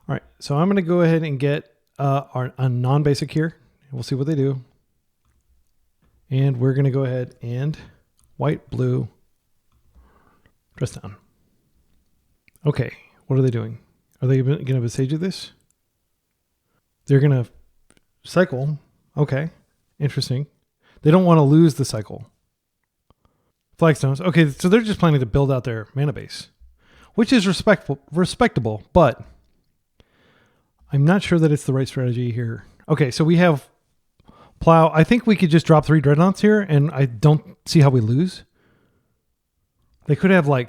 All right. So I'm going to go ahead and get a non-basic here. We'll see what they do. And we're going to go ahead and white, blue, dress down. Okay. What are they doing? Are they going to Boseiju this? They're going to cycle. Okay. Interesting. They don't want to lose the cycle. Flagstones. Okay, so they're just planning to build out their mana base, which is respectable, but I'm not sure that it's the right strategy here. Okay, so we have Plow. I think we could just drop 3 Dreadnoughts here, and I don't see how we lose. They could have I'm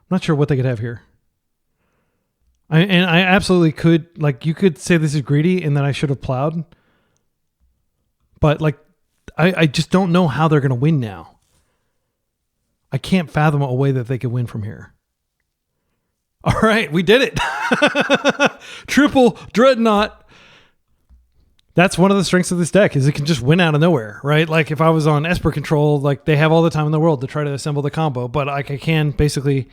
not sure what they could have here. I absolutely could, you could say this is greedy and that I should have plowed. But I just don't know how they're going to win now. I can't fathom a way that they could win from here. All right, we did it. Triple Dreadnought. That's one of the strengths of this deck is it can just win out of nowhere, right? Like if I was on Esper Control, they have all the time in the world to try to assemble the combo, but I can basically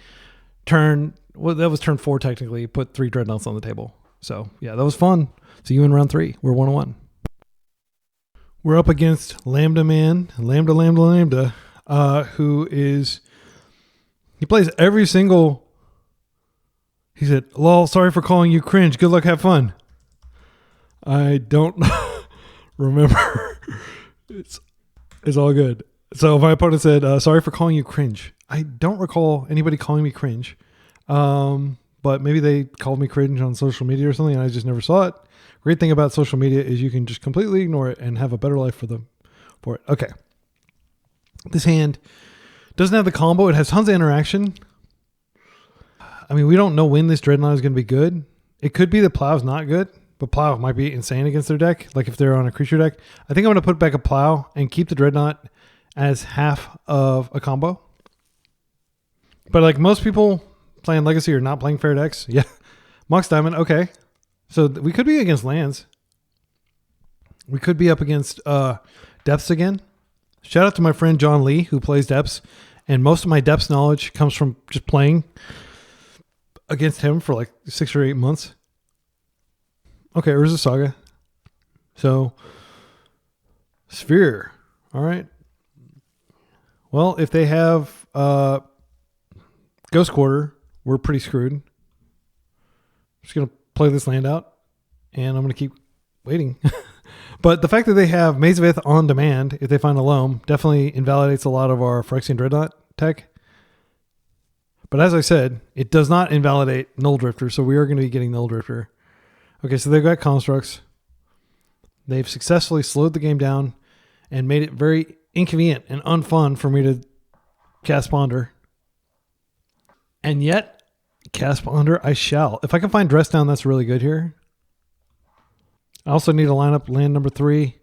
that was turn 4 technically, put 3 Dreadnoughts on the table. So yeah, that was fun. See you in round 3. We're 1-1. We're up against Lambda Man, Lambda, who he plays every single, he said, lol, sorry for calling you cringe. Good luck, have fun. I don't remember. It's all good. So my opponent said, sorry for calling you cringe. I don't recall anybody calling me cringe. But maybe they called me cringe on social media or something and I just never saw it. Great thing about social media is you can just completely ignore it and have a better life for it. Okay. This hand doesn't have the combo. It has tons of interaction. I mean, we don't know when this Dreadnought is going to be good. It could be that Plow's not good, but Plow might be insane against their deck. Like if they're on a creature deck. I think I'm going to put back a Plow and keep the Dreadnought as half of a combo. But most people playing Legacy are not playing fair decks. Yeah. Mox Diamond. Okay. So we could be against lands. We could be up against depths again. Shout out to my friend John Lee who plays depths. And most of my depths knowledge comes from just playing against him for 6 or 8 months. Okay, Urza Saga. So, Sphere. All right. Well, if they have Ghost Quarter, we're pretty screwed. I'm just going to play this land out, and I'm going to keep waiting. But the fact that they have Maze of Ith on demand, if they find a loam, definitely invalidates a lot of our Phyrexian Dreadnought tech. But as I said, it does not invalidate Nulldrifter, so we are going to be getting Nulldrifter. Okay, so they've got constructs. They've successfully slowed the game down and made it very inconvenient and unfun for me to cast Ponder. And yet, cast Ponder I shall. If I can find Dress Down, that's really good here. I also need to line up land number 3.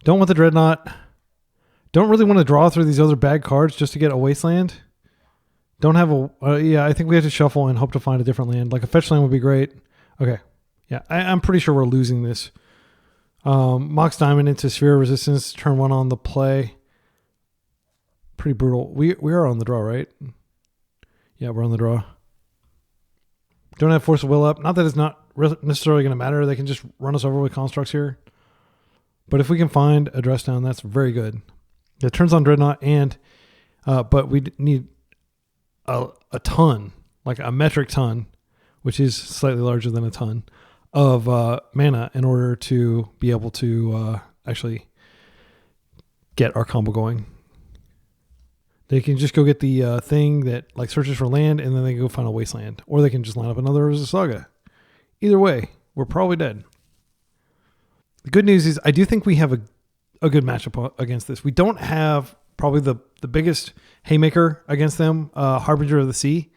Don't want the Dreadnought. Don't really want to draw through these other bad cards just to get a Wasteland. Don't have a... I think we have to shuffle and hope to find a different land. A fetch land would be great. Okay. Yeah, I'm pretty sure we're losing this. Mox Diamond into Sphere of Resistance. Turn 1 on the play. Pretty brutal. We are on the draw, right? Yeah, we're on the draw. Don't have Force of Will up. Not that it's not necessarily going to matter. They can just run us over with constructs here. But if we can find a Dress Down, that's very good. It turns on Dreadnought but we need a ton, a metric ton, which is slightly larger than a ton, of mana in order to be able to actually get our combo going. They can just go get the thing that searches for land, and then they go find a Wasteland. Or they can just line up another Urza Saga. Either way, we're probably dead. The good news is I do think we have a good matchup against this. We don't have probably the biggest haymaker against them, Harbinger of the Sea.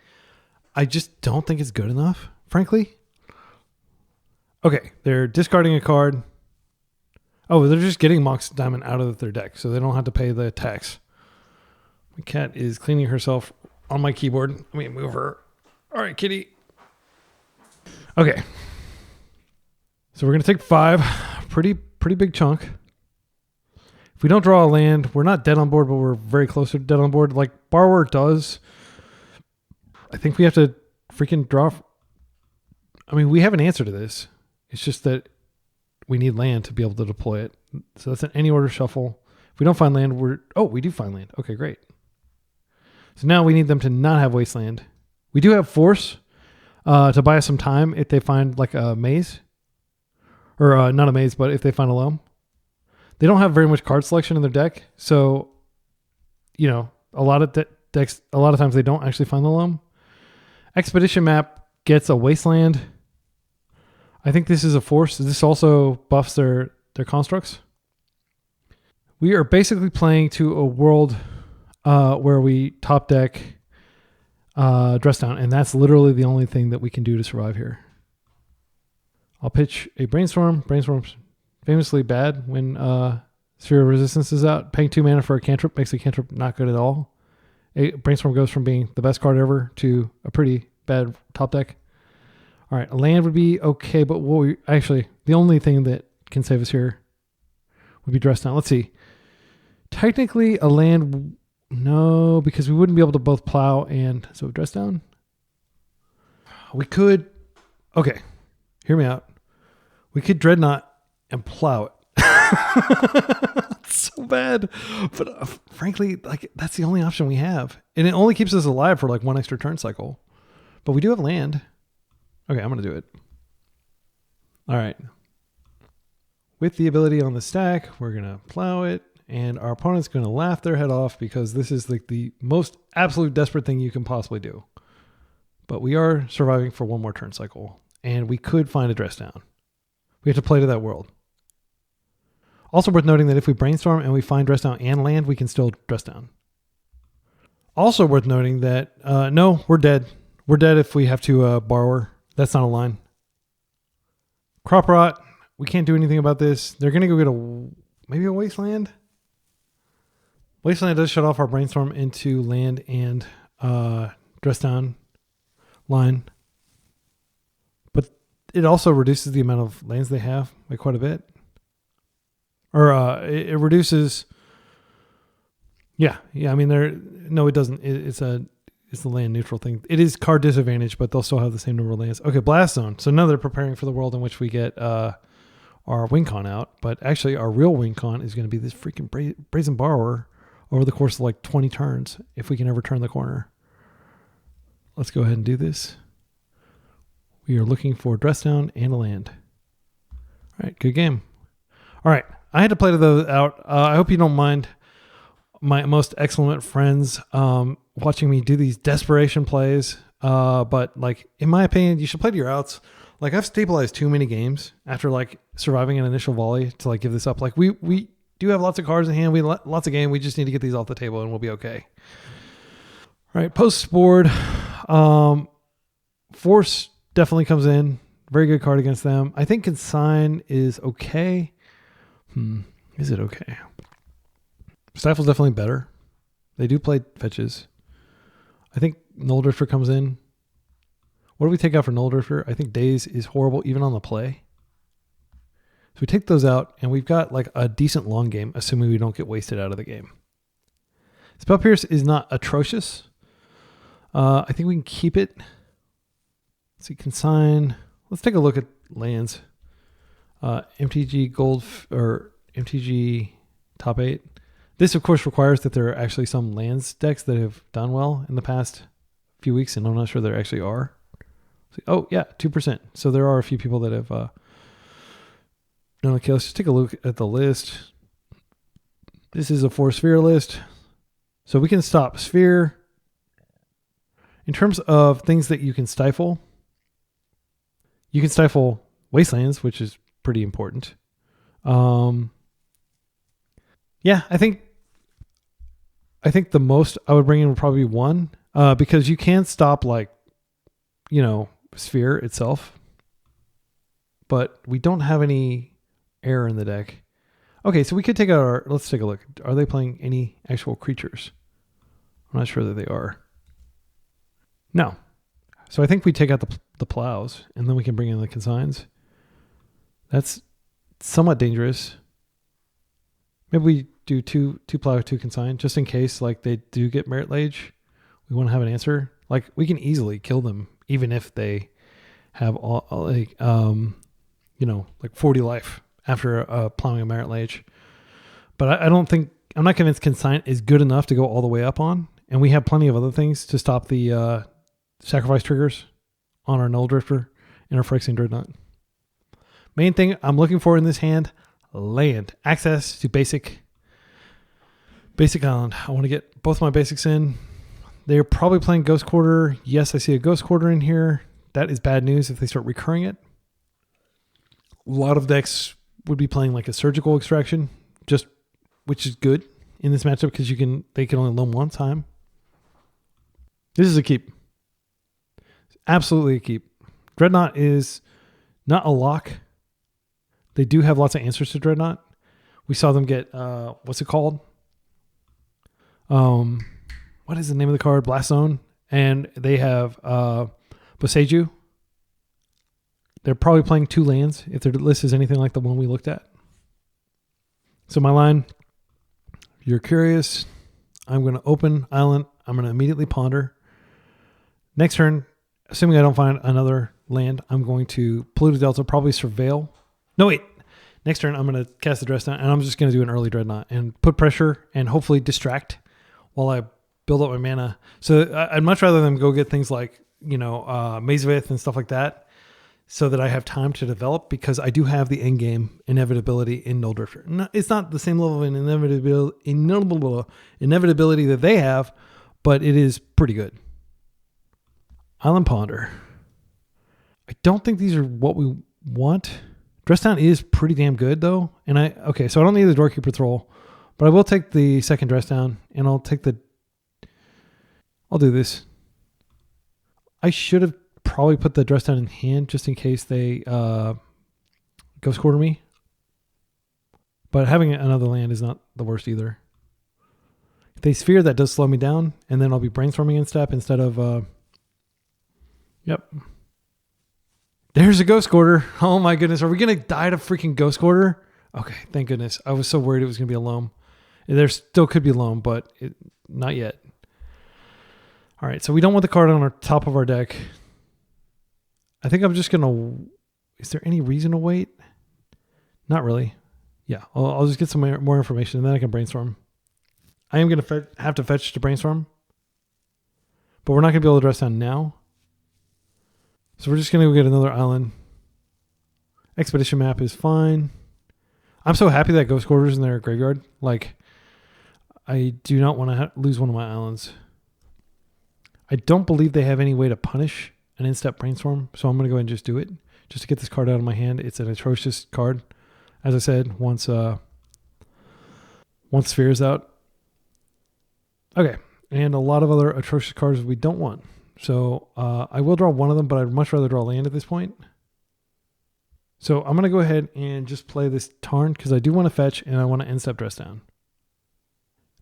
I just don't think it's good enough, frankly. Okay, they're discarding a card. Oh, they're just getting Mox Diamond out of their deck, so they don't have to pay the tax. My cat is cleaning herself on my keyboard. Let me move her. All right, kitty. Okay. So we're going to take 5. Pretty big chunk. If we don't draw a land, we're not dead on board, but we're very close to dead on board. Like Borrower does. I think we have to freaking draw. I mean, we have an answer to this. It's just that we need land to be able to deploy it. So that's an any order shuffle. If we don't find land, we do find land. Okay, great. So now we need them to not have wasteland. We do have force to buy us some time if they find like a maze. Or not a maze, but if they find a loam. They don't have very much card selection in their deck. So, a lot of decks, a lot of times they don't actually find the loam. Expedition map gets a wasteland. I think this is a force. This also buffs their constructs. We are basically playing to a world where we top deck dress down, and that's literally the only thing that we can do to survive here. I'll pitch a Brainstorm. Brainstorm's famously bad when Sphere of Resistance is out. Paying 2 mana for a cantrip makes a cantrip not good at all. Brainstorm goes from being the best card ever to a pretty bad top deck. All right, a land would be okay, but the only thing that can save us here would be dress down. Let's see. Technically, a land, no, because we wouldn't be able to both plow and so dress down. We could, okay, hear me out. We could Dreadnought and plow it. It's so bad, but frankly, like that's the only option we have, and it only keeps us alive for like 1 extra turn cycle. But we do have land. Okay, I'm gonna do it. All right. With the ability on the stack, we're gonna plow it, and our opponent's gonna laugh their head off because this is like the most absolute desperate thing you can possibly do. But we are surviving for 1 more turn cycle, and we could find a dress down. We have to play to that world. Also worth noting that if we brainstorm and we find dress down and land, we can still dress down. Also worth noting that, no, we're dead. We're dead if we have to borrower. That's not a line. Crop rot. We can't do anything about this. They're going to go get maybe a wasteland. Wasteland does shut off our brainstorm into land and dress down line. But it also reduces the amount of lands they have by quite a bit. Or it reduces. Yeah. I mean, no, it doesn't. It's the land neutral thing. It is card disadvantage, but they'll still have the same number of lands. Okay, blast zone. So now they're preparing for the world in which we get our win con out. But actually, our real win con is going to be this freaking Brazen Borrower over the course of like 20 turns, if we can ever turn the corner. Let's go ahead and do this. We are looking for dress down and a land. All right, good game. All right. I had to play those out. I hope you don't mind my most excellent friends watching me do these desperation plays. But like, in my opinion, you should play to your outs. Like, I've stabilized too many games after like surviving an initial volley to like give this up. Like we do have lots of cards in hand. We lots of game. We just need to get these off the table and we'll be okay. All right. Post board. Force definitely comes in. Very good card against them. I think Consign is okay. Is it okay? Stifle's definitely better. They do play fetches. I think Nulldrifter comes in. What do we take out for Nulldrifter? I think Daze is horrible even on the play. So we take those out and we've got like a decent long game, assuming we don't get wasted out of the game. Spell Pierce is not atrocious. I think we can keep it. Let's see, Consign. Let's take a look at lands. MTG Gold or MTG Top 8. This, of course, requires that there are actually some lands decks that have done well in the past few weeks, and I'm not sure there actually are. Oh, yeah, 2%. So there are a few people that have no, okay, let's just take a look at the list. This is a 4-sphere list. So we can stop sphere. In terms of things that you can stifle wastelands, which is pretty important. Yeah, I think I think the most I would bring in would probably be 1, because you can stop like, Sphere itself, but we don't have any air in the deck. Okay, so we could take out let's take a look. Are they playing any actual creatures? I'm not sure that they are. No. So I think we take out the plows, and then we can bring in the consigns. That's somewhat dangerous. Maybe we do two plow, 2 consign, just in case like they do get Merit Lage. We want to have an answer. Like we can easily kill them, even if they have like 40 life after plowing a Merit Lage. But I'm not convinced consign is good enough to go all the way up on. And we have plenty of other things to stop the sacrifice triggers on our Nulldrifter and our Phyrexian Dreadnought. Main thing I'm looking for in this hand, land. Access to basic island. I want to get both my basics in. They're probably playing Ghost Quarter. Yes, I see a Ghost Quarter in here. That is bad news if they start recurring it. A lot of decks would be playing like a Surgical Extraction, which is good in this matchup because they can only loam one time. This is a keep. Absolutely a keep. Dreadnought is not a lock. They do have lots of answers to Dreadnought. We saw them get, what's it called? What is the name of the card? Blast Zone. And they have Boseiju. They're probably playing 2 lands if their list is anything like the one we looked at. So my line, if you're curious, I'm going to open island. I'm going to immediately ponder. Next turn, assuming I don't find another land, I'm going to Pluto Delta, probably Surveil. No, wait. Next turn, I'm going to cast the Dress Down, and I'm just going to do an early Dreadnought and put pressure and hopefully distract while I build up my mana. So I'd much rather them go get things like, Mazevith and stuff like that so that I have time to develop, because I do have the end game inevitability in Nulldrifter. No, it's not the same level of inevitability that they have, but it is pretty good. Island Ponder. I don't think these are what we want. Dress Down is pretty damn good though. And so I don't need the Doorkeeper Thrall, but I will take the second Dress Down, and I'll do this. I should have probably put the Dress Down in hand just in case they Ghost Quarter me. But having another land is not the worst either. If they Sphere, that does slow me down, and then I'll be brainstorming in step instead of yep. There's a Ghost Quarter. Oh my goodness. Are we going to die to freaking Ghost Quarter? Okay, thank goodness. I was so worried it was going to be a loam. There still could be loam, but not yet. All right, so we don't want the card on our top of our deck. I think I'm just going to... Is there any reason to wait? Not really. Yeah, I'll just get some more information, and then I can brainstorm. I am going to have to fetch to brainstorm, but we're not going to be able to Dress Down now. So we're just going to go get another island. Expedition Map is fine. I'm so happy that Ghost Quarter's in their graveyard. Like, I do not want to lose one of my islands. I don't believe they have any way to punish an in-step brainstorm, so I'm going to go ahead and just do it, just to get this card out of my hand. It's an atrocious card. As I said, once Sphere is out. Okay, and a lot of other atrocious cards we don't want. So I will draw one of them, but I'd much rather draw land at this point. So I'm going to go ahead and just play this Tarn, because I do want to fetch, and I want to end-step Dress Down.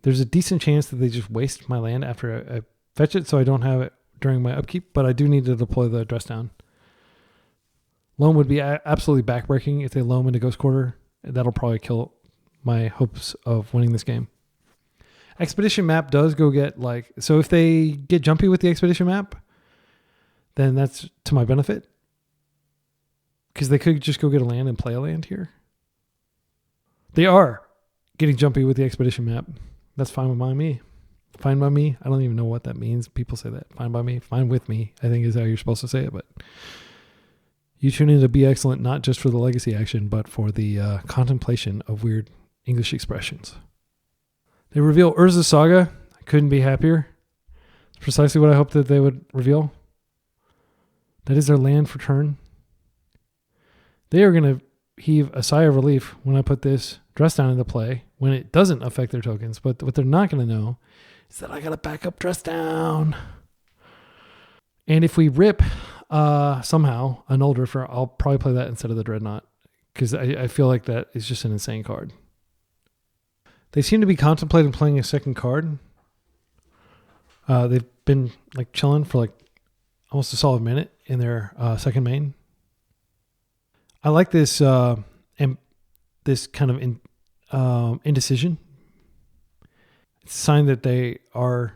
There's a decent chance that they just waste my land after I fetch it, so I don't have it during my upkeep, but I do need to deploy the Dress Down. Loam would be absolutely backbreaking if they loam into Ghost Quarter. That'll probably kill my hopes of winning this game. Expedition Map does go get so if they get jumpy with the Expedition Map, then that's to my benefit. Because they could just go get a land and play a land here. They are getting jumpy with the Expedition Map. That's fine by me. Fine by me. I don't even know what that means. People say that. Fine by me. Fine with me, I think is how you're supposed to say it. But you tune in to Be Excellent, not just for the legacy action, but for the contemplation of weird English expressions. They reveal Urza Saga. I couldn't be happier. It's precisely what I hoped that they would reveal. That is their land for turn. They are going to heave a sigh of relief when I put this Dress Down into play when it doesn't affect their tokens. But what they're not going to know is that I got to back up dress down. And if we rip somehow a Nulldrifter, I'll probably play that instead of the Dreadnought because I feel like that is just an insane card. They seem to be contemplating playing a second card. They've been like chilling for like almost a solid minute in their second main. I like this this kind of indecision. It's a sign that they are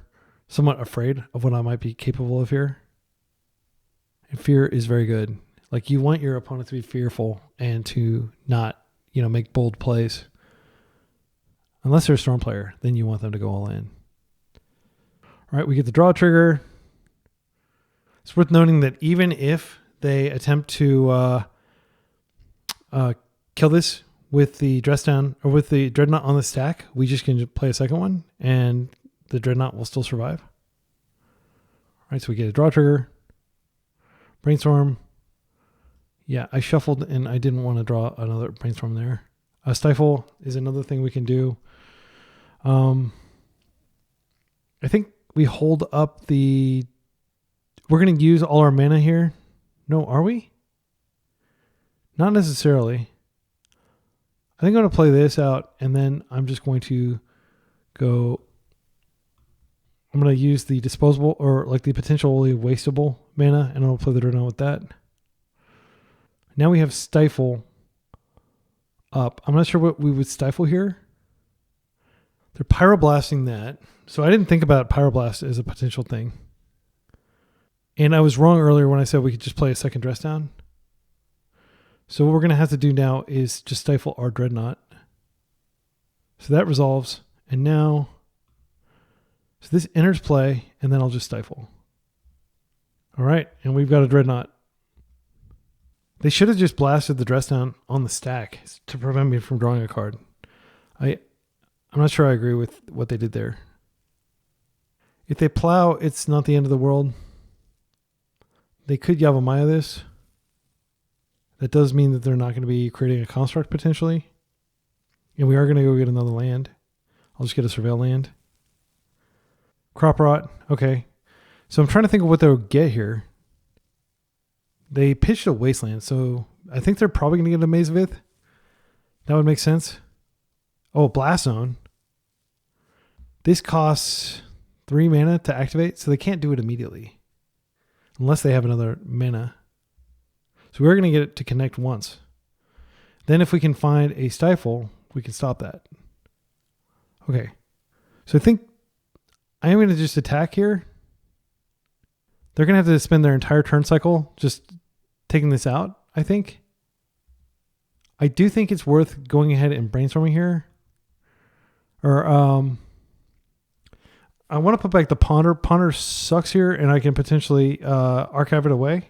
somewhat afraid of what I might be capable of here. And fear is very good. Like you want your opponent to be fearful and to not, make bold plays. Unless they're a Storm player, then you want them to go all in. All right, we get the draw trigger. It's worth noting that even if they attempt to kill this with the dress down or with the Dreadnought on the stack, we just can play a second one and the Dreadnought will still survive. All right, so we get a draw trigger. Brainstorm. Yeah, I shuffled and I didn't want to draw another Brainstorm there. Stifle is another thing we can do. I think we hold up the... We're going to use all our mana here. No, are we? Not necessarily. I think I'm going to play this out and then I'm just going to go... I'm going to use the disposable or like the potentially wastable mana and I'll play the Dreadnought with that. Now we have Stifle up. I'm not sure what we would Stifle here. They're Pyroblasting that. So I didn't think about Pyroblast as a potential thing. And I was wrong earlier when I said we could just play a second dress down. So what we're going to have to do now is just Stifle our Dreadnought. So that resolves. And now... So this enters play, and then I'll just Stifle. All right, and we've got a Dreadnought. They should have just blasted the dress down on the stack to prevent me from drawing a card. I'm not sure I agree with what they did there. If they plow, it's not the end of the world. They could Yavimaya this. That does mean that they're not going to be creating a construct potentially. And we are going to go get another land. I'll just get a Surveil land. Crop Rot. Okay. So I'm trying to think of what they'll get here. They pitched a Wasteland, so I think they're probably going to get a Maze of Ith. That would make sense. Oh, Blast Zone. This costs 3 mana to activate, so they can't do it immediately. Unless they have another mana. So we're going to get it to connect once. Then if we can find a Stifle, we can stop that. Okay. So I think I am going to just attack here. They're going to have to spend their entire turn cycle just taking this out, I think. I do think it's worth going ahead and brainstorming here. Or I want to put back the Ponder. Ponder sucks here, and I can potentially archive it away.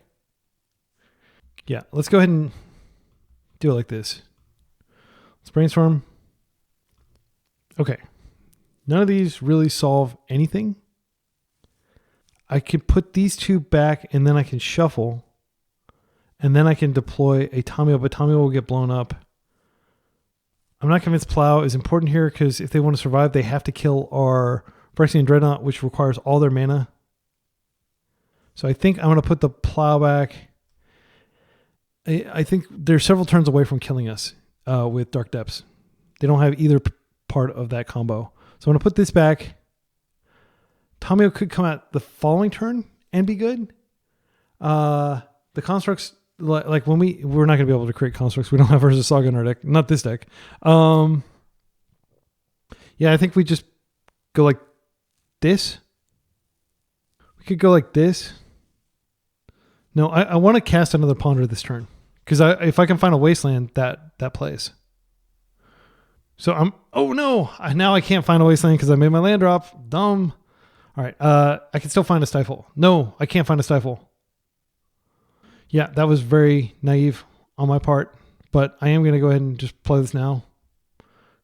Yeah, let's go ahead and do it like this. Let's brainstorm. Okay. None of these really solve anything. I can put these two back, and then I can shuffle. And then I can deploy a Tamio, but Tamio will get blown up. I'm not convinced Plow is important here, because if they want to survive, they have to kill our Phyrexian Dreadnought, which requires all their mana. So I think I'm going to put the Plow back. I think they're several turns away from killing us with Dark Depths. They don't have either part of that combo. So I'm going to put this back. Tamio could come out the following turn and be good. The constructs, like when we're not going to be able to create constructs. We don't have Urza Saga in our deck. Not this deck. Yeah, I think we just go like this. We could go like this. No, I want to cast another Ponder this turn. Because if I can find a Wasteland, that plays. So oh no, now I can't find a Wasteland because I made my land drop. Dumb. All right, I can still find a Stifle. No, I can't find a Stifle. Yeah, that was very naive on my part, but I am going to go ahead and just play this now.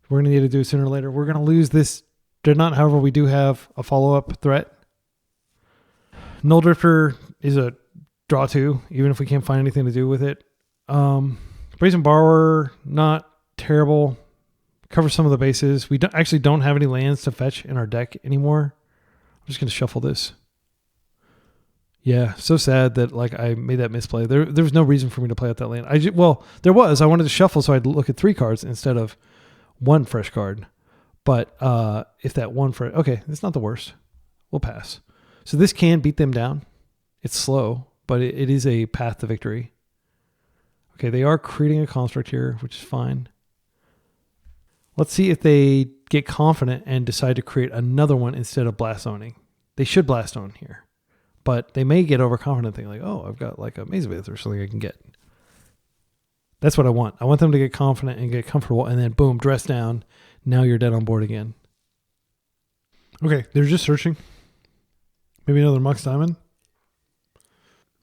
We're going to need to do it sooner or later. We're going to lose this Dreadnought. However, we do have a follow-up threat. Nulldrifter is a draw 2, even if we can't find anything to do with it. Brazen Borrower, not terrible. cover some of the bases. We actually don't have any lands to fetch in our deck anymore. I'm just going to shuffle this. Yeah, so sad that like I made that misplay. There was no reason for me to play out that land. Well, there was. I wanted to shuffle so I'd look at 3 cards instead of 1 fresh card. But if that one fresh... Okay, it's not the worst. We'll pass. So this can beat them down. It's slow, but it is a path to victory. Okay, they are creating a construct here, which is fine. Let's see if they get confident and decide to create another one instead of blast zoning. They should blast zone here. But they may get overconfident, thinking like, oh, I've got like a Maze Wraith or something I can get. That's what I want. I want them to get confident and get comfortable, and then boom, dress down. Now you're dead on board again. Okay, they're just searching. Maybe another Mox Diamond.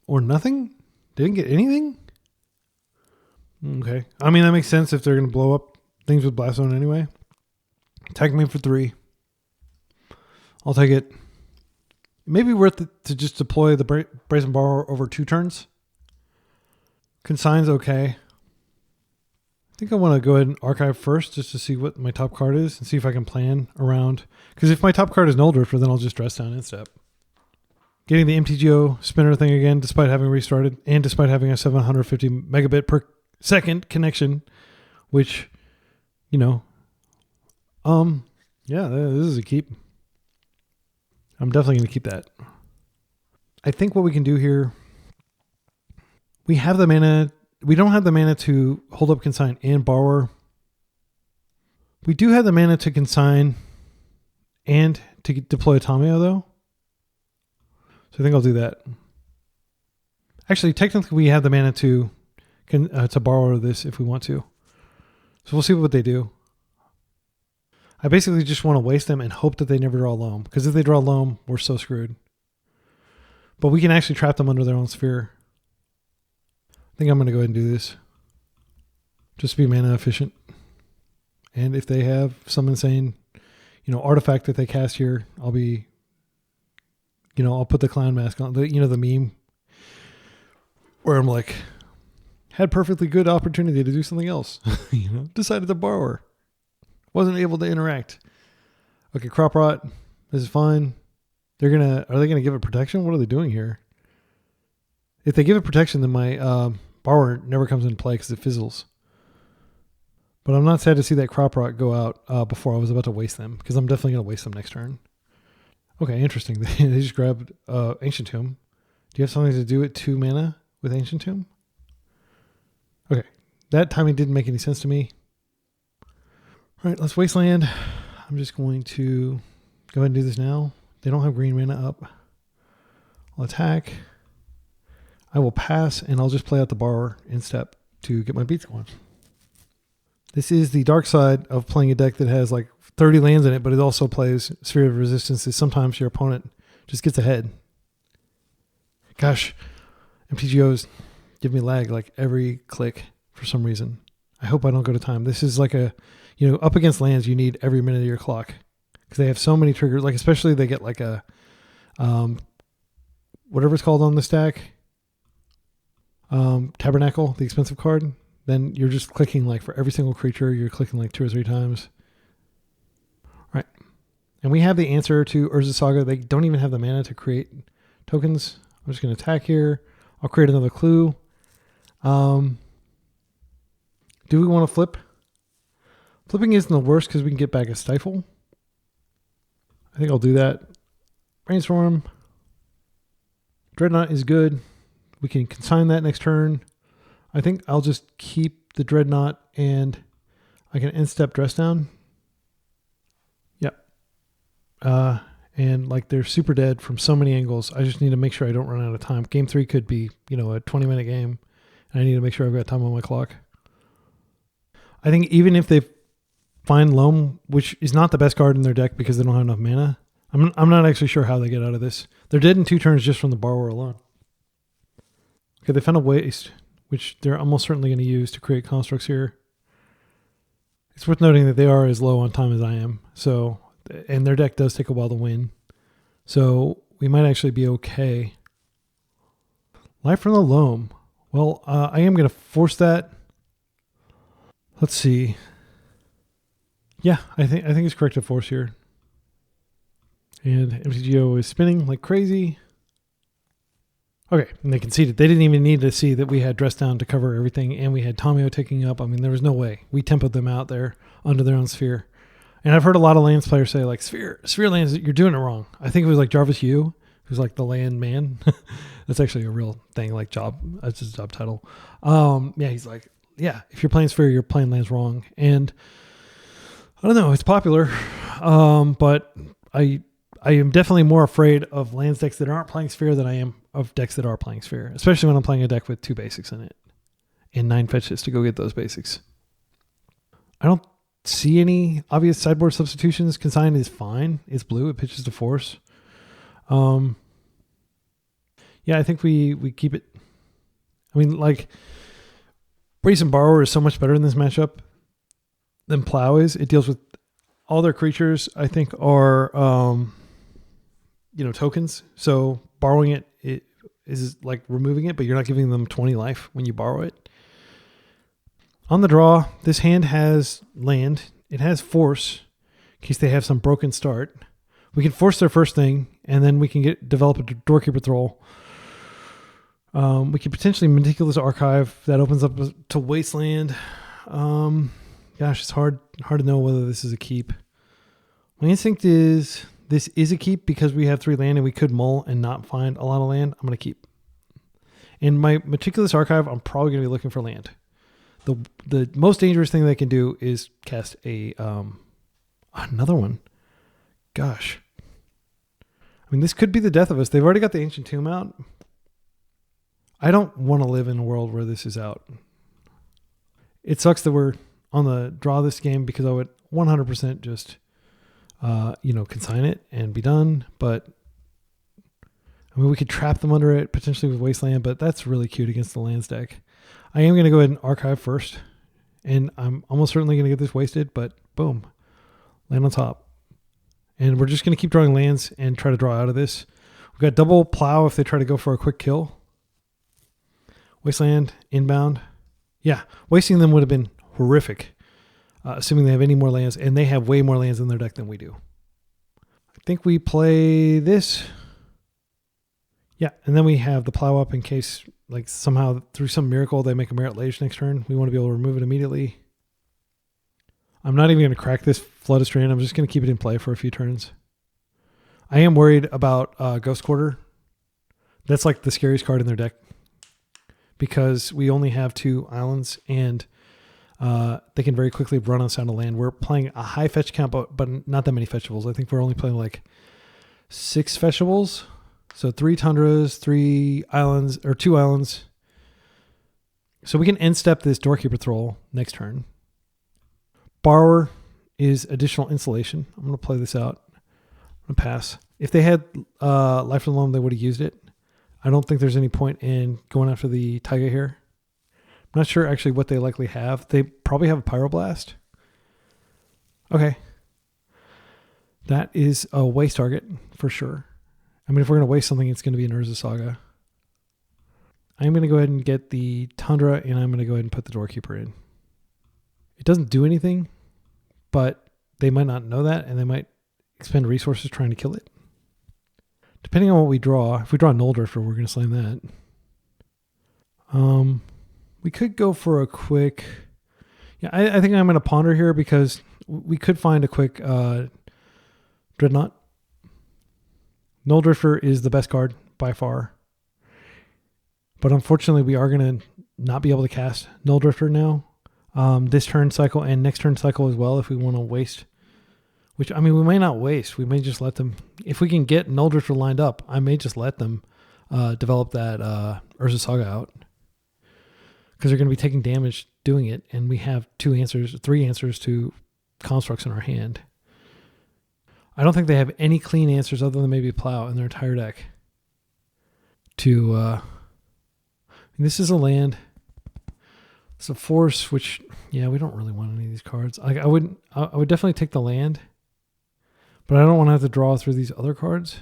Or nothing? They didn't get anything? Okay. I mean, that makes sense if they're going to blow up things with Blast Zone anyway. Attack me for 3. I'll take it. Maybe worth it to just deploy the Brazen Borrower over 2 turns. Consign's okay. I think I want to go ahead and archive first just to see what my top card is and see if I can plan around. Because if my top card is Nulldrifter, then I'll just dress down instep. Getting the MTGO spinner thing again, despite having restarted and despite having a 750 megabit per second connection, which, you know, yeah, this is a keep. I'm definitely going to keep that. I think what we can do here, we have the mana. We don't have the mana to hold up Consign and Borrower. We do have the mana to Consign and to deploy Tameo, though. So I think I'll do that. Actually, technically, we have the mana to borrow this if we want to. So we'll see what they do. I basically just want to waste them and hope that they never draw loam. Because if they draw loam, we're so screwed. But we can actually trap them under their own sphere. I think I'm going to go ahead and do this. Just to be mana efficient. And if they have some insane, artifact that they cast here, I'll be, I'll put the clown mask on. The meme where I'm like, had perfectly good opportunity to do something else. Decided to borrow. Wasn't able to interact. Okay, Crop Rot. This is fine. Are they gonna give it protection? What are they doing here? If they give it protection, then my borrower never comes into play because it fizzles. But I'm not sad to see that Crop Rot go out before I was about to waste them, because I'm definitely gonna waste them next turn. Okay, interesting. They just grabbed Ancient Tomb. Do you have something to do with 2 mana with Ancient Tomb? Okay, that timing didn't make any sense to me. All right, let's Wasteland. I'm just going to go ahead and do this now. They don't have green mana up. I'll attack. I will pass, and I'll just play out the Borrower in step to get my beats going. This is the dark side of playing a deck that has like 30 lands in it, but it also plays Sphere of Resistance. Sometimes your opponent just gets ahead. Gosh, MTGOs give me lag like every click for some reason. I hope I don't go to time. This is like up against lands, you need every minute of your clock because they have so many triggers. Like especially they get like a, whatever it's called on the stack, Tabernacle, the expensive card. Then you're just clicking like for every single creature, you're clicking like 2 or 3 times. All right. And we have the answer to Urza Saga. They don't even have the mana to create tokens. I'm just going to attack here. I'll create another clue. Do we want to flip? Flipping isn't the worst because we can get back a Stifle. I think I'll do that. Brainstorm. Dreadnought is good. We can consign that next turn. I think I'll just keep the Dreadnought and I can end step dress down. Yep. And like they're super dead from so many angles. I just need to make sure I don't run out of time. Game 3 could be, a 20-minute game. And I need to make sure I've got time on my clock. I think even if they find Loam, which is not the best card in their deck because they don't have enough mana, I'm not actually sure how they get out of this. They're dead in 2 turns just from the Borrower alone. Okay, they found a waste, which they're almost certainly going to use to create constructs here. It's worth noting that they are as low on time as I am. So, and their deck does take a while to win. So we might actually be okay. Life from the Loam. Well, I am going to force that. Let's see. Yeah, I think it's corrective force here. And MTGO is spinning like crazy. Okay, and they conceded. They didn't even need to see that we had Dress Down to cover everything, and we had Tomio taking up. I mean, there was no way. We tempoed them out there under their own sphere. And I've heard a lot of lands players say, like, sphere lands, you're doing it wrong. I think it was like Jarvis Yu, who's like the land man. That's actually a real thing, like that's his job title. Yeah, he's like, yeah, if you're playing sphere, you're playing lands wrong. And I don't know, it's popular, but I am definitely more afraid of lands decks that aren't playing sphere than I am of decks that are playing sphere, especially when I'm playing a deck with 2 basics in it and 9 fetches to go get those basics. I don't see any obvious sideboard substitutions. Consign is fine. It's blue. It pitches to force. Yeah, I think we keep it. I mean, like, Brazen Borrower is so much better in this matchup than Plow is. It deals with all their creatures, I think, are tokens. So borrowing it is like removing it, but you're not giving them 20 life when you borrow it. On the draw, this hand has land. It has force in case they have some broken start. We can force their first thing, and then we can develop a Doorkeeper Thrall. We could potentially Meticulous Archive. That opens up to Wasteland. Gosh, it's hard to know whether this is a keep. My instinct is this is a keep because we have 3 land and we could mull and not find a lot of land. I'm going to keep. In my Meticulous Archive, I'm probably going to be looking for land. The most dangerous thing they can do is cast another one. Gosh. I mean, this could be the death of us. They've already got the Ancient Tomb out. I don't want to live in a world where this is out. It sucks that we're on the draw this game because I would 100% just, consign it and be done. But, I mean, we could trap them under it, potentially with Wasteland, but that's really cute against the lands deck. I am going to go ahead and archive first, and I'm almost certainly going to get this wasted, but boom, land on top. And we're just going to keep drawing lands and try to draw out of this. We've got double Plow if they try to go for a quick kill. Wasteland, inbound. Yeah, wasting them would have been horrific, assuming they have any more lands, and they have way more lands in their deck than we do. I think we play this. Yeah, and then we have the Plow up in case, like, somehow through some miracle they make a Merit Lage next turn. We want to be able to remove it immediately. I'm not even going to crack this Flood of Strand. I'm just going to keep it in play for a few turns. I am worried about Ghost Quarter. That's like the scariest card in their deck because we only have 2 islands and they can very quickly run us out of land. We're playing a high fetch count, but not that many fetchables. I think we're only playing like 6 fetchables. So 3 Tundras, 3 islands, or 2 islands. So we can end step this Doorkeeper Thrall next turn. Borrower is additional insulation. I'm going to play this out. I'm going to pass. If they had Life of the Loam, they would have used it. I don't think there's any point in going after the Taiga here. I'm not sure actually what they likely have. They probably have a Pyroblast. Okay. That is a waste target for sure. I mean, if we're going to waste something, it's going to be an Urza Saga. I'm going to go ahead and get the Tundra, and I'm going to go ahead and put the Doorkeeper in. It doesn't do anything, but they might not know that, and they might expend resources trying to kill it. Depending on what we draw, if we draw Nulldrifter, we're going to slam that. We could go for a quick... Yeah, I think I'm going to ponder here because we could find a quick Dreadnought. Nulldrifter is the best card by far. But unfortunately, we are going to not be able to cast Nulldrifter now. This turn cycle and next turn cycle as well if we want to waste. Which, I mean, we may not waste. We may just let them... If we can get Nulldrifter lined up, I may just let them develop that Urza Saga out. Because they're going to be taking damage doing it. And we have 3 answers to constructs in our hand. I don't think they have any clean answers other than maybe Plow in their entire deck. This is a land. It's a force, which, yeah, we don't really want any of these cards. I would definitely take the land, but I don't want to have to draw through these other cards.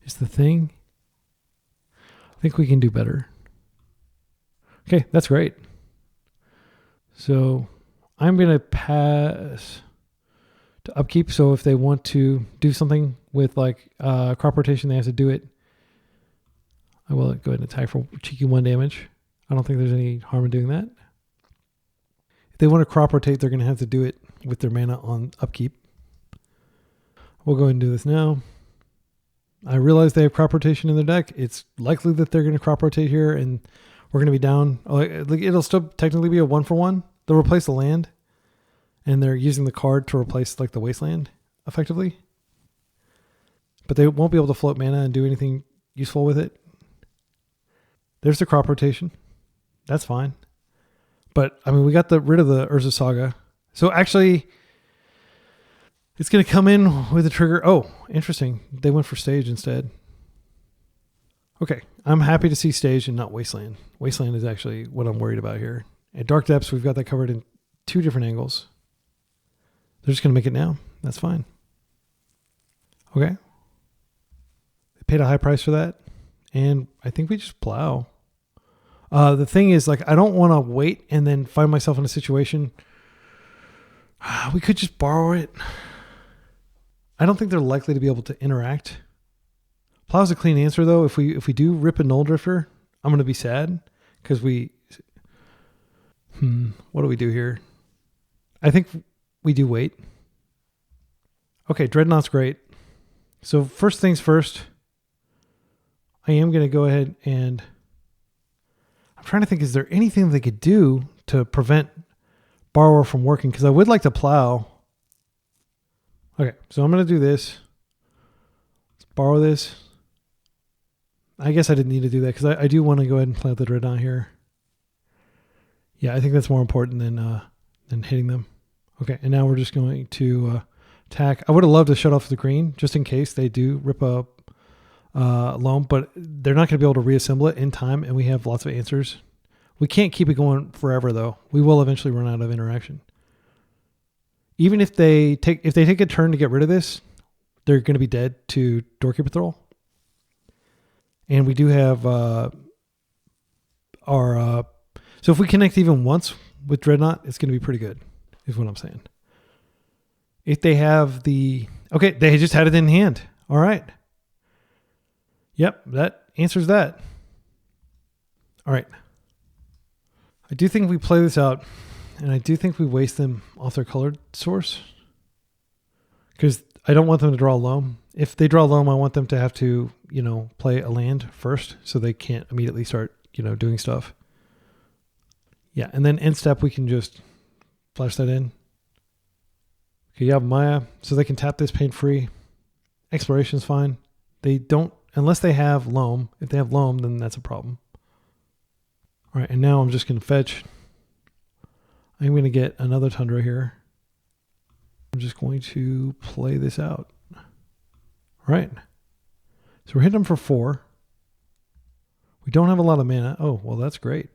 Is the thing. I think we can do better. Okay, that's great. So I'm going to pass. to upkeep. So if they want to do something with like crop rotation, they have to do it. I will go ahead and attack for cheeky 1 damage. I don't think there's any harm in doing that. If they want to crop rotate, they're going to have to do it with their mana on upkeep. We'll go ahead and do this now. I realize they have crop rotation in their deck. It's likely that they're going to crop rotate here, and we're going to be down. It'll still technically be a 1-for-1. They'll replace the land, and they're using the card to replace like the wasteland effectively. But they won't be able to float mana and do anything useful with it. There's the crop rotation. That's fine. But I mean, we got rid of the Urza Saga. So actually, it's going to come in with a trigger. Oh, interesting. They went for stage instead. Okay. I'm happy to see stage and not wasteland. Wasteland is actually what I'm worried about here. At Dark Depths, we've got that covered in 2 different angles. They're just going to make it now. That's fine. Okay. They paid a high price for that. And I think we just plow. The thing is, like, I don't want to wait and then find myself in a situation. We could just borrow it. I don't think they're likely to be able to interact. Plow's a clean answer, though. If we do rip a Nulldrifter, I'm going to be sad because we... what do we do here? I think we do wait. Okay, Dreadnought's great. So first things first, I am going to go ahead and... I'm trying to think, is there anything they could do to prevent Borrower from working? Because I would like to plow. Okay, so I'm going to do this. Let's borrow this. I guess I didn't need to do that because I do want to go ahead and play out the Dreadnought here. Yeah, I think that's more important than hitting them. Okay, and now we're just going to attack. I would have loved to shut off the green just in case they do rip up loam, but they're not going to be able to reassemble it in time, and we have lots of answers. We can't keep it going forever, though. We will eventually run out of interaction. Even if they take a turn to get rid of this, they're going to be dead to Doorkeeper Thrall. And we do have our... so if we connect even once with Dreadnought, it's going to be pretty good, is what I'm saying. If they have the... Okay, they just had it in hand. All right. Yep, that answers that. All right. I do think we play this out, and I do think we waste them off their colored source. Because I don't want them to draw loam. If they draw loam, I want them to have to, play a land first, so they can't immediately start, doing stuff. Yeah, and then end step, we can just flash that in. Okay, you have Maya, so they can tap this pain-free. Exploration's fine. They don't, unless they have loam. If they have loam, then that's a problem. All right, and now I'm just going to fetch. I'm going to get another Tundra here. I'm just going to play this out. All right. So we're hitting them for 4. We don't have a lot of mana. Oh, well, that's great.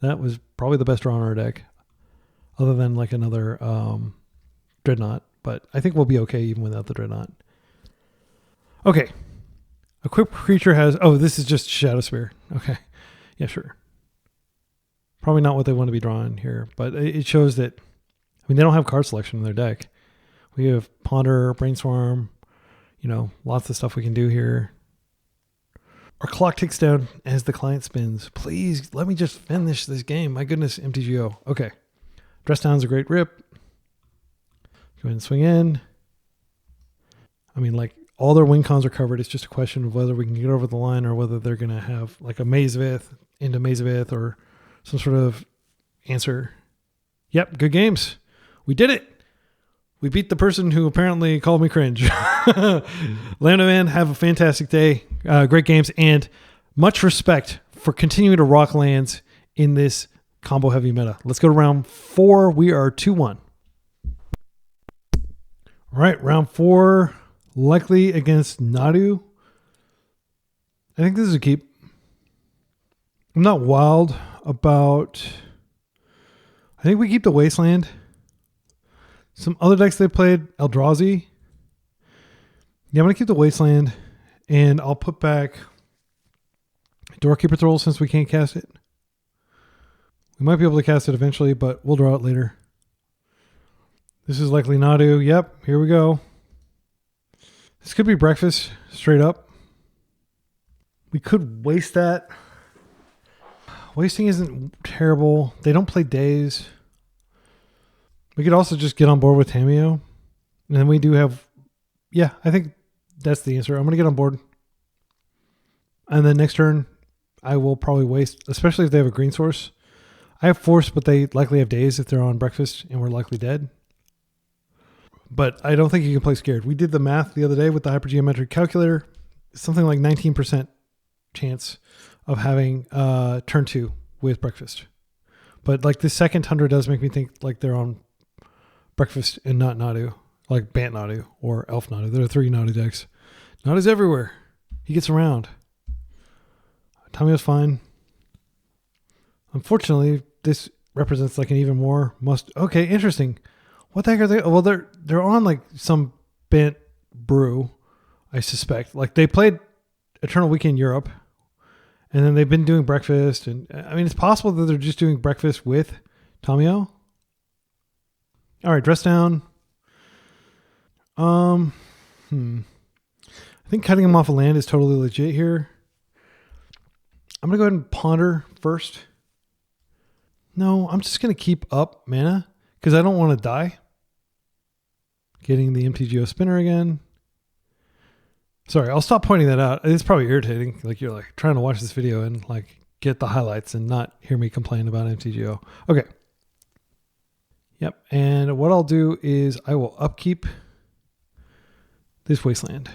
That was probably the best draw on our deck, other than like another Dreadnought. But I think we'll be okay even without the Dreadnought. Okay. A quick creature has... Oh, this is just Shadow Spear. Okay. Yeah, sure. Probably not what they want to be drawing here, but it shows that... I mean, they don't have card selection in their deck. We have Ponder, Brainstorm, lots of stuff we can do here. Our clock ticks down as the client spins. Please, let me just finish this game. My goodness, MTGO. Okay. Dress Down's a great rip. Go ahead and swing in. I mean, like, all their win cons are covered. It's just a question of whether we can get over the line or whether they're going to have, like, a Maze of Ith into Maze of Ith or some sort of answer. Yep, good games. We did it. We beat the person who apparently called me cringe. Lambda Man, have a fantastic day. Great games, and much respect for continuing to rock lands in this combo heavy meta. Let's go to round 4. We are 2-1. All right, round 4, likely against Nadu. I think this is a keep. I'm not wild about... I think we keep the Wasteland. Some other decks they played, Eldrazi. Yeah, I'm going to keep the Wasteland, and I'll put back Doorkeeper Thrall since we can't cast it. We might be able to cast it eventually, but we'll draw it later. This is likely Nadu. Yep, here we go. This could be breakfast, straight up. We could waste that. Wasting isn't terrible. They don't play days. We could also just get on board with Tamiyo. And then we do have... Yeah, I think that's the answer. I'm going to get on board. And then next turn, I will probably waste, especially if they have a green source. I have Force, but they likely have days if they're on breakfast, and we're likely dead. But I don't think you can play scared. We did the math the other day with the hypergeometric calculator. Something like 19% chance of having turn 2 with breakfast. But like the second Tundra does make me think like they're on breakfast and not Nadu. Like Bant Nadu or Elf Nadu. There are 3 Nadu decks. Nadu's everywhere. He gets around. Tamiyo's fine. Unfortunately, this represents like an even more must... Okay, interesting. What the heck are they? Well, they're on like some Bant brew, I suspect. Like they played Eternal Weekend Europe, and then they've been doing breakfast. And I mean, it's possible that they're just doing breakfast with Tamiyo. All right, dress down. I think cutting him off a land is totally legit here. I'm going to go ahead and ponder first. No, I'm just going to keep up mana because I don't want to die. Getting the MTGO spinner again. Sorry, I'll stop pointing that out. It's probably irritating. Like you're like trying to watch this video and like get the highlights and not hear me complain about MTGO. Okay. Yep. And what I'll do is I will upkeep this wasteland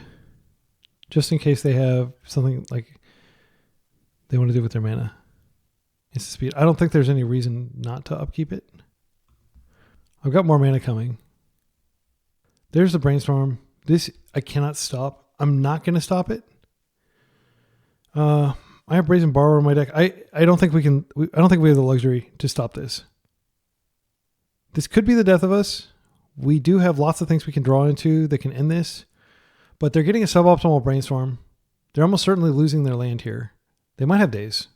just in case they have something like they want to do with their mana. It's speed. I don't think there's any reason not to upkeep it. I've got more mana coming. There's the brainstorm. This I cannot stop. I'm not going to stop it. I have Brazen Borrower in my deck. I don't think we can. I don't think we have the luxury to stop this. This could be the death of us. We do have lots of things we can draw into that can end this, but they're getting a suboptimal brainstorm. They're almost certainly losing their land here. They might have days,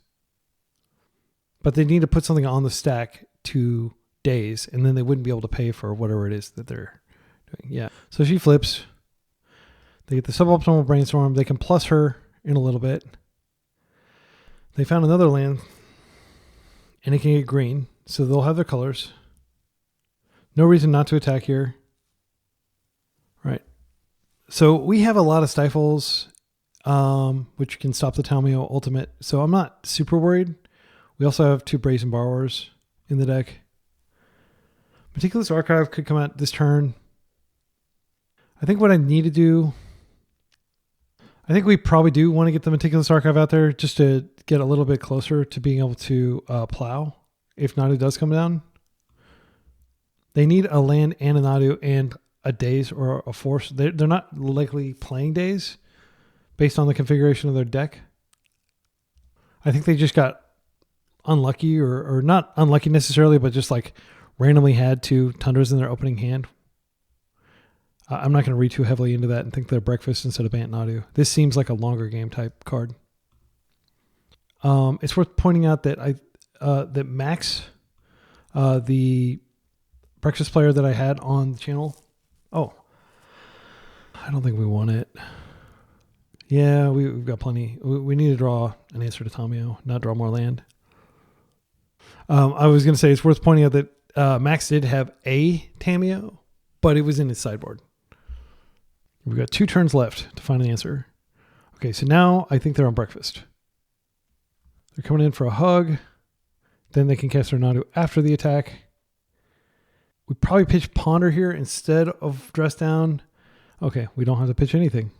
but they need to put something on the stack to days, and then they wouldn't be able to pay for whatever it is that they're doing. Yeah. So she flips. They get the suboptimal brainstorm. They can plus her in a little bit. They found another land, and it can get green, so they'll have their colors. No reason not to attack here. Right. So we have a lot of stifles, which can stop the Tamiyo ultimate. So I'm not super worried. We also have 2 Brazen Borrowers in the deck. Meticulous Archive could come out this turn. I think what I need to do... I think we probably do want to get the Meticulous Archive out there just to get a little bit closer to being able to plow if Nadu does come down. They need a land and a Nadu and a days or a force. They're not likely playing days based on the configuration of their deck. I think they just got unlucky or not unlucky necessarily, but just like randomly had 2 Tundras in their opening hand. I'm not going to read too heavily into that and think they're breakfast instead of Bant Nadu. This seems like a longer game type card. It's worth pointing out that that Max, the breakfast player that I had on the channel. Oh, I don't think we won it. Yeah, we've got plenty. We need to draw an answer to Tamiyo, not draw more land. I was going to say it's worth pointing out that Max did have a Tamiyo, but it was in his sideboard. We've got 2 turns left to find an answer. Okay, so now I think they're on breakfast. They're coming in for a hug. Then they can cast their Nadu after the attack. We probably pitch Ponder here instead of Dress Down. Okay, we don't have to pitch anything.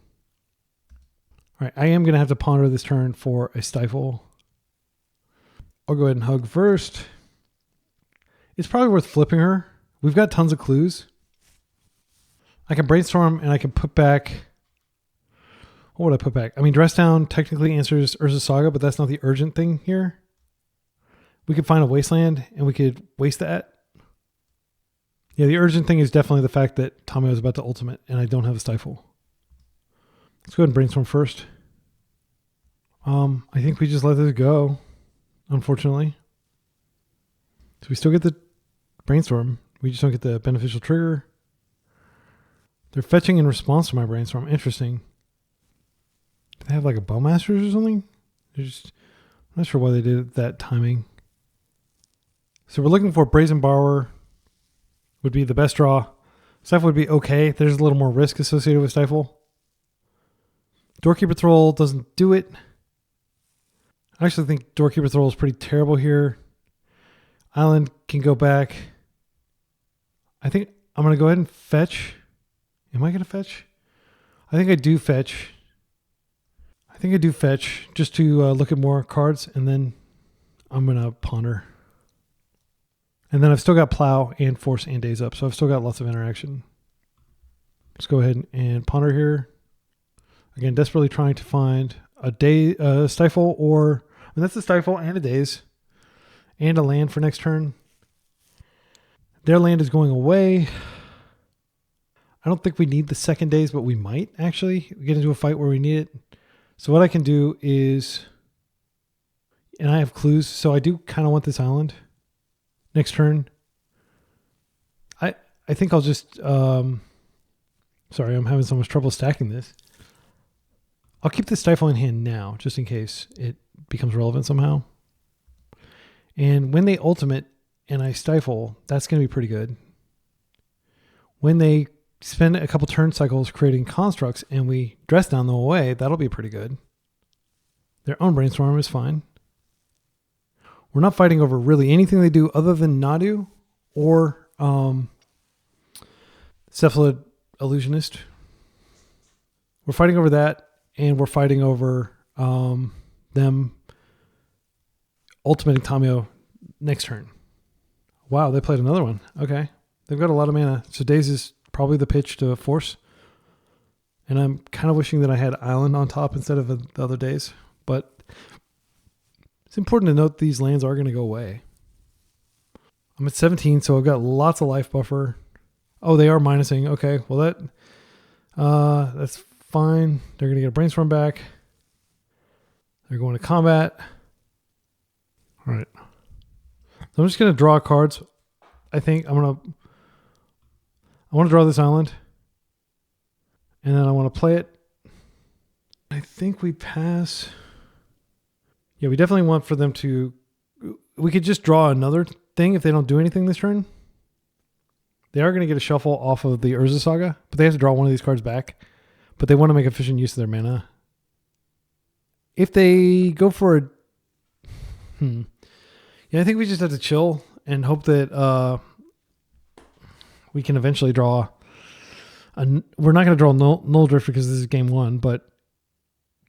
All right, I am going to have to Ponder this turn for a Stifle. I'll go ahead and hug first. It's probably worth flipping her. We've got tons of clues. I can brainstorm and I can put back... What would I put back? I mean, Dress Down technically answers Urza Saga, but that's not the urgent thing here. We could find a wasteland and we could waste that. Yeah, the urgent thing is definitely the fact that Tamiyo is about to ultimate and I don't have a Stifle. Let's go ahead and brainstorm first. I think we just let this go, unfortunately. So we still get the brainstorm. We just don't get the beneficial trigger. They're fetching in response to my brainstorm. Interesting. Do they have like a Bowmasters or something? I'm not sure why they did that timing. So we're looking for Brazen Borrower would be the best draw. Stifle would be okay. There's a little more risk associated with Stifle. Doorkeeper Thrall doesn't do it. I actually think Doorkeeper Thrall is pretty terrible here. Island can go back. I think I'm going to go ahead and fetch. Am I going to fetch? I think I do fetch. Just to look at more cards, and then I'm going to ponder. And then I've still got Plow and Force and Days Up, so I've still got lots of interaction. Let's go ahead and ponder here. Again, desperately trying to find a Stifle, or and that's a Stifle and a Daze and a land for next turn. Their land is going away. I don't think we need the second Daze, but we might actually get into a fight where we need it. So what I can do is, and I have clues, so I do kind of want this island next turn. I think I'll just, sorry, I'm having so much trouble stacking this. I'll keep the Stifle in hand now, just in case it becomes relevant somehow. And when they ultimate and I Stifle, that's going to be pretty good. When they spend a couple turn cycles creating constructs and we dress down them away, that'll be pretty good. Their own brainstorm is fine. We're not fighting over really anything they do other than Nadu or Cephalid Illusionist. We're fighting over that, and we're fighting over them ultimating Tamio next turn. Wow, they played another one. Okay. They've got a lot of mana. So Daze is probably the pitch to Force. And I'm kind of wishing that I had Island on top instead of the other Daze. But it's important to note these lands are going to go away. I'm at 17, so I've got lots of life buffer. Oh, they are minusing. Okay, well that's fine. They're going to get a brainstorm back. They're going to combat. All right. So I'm just going to draw cards. I think I want to draw this island. And then I want to play it. I think we pass. Yeah, we definitely want for them to... We could just draw another thing if they don't do anything this turn. They are going to get a shuffle off of the Urza Saga, but they have to draw one of these cards back. But they want to make efficient use of their mana. If they go for a... Yeah, I think we just have to chill and hope that we can eventually draw... We're not going to draw Nulldrifter because this is game one, but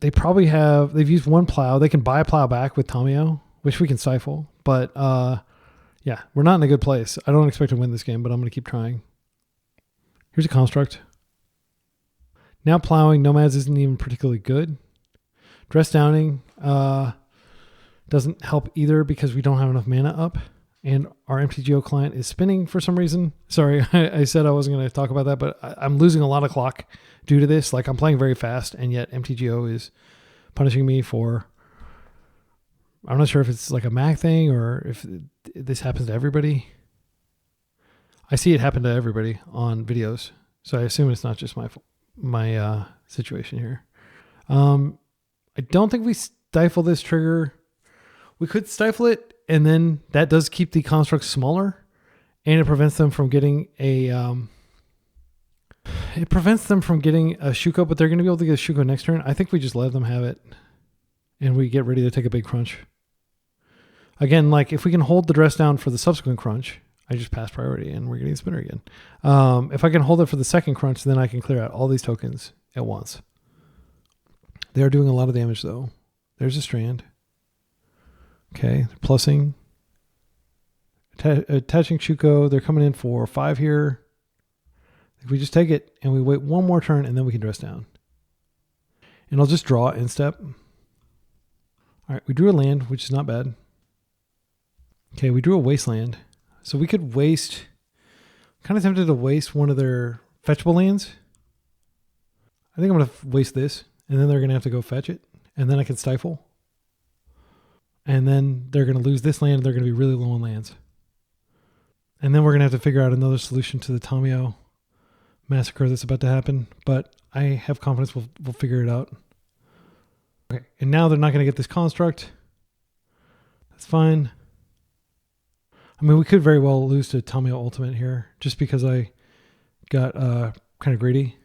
they probably have... They've used one Plow. They can buy a Plow back with Tamio, which we can stifle. But yeah, we're not in a good place. I don't expect to win this game, but I'm going to keep trying. Here's a construct. Now plowing Nomads isn't even particularly good. Dress Downing doesn't help either because we don't have enough mana up. And our MTGO client is spinning for some reason. Sorry, I said I wasn't going to talk about that, but I'm losing a lot of clock due to this. Like, I'm playing very fast, and yet MTGO is punishing me for... I'm not sure if it's like a Mac thing or if this happens to everybody. I see it happen to everybody on videos, so I assume it's not just my situation here. I don't think we stifle this trigger. We could stifle it, and then that does keep the constructs smaller, and it prevents them from getting a Shuko, but they're going to be able to get a Shuko next turn. I think we just let them have it, and we get ready to take a big crunch. Again, like if we can hold the dress down for the subsequent crunch, I just pass priority and we're getting a spinner again. If I can hold it for the second crunch, then I can clear out all these tokens at once. They are doing a lot of damage though. There's a strand. Okay, they're plussing. Attaching Shuko. They're coming in for 5 here. If we just take it and we wait one more turn and then we can dress down. And I'll just draw in step. All right, we drew a land, which is not bad. Okay, we drew a wasteland. So we could waste... kind of tempted to waste one of their fetchable lands. I think I'm going to waste this. And then they're going to have to go fetch it. And then I can stifle. And then they're going to lose this land. And they're going to be really low on lands. And then we're going to have to figure out another solution to the Tamio massacre that's about to happen, but I have confidence we'll figure it out. Okay, and now they're not going to get this construct. That's fine. I mean, we could very well lose to Tamio Ultimate here, just because I got kind of greedy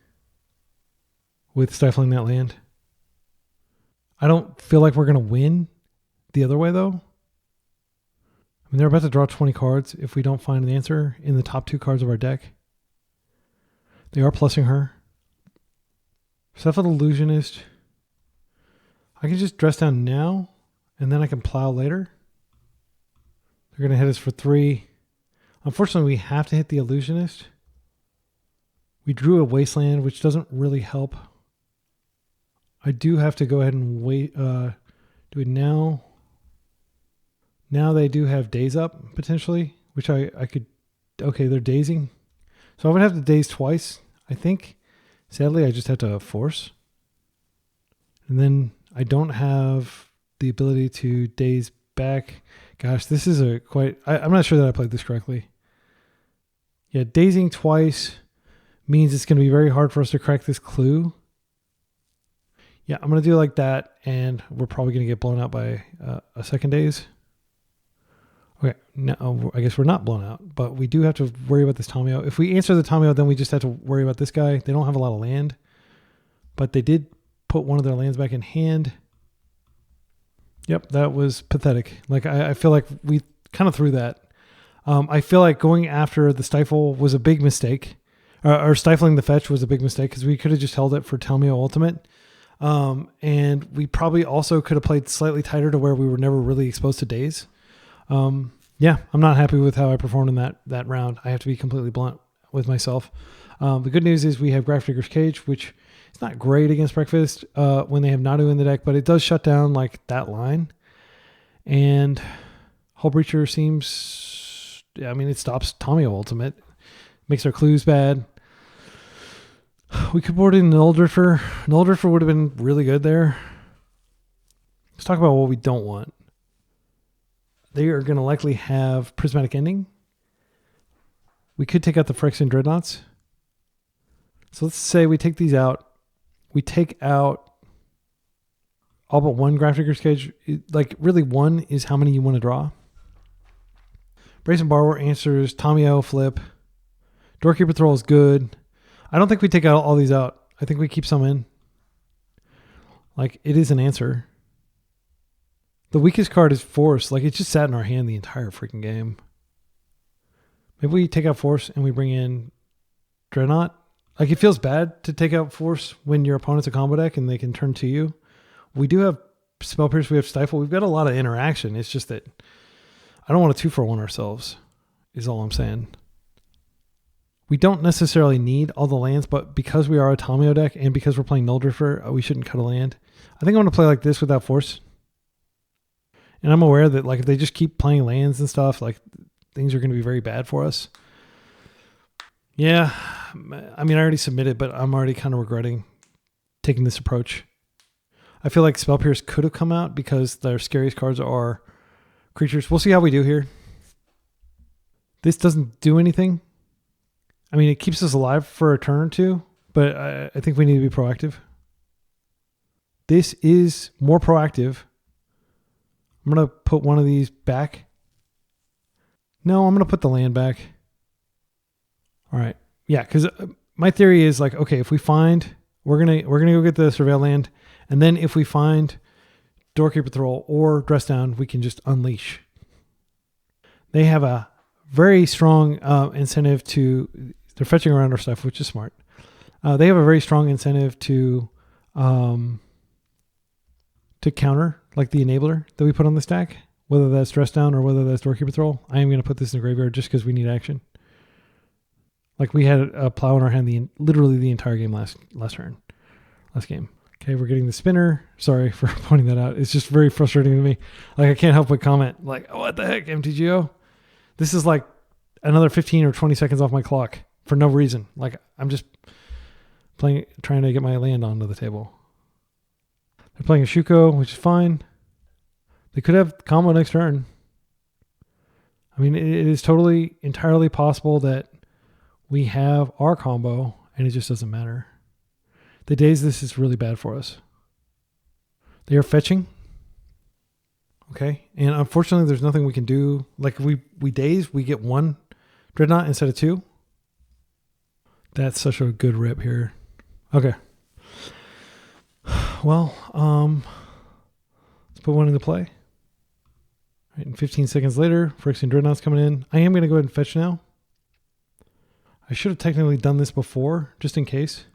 with stifling that land. I don't feel like we're going to win the other way, though. I mean, they're about to draw 20 cards if we don't find an answer in the top 2 cards of our deck. They are plussing her. Stifled Illusionist. I can just dress down now, and then I can plow later. They're going to hit us for 3. Unfortunately, we have to hit the Illusionist. We drew a Wasteland, which doesn't really help. I do have to go ahead and wait. Do it now. Now they do have Daze up, potentially, which I could... Okay, they're dazing. So I would have to daze twice, I think. Sadly, I just have to force. And then I don't have the ability to daze back. Gosh, this is a quite... I'm not sure that I played this correctly. Yeah, dazing twice means it's going to be very hard for us to crack this clue. Yeah, I'm going to do it like that, and we're probably going to get blown out by a second daze. Okay, now I guess we're not blown out, but we do have to worry about this Tamio. If we answer the Tamio, then we just have to worry about this guy. They don't have a lot of land, but they did put one of their lands back in hand. Yep, that was pathetic. Like, I feel like we kind of threw that. I feel like going after the Stifle was a big mistake, or stifling the fetch was a big mistake, because we could have just held it for Tamio Ultimate. And we probably also could have played slightly tighter to where we were never really exposed to daze. Yeah, I'm not happy with how I performed in that round. I have to be completely blunt with myself. The good news is we have Grafdigger's Cage, which is not great against Breakfast when they have Nadu in the deck, but it does shut down like that line. And Hullbreacher seems, I mean, it stops Tamio Ultimate, makes our clues bad. We could board in Nulldrifter. Nulldrifter would have been really good there. Let's talk about what we don't want. They are going to likely have Prismatic Ending. We could take out the Phyrexian Dreadnoughts. So let's say we take these out. We take out all but one Grafdigger's Cage. Like, really, one is how many you want to draw. Brazen Borrower answers Tamio flip. Doorkeeper Thrall is good. I don't think we take out all these out. I think we keep some in. Like, it is an answer. The weakest card is Force. Like, it just sat in our hand the entire freaking game. Maybe we take out Force and we bring in Dreadnought. Like, it feels bad to take out Force when your opponent's a combo deck and they can turn to you. We do have Spell Pierce. We have Stifle. We've got a lot of interaction. It's just that I don't want to 2-for-1 ourselves, is all I'm saying. We don't necessarily need all the lands, but because we are a Tamio deck and because we're playing Nulldrifter, we shouldn't cut a land. I think I'm going to play like this without Force. And I'm aware that, like, if they just keep playing lands and stuff, like, things are going to be very bad for us. Yeah, I mean, I already submitted, but I'm already kind of regretting taking this approach. I feel like Spell Pierce could have come out because their scariest cards are creatures. We'll see how we do here. This doesn't do anything. I mean, it keeps us alive for a turn or two, but I think we need to be proactive. This is more proactive. I'm going to put one of these back. No, I'm going to put the land back. All right. Yeah, because my theory is like, okay, if we find, we're gonna go get the Surveil land, and then if we find Doorkeeper Thrall or Dress Down, we can just unleash. They have a very strong incentive to, they're fetching around our stuff, which is smart. They have a very strong incentive to counter, like the enabler that we put on the stack, whether that's Dress Down or whether that's Doorkeeper Thrall. I am going to put this in the graveyard just because we need action. Like, we had a plow in our hand literally the entire game last game. Okay, we're getting the spinner. Sorry for pointing that out. It's just very frustrating to me. Like, I can't help but comment, like, oh, what the heck, MTGO? This is like another 15 or 20 seconds off my clock for no reason. Like, I'm just trying to get my land onto the table. They're playing a Shuko, which is fine. They could have combo next turn. I mean, it is entirely possible that we have our combo and it just doesn't matter. The days this is really bad for us. They are fetching. Okay, and unfortunately there's nothing we can do. Like we daze, we get 1 Dreadnought instead of 2. That's such a good rip here. Okay. Well, let's put 1 into play. All right, and 15 seconds later, Phyrexian Dreadnought's coming in. I am going to go ahead and fetch now. I should have technically done this before, just in case.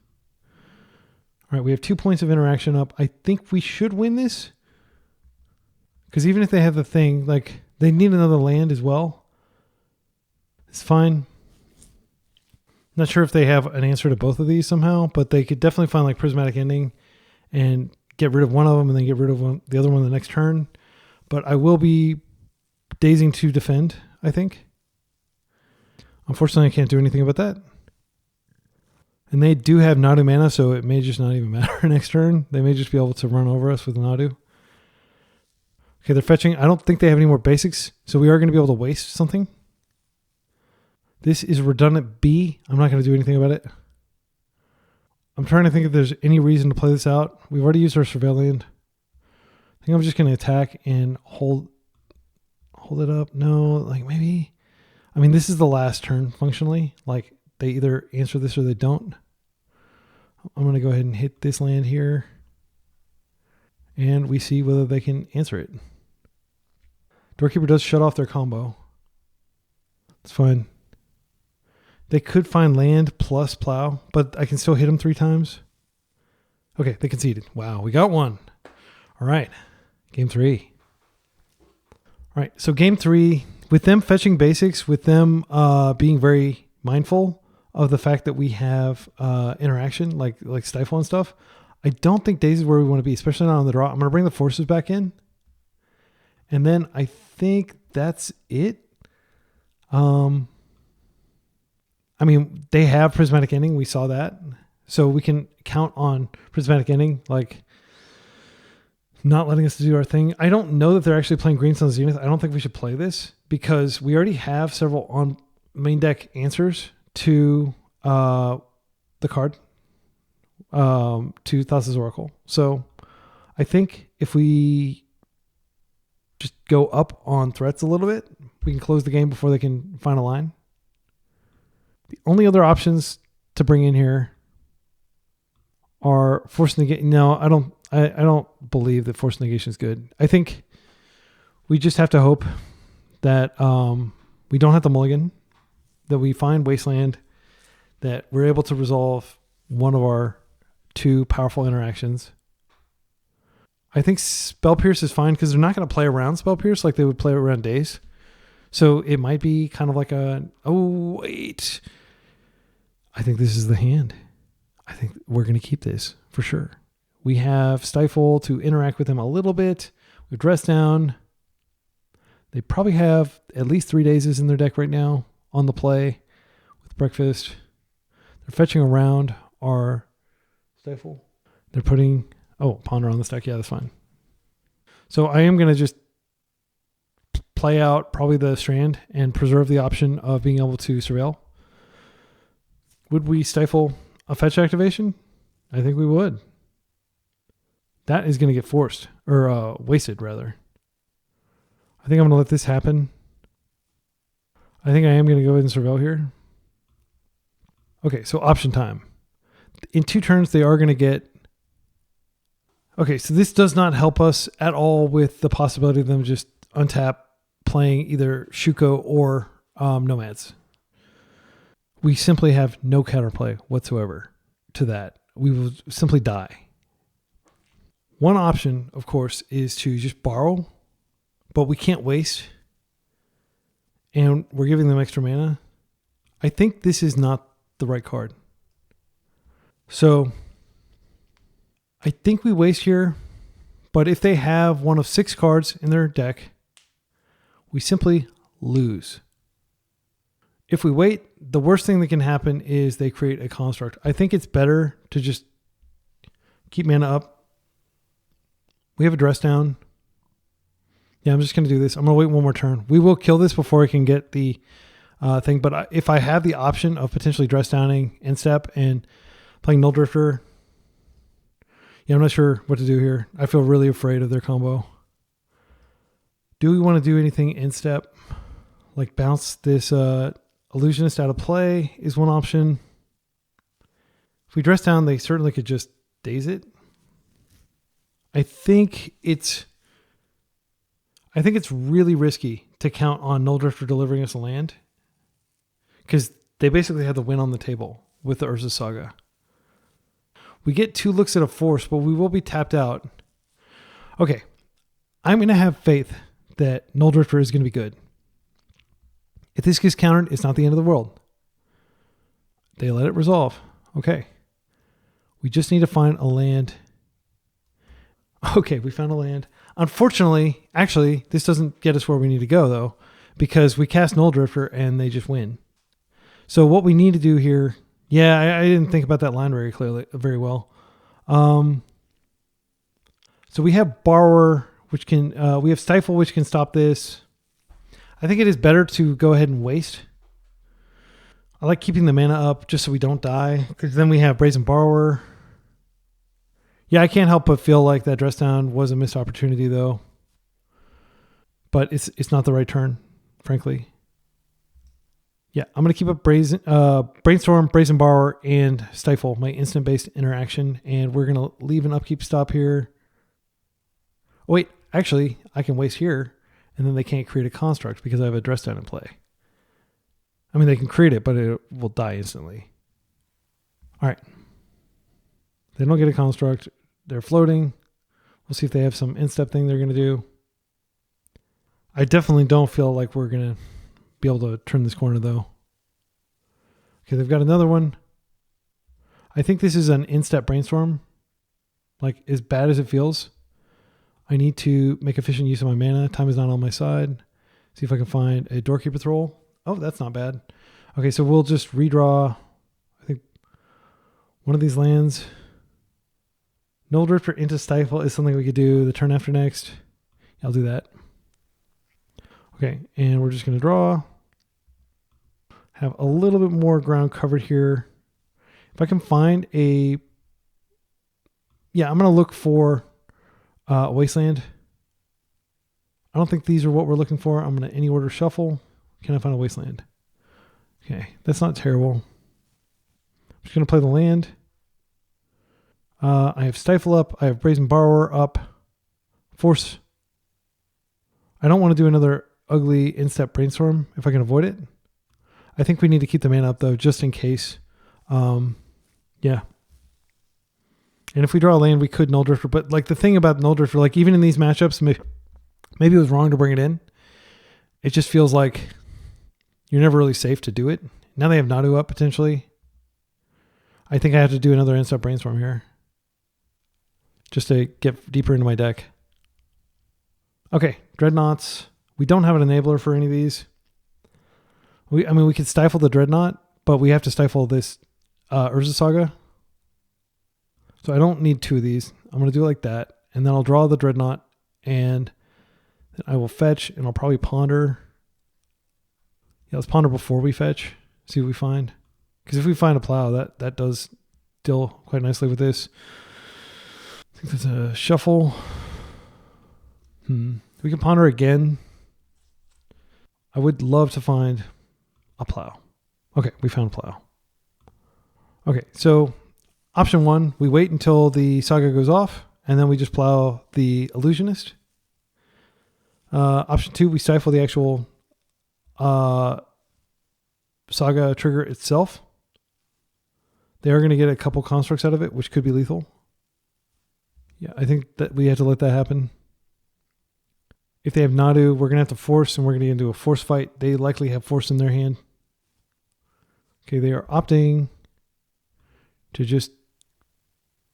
All right, we have 2 points of interaction up. I think we should win this. Because even if they have the thing, like, they need another land as well. It's fine. Not sure if they have an answer to both of these somehow, but they could definitely find, like, Prismatic Ending and get rid of one of them and then get rid of the other one the next turn. But I will be dazing to defend, I think. Unfortunately, I can't do anything about that. And they do have Nadu mana, so it may just not even matter next turn. They may just be able to run over us with Nadu. Okay, they're fetching. I don't think they have any more basics, so we are going to be able to waste something. This is redundant B. I'm not going to do anything about it. I'm trying to think if there's any reason to play this out. We've already used our Surveil land. I think I'm just going to attack and hold it up. No, like maybe... I mean, this is the last turn, functionally. Like, they either answer this or they don't. I'm going to go ahead and hit this land here. And we see whether they can answer it. Doorkeeper does shut off their combo. It's fine. They could find land plus plow, but I can still hit them 3 times. Okay, they conceded. Wow, we got 1. All right, game 3. All right, so game 3... with them fetching basics, with them being very mindful of the fact that we have interaction, like Stifle and stuff, I don't think Daze is where we want to be, especially not on the draw. I'm going to bring the forces back in. And then I think that's it. I mean, they have Prismatic Ending. We saw that. So we can count on Prismatic Ending, like not letting us do our thing. I don't know that they're actually playing Green Sun Zenith. I don't think we should play this because we already have several on main deck answers to the card, to Thassa's Oracle. So I think if we just go up on threats a little bit, we can close the game before they can find a line. The only other options to bring in here are Force Negation. No, I don't believe that Force Negation is good. I think we just have to hope that we don't have to mulligan, that we find Wasteland, that we're able to resolve one of our 2 powerful interactions. I think Spell Pierce is fine because they're not going to play around Spell Pierce like they would play around Daze. So it might be kind of like I think this is the hand. I think we're going to keep this for sure. We have Stifle to interact with them a little bit. We dress down. They probably have at least 3 Dazes in their deck right now on the play with Breakfast. They're fetching around our Stifle. They're putting, Ponder on the stack. Yeah, that's fine. So I am going to just play out probably the Strand and preserve the option of being able to Surveil. Would we Stifle a fetch activation? I think we would. That is going to get forced, or wasted rather. I think I'm going to let this happen. I think I am going to go ahead and Surveil here. Okay, so option time. In 2 turns, they are going to get... Okay, so this does not help us at all with the possibility of them just untap playing either Shuko or Nomads. We simply have no counterplay whatsoever to that. We will simply die. One option, of course, is to just borrow, but we can't waste. And we're giving them extra mana. I think this is not the right card. So I think we waste here, but if they have one of 6 cards in their deck, we simply lose. If we wait, the worst thing that can happen is they create a construct. I think it's better to just keep mana up. We have a dress down. Yeah, I'm just going to do this. I'm going to wait 1 more turn. We will kill this before I can get the thing. But if I have the option of potentially dress downing Instep and playing Nulldrifter, yeah, I'm not sure what to do here. I feel really afraid of their combo. Do we want to do anything Instep? Like bounce this Illusionist out of play is one option. If we dress down, they certainly could just daze it. I think it's really risky to count on Nulldrifter delivering us a land, because they basically have the win on the table with the Urza Saga. We get 2 looks at a force, but we will be tapped out. Okay, I'm going to have faith that Nulldrifter is going to be good. If this gets countered, it's not the end of the world. They let it resolve. Okay. We just need to find a land. Okay, we found a land. Unfortunately, actually, this doesn't get us where we need to go, though, because we cast Nulldrifter and they just win. So what we need to do here... Yeah, I didn't think about that line very well. So we have Borrower, which can... we have Stifle, which can stop this. I think it is better to go ahead and waste. I like keeping the mana up just so we don't die, because then we have Brazen Borrower. Yeah, I can't help but feel like that dress down was a missed opportunity, though. But it's not the right turn, frankly. Yeah, I'm going to keep up Brainstorm, Brazen Borrower, and Stifle, my instant-based interaction. And we're going to leave an upkeep stop here. Oh, wait, actually, I can waste here, and then they can't create a construct because I have a dress down in play. I mean, they can create it, but it will die instantly. All right. They don't get a construct. They're floating. We'll see if they have some instep thing they're going to do. I definitely don't feel like we're going to be able to turn this corner, though. Okay, they've got another one. I think this is an instep Brainstorm. Like, as bad as it feels, I need to make efficient use of my mana. Time is not on my side. See if I can find a Doorkeeper Troll. Oh, that's not bad. Okay, so we'll just redraw, I think, one of these lands. Nulldrifter into Stifle is something we could do the turn after next. I'll do that. Okay, and we're just going to draw. Have a little bit more ground covered here. If I can find a... Yeah, I'm going to look for a Wasteland. I don't think these are what we're looking for. I'm going to any order shuffle. Can I find a Wasteland? Okay, that's not terrible. I'm just going to play the land. I have Stifle up. I have Brazen Borrower up. Force. I don't want to do another ugly instep Brainstorm if I can avoid it. I think we need to keep the mana up, though, just in case. Yeah. And if we draw a land, we could Nulldrifter. But like the thing about Nulldrifter, like even in these matchups, maybe it was wrong to bring it in. It just feels like you're never really safe to do it. Now they have Nadu up potentially. I think I have to do another instep Brainstorm here, just to get deeper into my deck. Okay, Dreadnoughts. We don't have an enabler for any of these. We could stifle the Dreadnought, but we have to stifle this Urza Saga. So I don't need 2 of these. I'm going to do it like that. And then I'll draw the Dreadnought, and then I will fetch, and I'll probably ponder. Yeah, let's ponder before we fetch. See what we find. Because if we find a plow, that does deal quite nicely with this. I think that's a shuffle. We can ponder again. I would love to find a plow. Okay, we found a plow. Okay, so option 1, we wait until the saga goes off, and then we just plow the illusionist. Option 2, we stifle the actual saga trigger itself. They are going to get a couple constructs out of it, which could be lethal. Yeah, I think that we have to let that happen. If they have Nadu, we're going to have to force, and we're going to get into a force fight. They likely have force in their hand. Okay, they are opting to just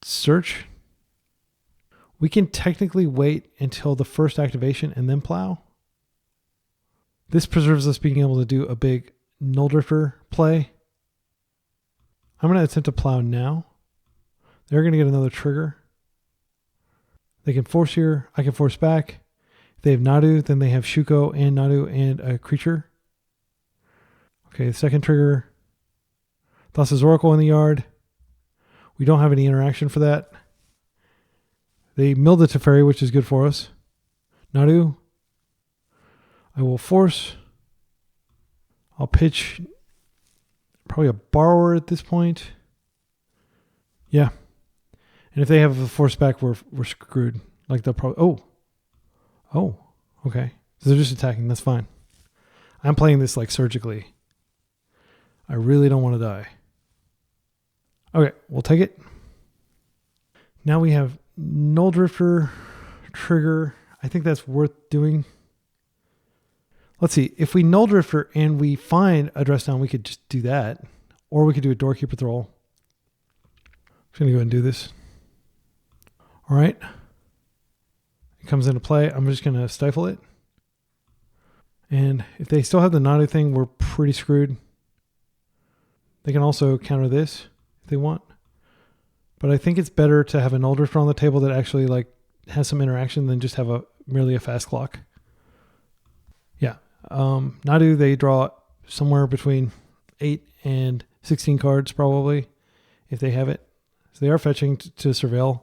search. We can technically wait until the first activation and then plow. This preserves us being able to do a big Nulldrifter play. I'm going to attempt to plow now. They're going to get another trigger. They can force here. I can force back. If they have Nadu, then they have Shuko and Nadu and a creature. Okay, second trigger. Thassa's Oracle in the yard. We don't have any interaction for that. They milled the Teferi, which is good for us. Nadu. I will force. I'll pitch probably a borrower at this point. Yeah. And if they have a force back, we're screwed. Like they'll probably... Oh. Okay. So they're just attacking. That's fine. I'm playing this like surgically. I really don't want to die. Okay. We'll take it. Now we have Nulldrifter trigger. I think that's worth doing. Let's see. If we Nulldrifter and we find a dress down, we could just do that. Or we could do a Doorkeeper Thrall. I'm going to go ahead and do this. All right. It comes into play. I'm just going to stifle it. And if they still have the Nadu thing, we're pretty screwed. They can also counter this if they want. But I think it's better to have a Nulldrifter on the table that actually like has some interaction than just have merely a fast clock. Yeah. Nadu, they draw somewhere between 8 and 16 cards probably if they have it. So they are fetching to surveil.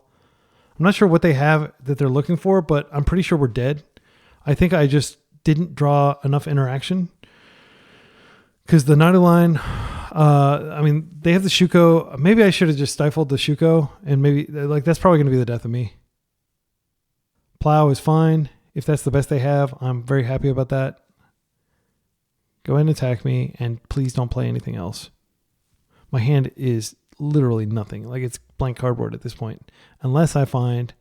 I'm not sure what they have that they're looking for, but I'm pretty sure we're dead. I think I just didn't draw enough interaction because the Nadu line, I mean, they have the Shuko. Maybe I should have just stifled the Shuko and maybe like that's probably going to be the death of me. Plow is fine. If that's the best they have, I'm very happy about that. Go ahead and attack me and please don't play anything else. My hand is literally nothing. Like it's blank cardboard at this point. Unless I find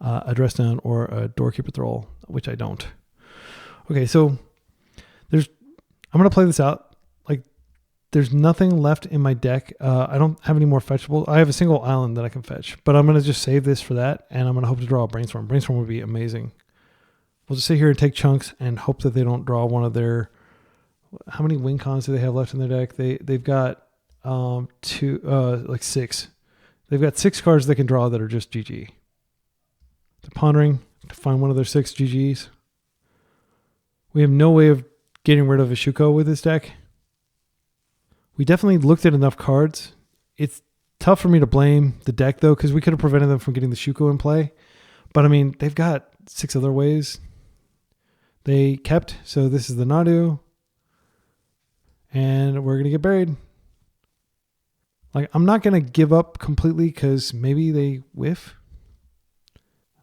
a dress down or a Doorkeeper Thrall, which I don't. Okay, so I'm going to play this out. Like there's nothing left in my deck. I don't have any more fetchable. I have a single island that I can fetch, but I'm going to just save this for that. And I'm going to hope to draw a Brainstorm. Brainstorm would be amazing. We'll just sit here and take chunks and hope that they don't draw one of their... How many win cons do they have left in their deck? They've got like 6. They've got 6 cards they can draw that are just GG. They're pondering to find one of their 6 GGs. We have no way of getting rid of a Shuko with this deck. We definitely looked at enough cards. It's tough for me to blame the deck though, because we could have prevented them from getting the Shuko in play. But I mean, they've got 6 other ways. They kept, so this is the Nadu. And we're going to get buried. Like, I'm not going to give up completely because maybe they whiff.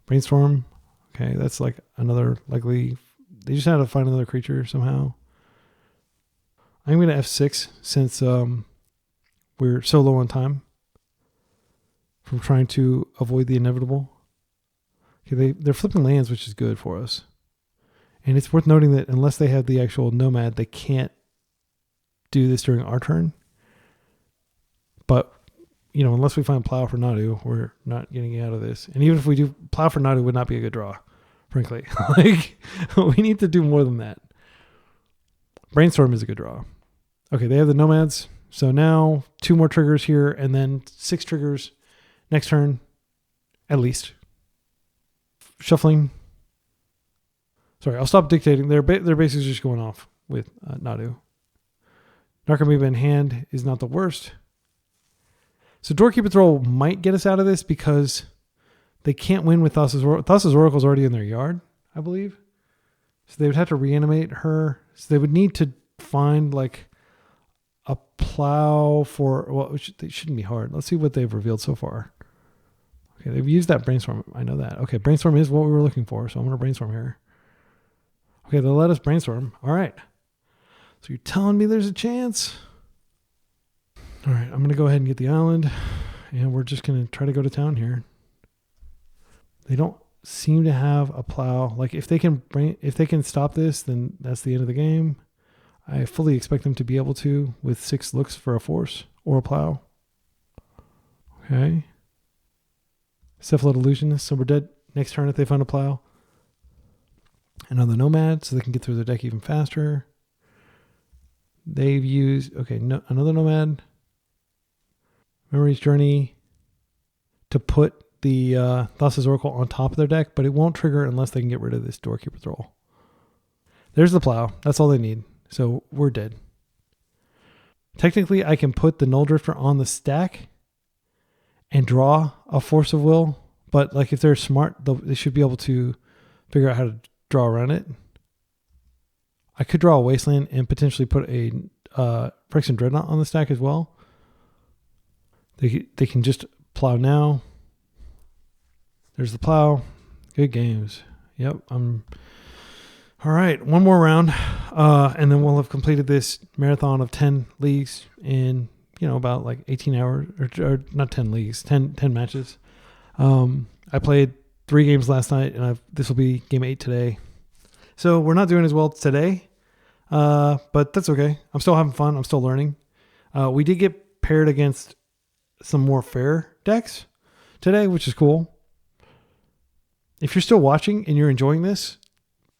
Brainstorm. Okay, that's like another likely... They just had to find another creature somehow. I'm going to F6 since we're so low on time from trying to avoid the inevitable. Okay, they're flipping lands, which is good for us. And it's worth noting that unless they have the actual Nomad, they can't do this during our turn. But, you know, unless we find Plow for Nadu, we're not getting out of this. And even if we do, Plow for Nadu would not be a good draw, frankly. Like, we need to do more than that. Brainstorm is a good draw. Okay, they have the Nomads. So now 2 more triggers here and then 6 triggers next turn, at least. Shuffling. Sorry, I'll stop dictating. They're basically just going off with Nadu. Dark Amoeba in hand is not the worst. So Doorkeeper Thrall might get us out of this because they can't win with Thassa's Oracle. Thassa's Oracle's already in their yard, I believe. So they would have to reanimate her. So they would need to find like a Plow for... Well, it shouldn't be hard. Let's see what they've revealed so far. Okay, they've used that Brainstorm. I know that. Okay, Brainstorm is what we were looking for. So I'm going to Brainstorm here. Okay, they'll let us Brainstorm. All right. So you're telling me there's a chance? All right, I'm going to go ahead and get the island, and we're just going to try to go to town here. They don't seem to have a Plow. Like if they can stop this, then that's the end of the game. I fully expect them to be able to with 6 looks for a Force or a Plow. Okay. Cephalid Illusionist, so we're dead next turn if they find a Plow. Another Nomad, so they can get through their deck even faster. They've used, another Nomad. Memory's Journey to put the Thassa's Oracle on top of their deck, but it won't trigger unless they can get rid of this Doorkeeper Thrall. There's the Plow. That's all they need. So we're dead. Technically, I can put the Nulldrifter on the stack and draw a Force of Will, but like if they're smart, they should be able to figure out how to draw around it. I could draw a Wasteland and potentially put a Phyrexian Dreadnought on the stack as well. They can just plow now. There's the plow. Good games. Yep. All right. One more round. And then we'll have completed this marathon of 10 leagues in, about like 18 hours or not 10 leagues, 10 matches. I played 3 games last night and this will be game 8 today. So we're not doing as well today. But that's okay. I'm still having fun. I'm still learning. We did get paired against some more fair decks today, which is cool. If you're still watching and you're enjoying this,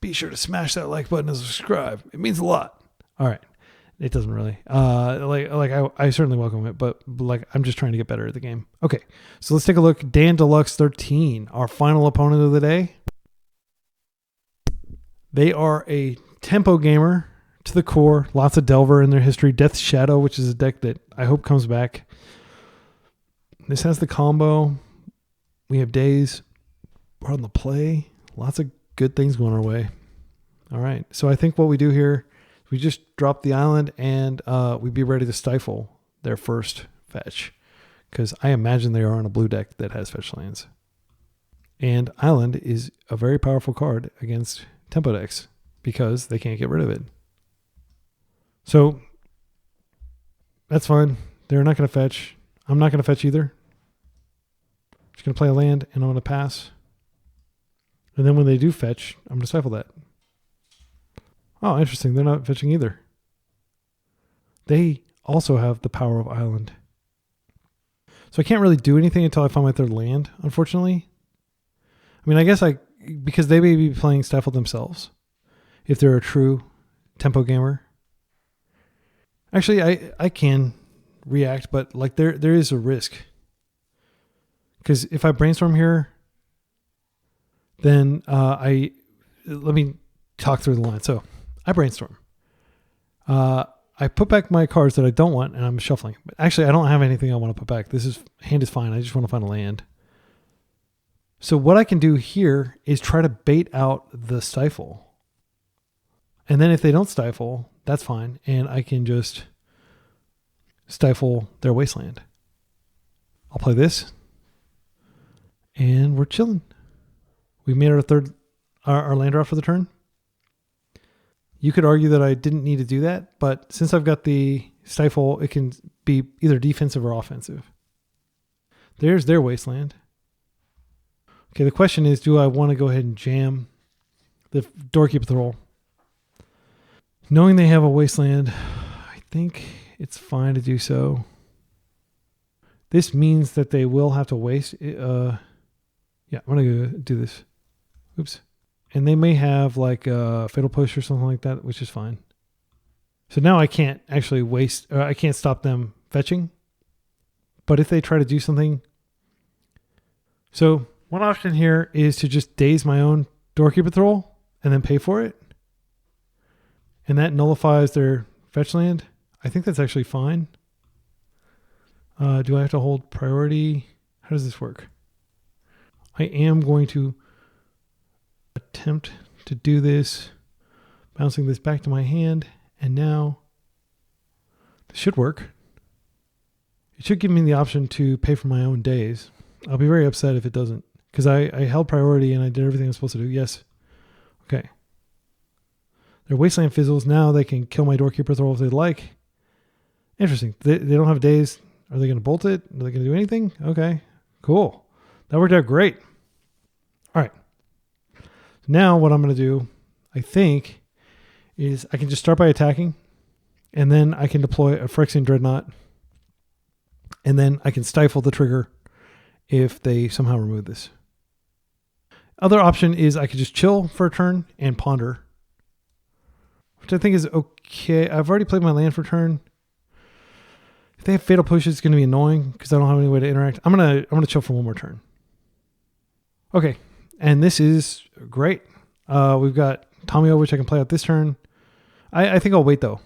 be sure to smash that like button and subscribe. It means a lot. All right. It doesn't really. I certainly welcome it, but like I'm just trying to get better at the game. Okay. So let's take a look. Dan Deluxe 13, our final opponent of the day. They are a tempo gamer to the core. Lots of Delver in their history. Death's Shadow, which is a deck that I hope comes back. This has the combo. We have Days. We're on the play. Lots of good things going our way. All right. So I think what we do here, we just drop the island and we'd be ready to stifle their first fetch. Because I imagine they are on a blue deck that has fetch lands. And island is a very powerful card against tempo decks because they can't get rid of it. So that's fine. They're not going to fetch. I'm not going to fetch either. Just going to play a land and I'm going to pass. And then when they do fetch, I'm going to stifle that. Oh, interesting. They're not fetching either. They also have the power of island. So I can't really do anything until I find my third land, unfortunately. I mean, I guess because they may be playing stifle themselves if they're a true tempo gamer. Actually, I can react, but like there is a risk. Because if I brainstorm here, then let me talk through the line. So I brainstorm. I put back my cards that I don't want, and I'm shuffling. But actually, I don't have anything I want to put back. Hand is fine. I just want to find a land. So what I can do here is try to bait out the stifle. And then if they don't stifle, that's fine. And I can just stifle their wasteland. I'll play this. And we're chilling. We made our land draw for the turn. You could argue that I didn't need to do that, but since I've got the stifle, it can be either defensive or offensive. There's their wasteland. Okay, the question is, do I want to go ahead and jam the Doorkeeper Thrall? Knowing they have a wasteland, I think it's fine to do so. This means that they will have to waste. Yeah, I'm going to do this. Oops. And they may have like a Fatal Push or something like that, which is fine. So now I can't actually waste, I can't stop them fetching. But if they try to do something. So one option here is to just daze my own Doorkeeper Thrall and then pay for it. And that nullifies their fetch land. I think that's actually fine. Do I have to hold priority? How does this work? I am going to attempt to do this, bouncing this back to my hand, and now this should work. It should give me the option to pay for my own days. I'll be very upset if it doesn't, because I held priority and I did everything I was supposed to do. Yes. Okay. Their wasteland fizzles. Now they can kill my Doorkeeper Thrall if they'd like. Interesting. They don't have days. Are they going to bolt it? Are they going to do anything? Okay. Cool. That worked out great. All right. Now what I'm going to do, I think, is I can just start by attacking, and then I can deploy a Phyrexian Dreadnought, and then I can stifle the trigger if they somehow remove this. Other option is I could just chill for a turn and ponder, which I think is okay. I've already played my land for a turn. If they have Fatal Push, it's going to be annoying because I don't have any way to interact. I'm gonna chill for one more turn. Okay, and this is great. We've got Tomio, which I can play out this turn. I think I'll wait though.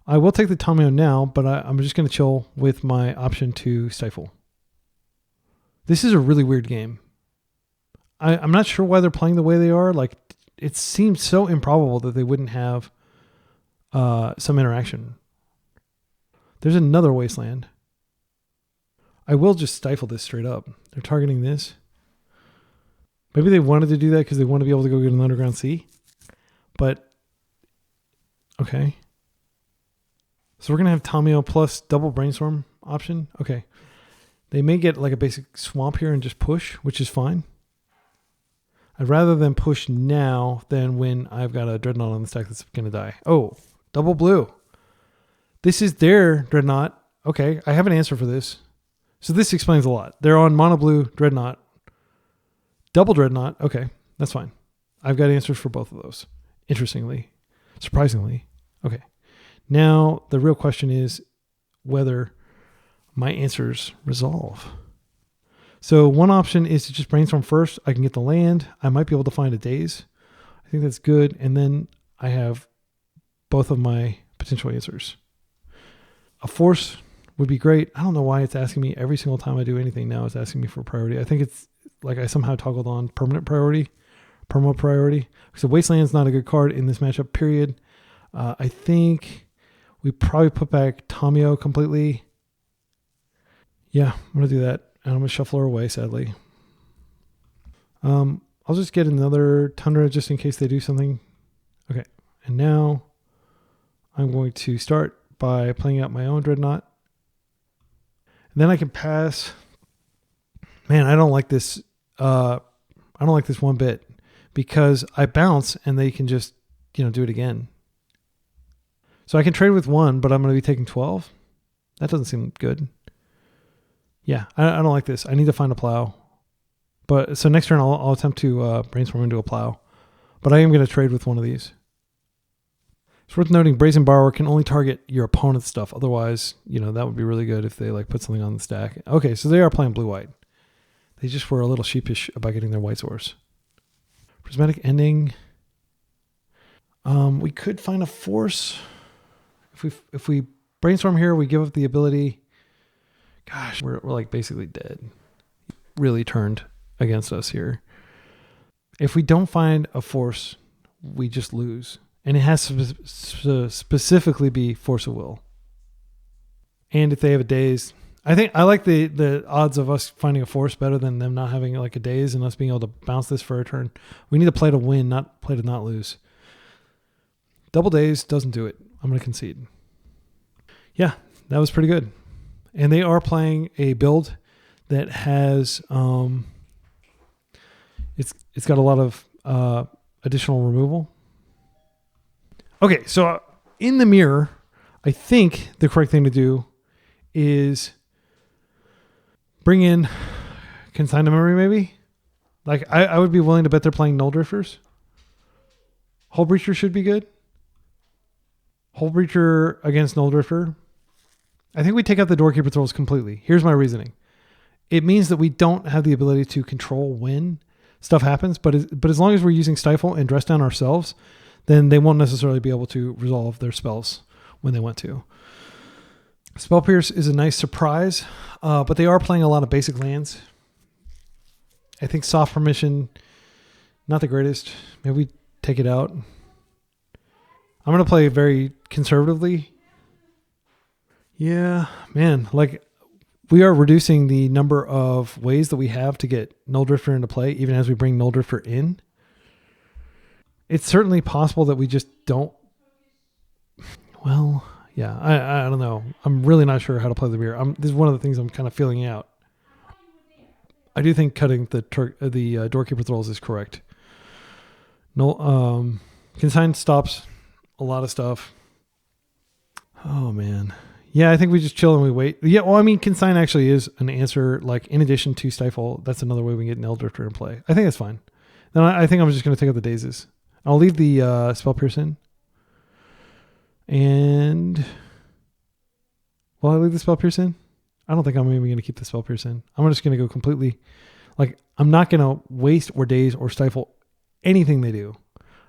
I will take the Tamio now, but I'm just going to chill with my option to Stifle. This is a really weird game. I'm not sure why they're playing the way they are. Like, it seems so improbable that they wouldn't have some interaction. There's another Wasteland. I will just Stifle this straight up. They're targeting this. Maybe they wanted to do that because they want to be able to go get an Underground Sea. But, okay. So we're going to have Tamio plus double Brainstorm option. Okay. They may get like a basic swamp here and just push, which is fine. I'd rather them push now than when I've got a Dreadnought on the stack that's going to die. Oh, double blue. This is their Dreadnought. Okay, I have an answer for this. So this explains a lot. They're on mono blue Dreadnought. Double Dreadnought. Okay, that's fine. I've got answers for both of those. Interestingly. Surprisingly. Okay. Now, the real question is whether my answers resolve. So one option is to just Brainstorm first. I can get the land. I might be able to find a Daze. I think that's good. And then I have both of my potential answers. A Force would be great. I don't know why it's asking me every single time I do anything now. It's asking me for priority. I think it's like I somehow toggled on permanent priority, perma priority. So Wasteland's not a good card in this matchup, period. I think we probably put back Tamio completely. Yeah, I'm going to do that. And I'm going to shuffle her away, sadly. I'll just get another Tundra just in case they do something. Okay, and now I'm going to start by playing out my own Dreadnought. And then I can pass. Man, I don't like this. I don't like this one bit because I bounce and they can just, do it again. So I can trade with 1, but I'm going to be taking 12. That doesn't seem good. Yeah, I don't like this. I need to find a plow. But so next turn I'll attempt to Brainstorm into a plow. But I am going to trade with one of these. It's worth noting Brazen Borrower can only target your opponent's stuff. Otherwise, that would be really good if they put something on the stack. Okay, so they are playing blue-white. They just were a little sheepish about getting their white source. Prismatic Ending. We could find a Force. If we Brainstorm here, we give up the ability. Gosh, we're like basically dead. Really turned against us here. If we don't find a Force, we just lose. And it has to specifically be Force of Will. And if they have a Daze, I like the odds of us finding a Force better than them not having like a Daze and us being able to bounce this for a turn. We need to play to win, not play to not lose. Double Daze doesn't do it. I'm going to concede. Yeah, that was pretty good. And they are playing a build that has it's got a lot of additional removal. Okay, so in the mirror, I think the correct thing to do is bring in Consign to Memory, maybe. Like I would be willing to bet they're playing Nulldrifters. Hullbreacher should be good. Hullbreacher against Nulldrifter. I think we take out the Doorkeeper Trolls completely. Here's my reasoning. It means that we don't have the ability to control when stuff happens, but as long as we're using Stifle and Dress Down ourselves, then they won't necessarily be able to resolve their spells when they want to. Spell Pierce is a nice surprise, but they are playing a lot of basic lands. I think Soft Permission, not the greatest. Maybe we take it out. I'm going to play very conservatively. Yeah, man, like we are reducing the number of ways that we have to get Nulldrifter into play, even as we bring Nulldrifter in. It's certainly possible that we just don't. Well, yeah, I don't know. I'm really not sure how to play the mirror. This is one of the things I'm kind of feeling out. I do think cutting the Doorkeeper Thralls is correct. No, Consign stops a lot of stuff. Oh man. Yeah, I think we just chill and we wait. Yeah, well, I mean, Consign actually is an answer, like, in addition to Stifle, that's another way we can get Nulldrifter in play. I think that's fine. Then I think I'm just going to take out the Dazes. I'll leave the Spell Pierce in. And... will I leave the Spell Pierce in? I don't think I'm even going to keep the Spell Pierce in. I'm just going to go completely... like, I'm not going to waste or daze or stifle anything they do.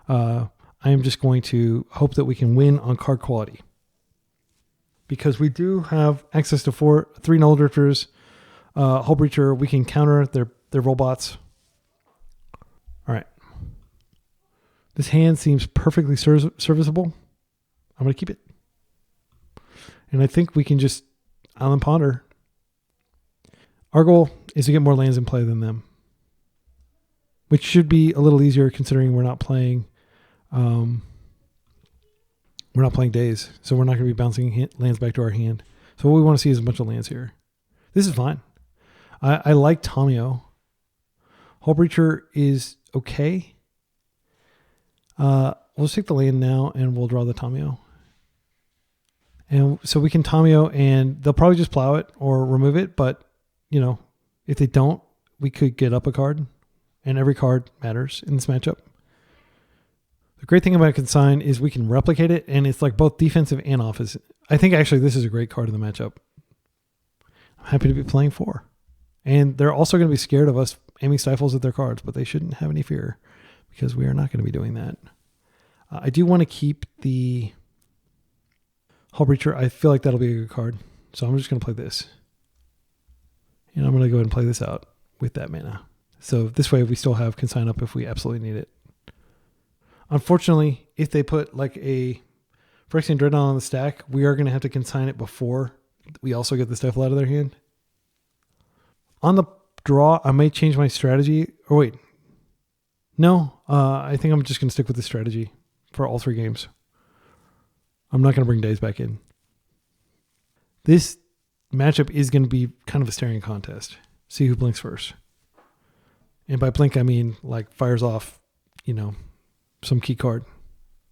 I am just going to hope that we can win on card quality. because we do have access to 3 Nulldrifters, Hullbreacher. We can counter their robots. All right. This hand seems perfectly serviceable. I'm going to keep it. And I think we can just Island Ponder. Our goal is to get more lands in play than them, which should be a little easier considering we're not playing days, so we're not going to be bouncing lands back to our hand. So what we want to see is a bunch of lands here. This is fine. I like Tamio. Hullbreacher is okay. We'll just take the land now and we'll draw the Tamio. And so we can Tamio and they'll probably just plow it or remove it, but if they don't, we could get up a card, and every card matters in this matchup. The great thing about Consign is we can replicate it, and it's like both defensive and offensive. I think actually this is a great card in the matchup. I'm happy to be playing 4. And they're also going to be scared of us aiming stifles at their cards, but they shouldn't have any fear because we are not going to be doing that. I do want to keep the Hullbreacher. I feel like that'll be a good card, so I'm just going to play this. And I'm going to go ahead and play this out with that mana. So this way we still have Consign up if we absolutely need it. Unfortunately, if they put like a Phyrexian Dreadnought on the stack, we are going to have to Consign it before we also get the stifle out of their hand. On the draw, I may change my strategy. Or wait. No, I think I'm just going to stick with this strategy for all 3 games. I'm not going to bring Days back in. This matchup is going to be kind of a staring contest. See who blinks first. And by blink, I mean like fires off, some key card.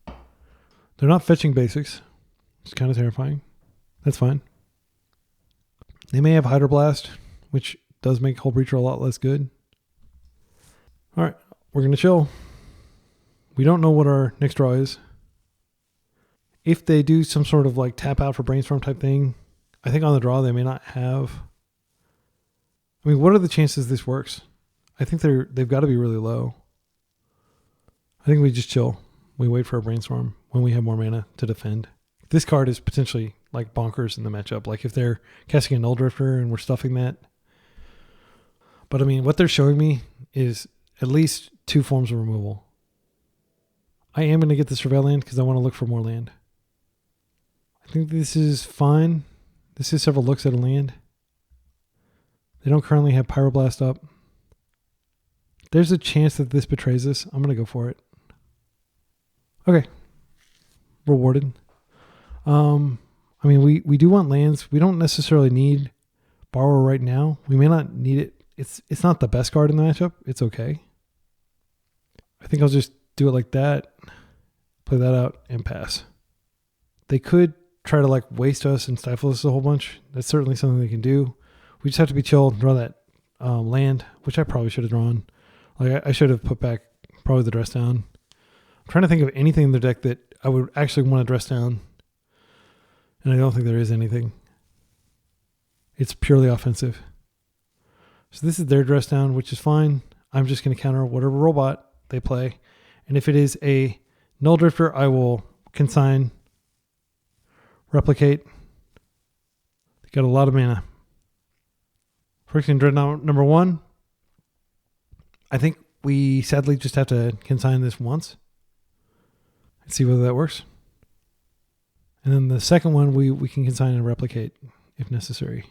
They're not fetching basics. It's kind of terrifying. That's fine. They may have Hydroblast, which does make Hullbreacher a lot less good. All right, we're going to chill. We don't know what our next draw is. If they do some sort of like tap out for Brainstorm type thing, I think on the draw they may not have. I mean, what are the chances this works? I think they've got to be really low. I think we just chill. We wait for a Brainstorm when we have more mana to defend. This card is potentially like bonkers in the matchup. Like if they're casting a Nulldrifter and we're stuffing that. But I mean, what they're showing me is at least 2 forms of removal. I am going to get the Surveil land because I want to look for more land. I think this is fine. This is several looks at a land. They don't currently have Pyroblast up. There's a chance that this betrays us. I'm going to go for it. Okay. Rewarded. I mean, we do want lands. We don't necessarily need Borrower right now. We may not need it. It's not the best card in the matchup. It's okay. I think I'll just do it like that. Play that out and pass. They could try to like waste us and stifle us a whole bunch. That's certainly something they can do. We just have to be chill and draw that land, which I probably should have drawn. Like I should have put back probably the dress down. I'm trying to think of anything in the deck that I would actually want to dress down. And I don't think there is anything. It's purely offensive. So this is their dress down, which is fine. I'm just going to counter whatever robot they play. And if it is a Nulldrifter, I will Consign, replicate. They got a lot of mana. Phyrexian Dreadnought number 1. I think we sadly just have to Consign this once. Let's see whether that works. And then the second one, we can Consign and replicate if necessary.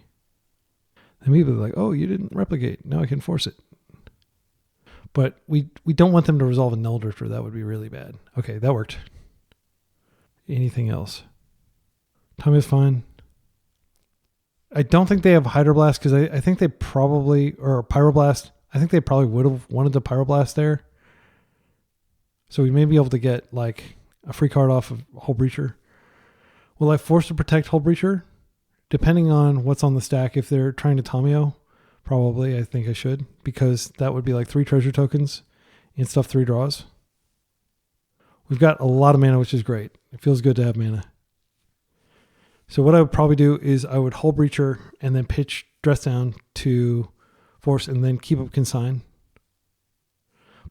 And people are like, oh, you didn't replicate. Now I can force it. But we don't want them to resolve a Nulldrifter. That would be really bad. Okay, that worked. Anything else? Time is fine. I don't think they have Hydroblast because I think they probably, or Pyroblast, I think they probably would have wanted to Pyroblast there. So we may be able to get like a free card off of Hullbreacher. Will I force to protect Hullbreacher? Depending on what's on the stack, if they're trying to Tamio, probably I think I should, because that would be like 3 treasure tokens and stuff 3 draws. We've got a lot of mana, which is great. It feels good to have mana. So what I would probably do is I would Hullbreacher and then pitch dress down to force and then keep up Consign.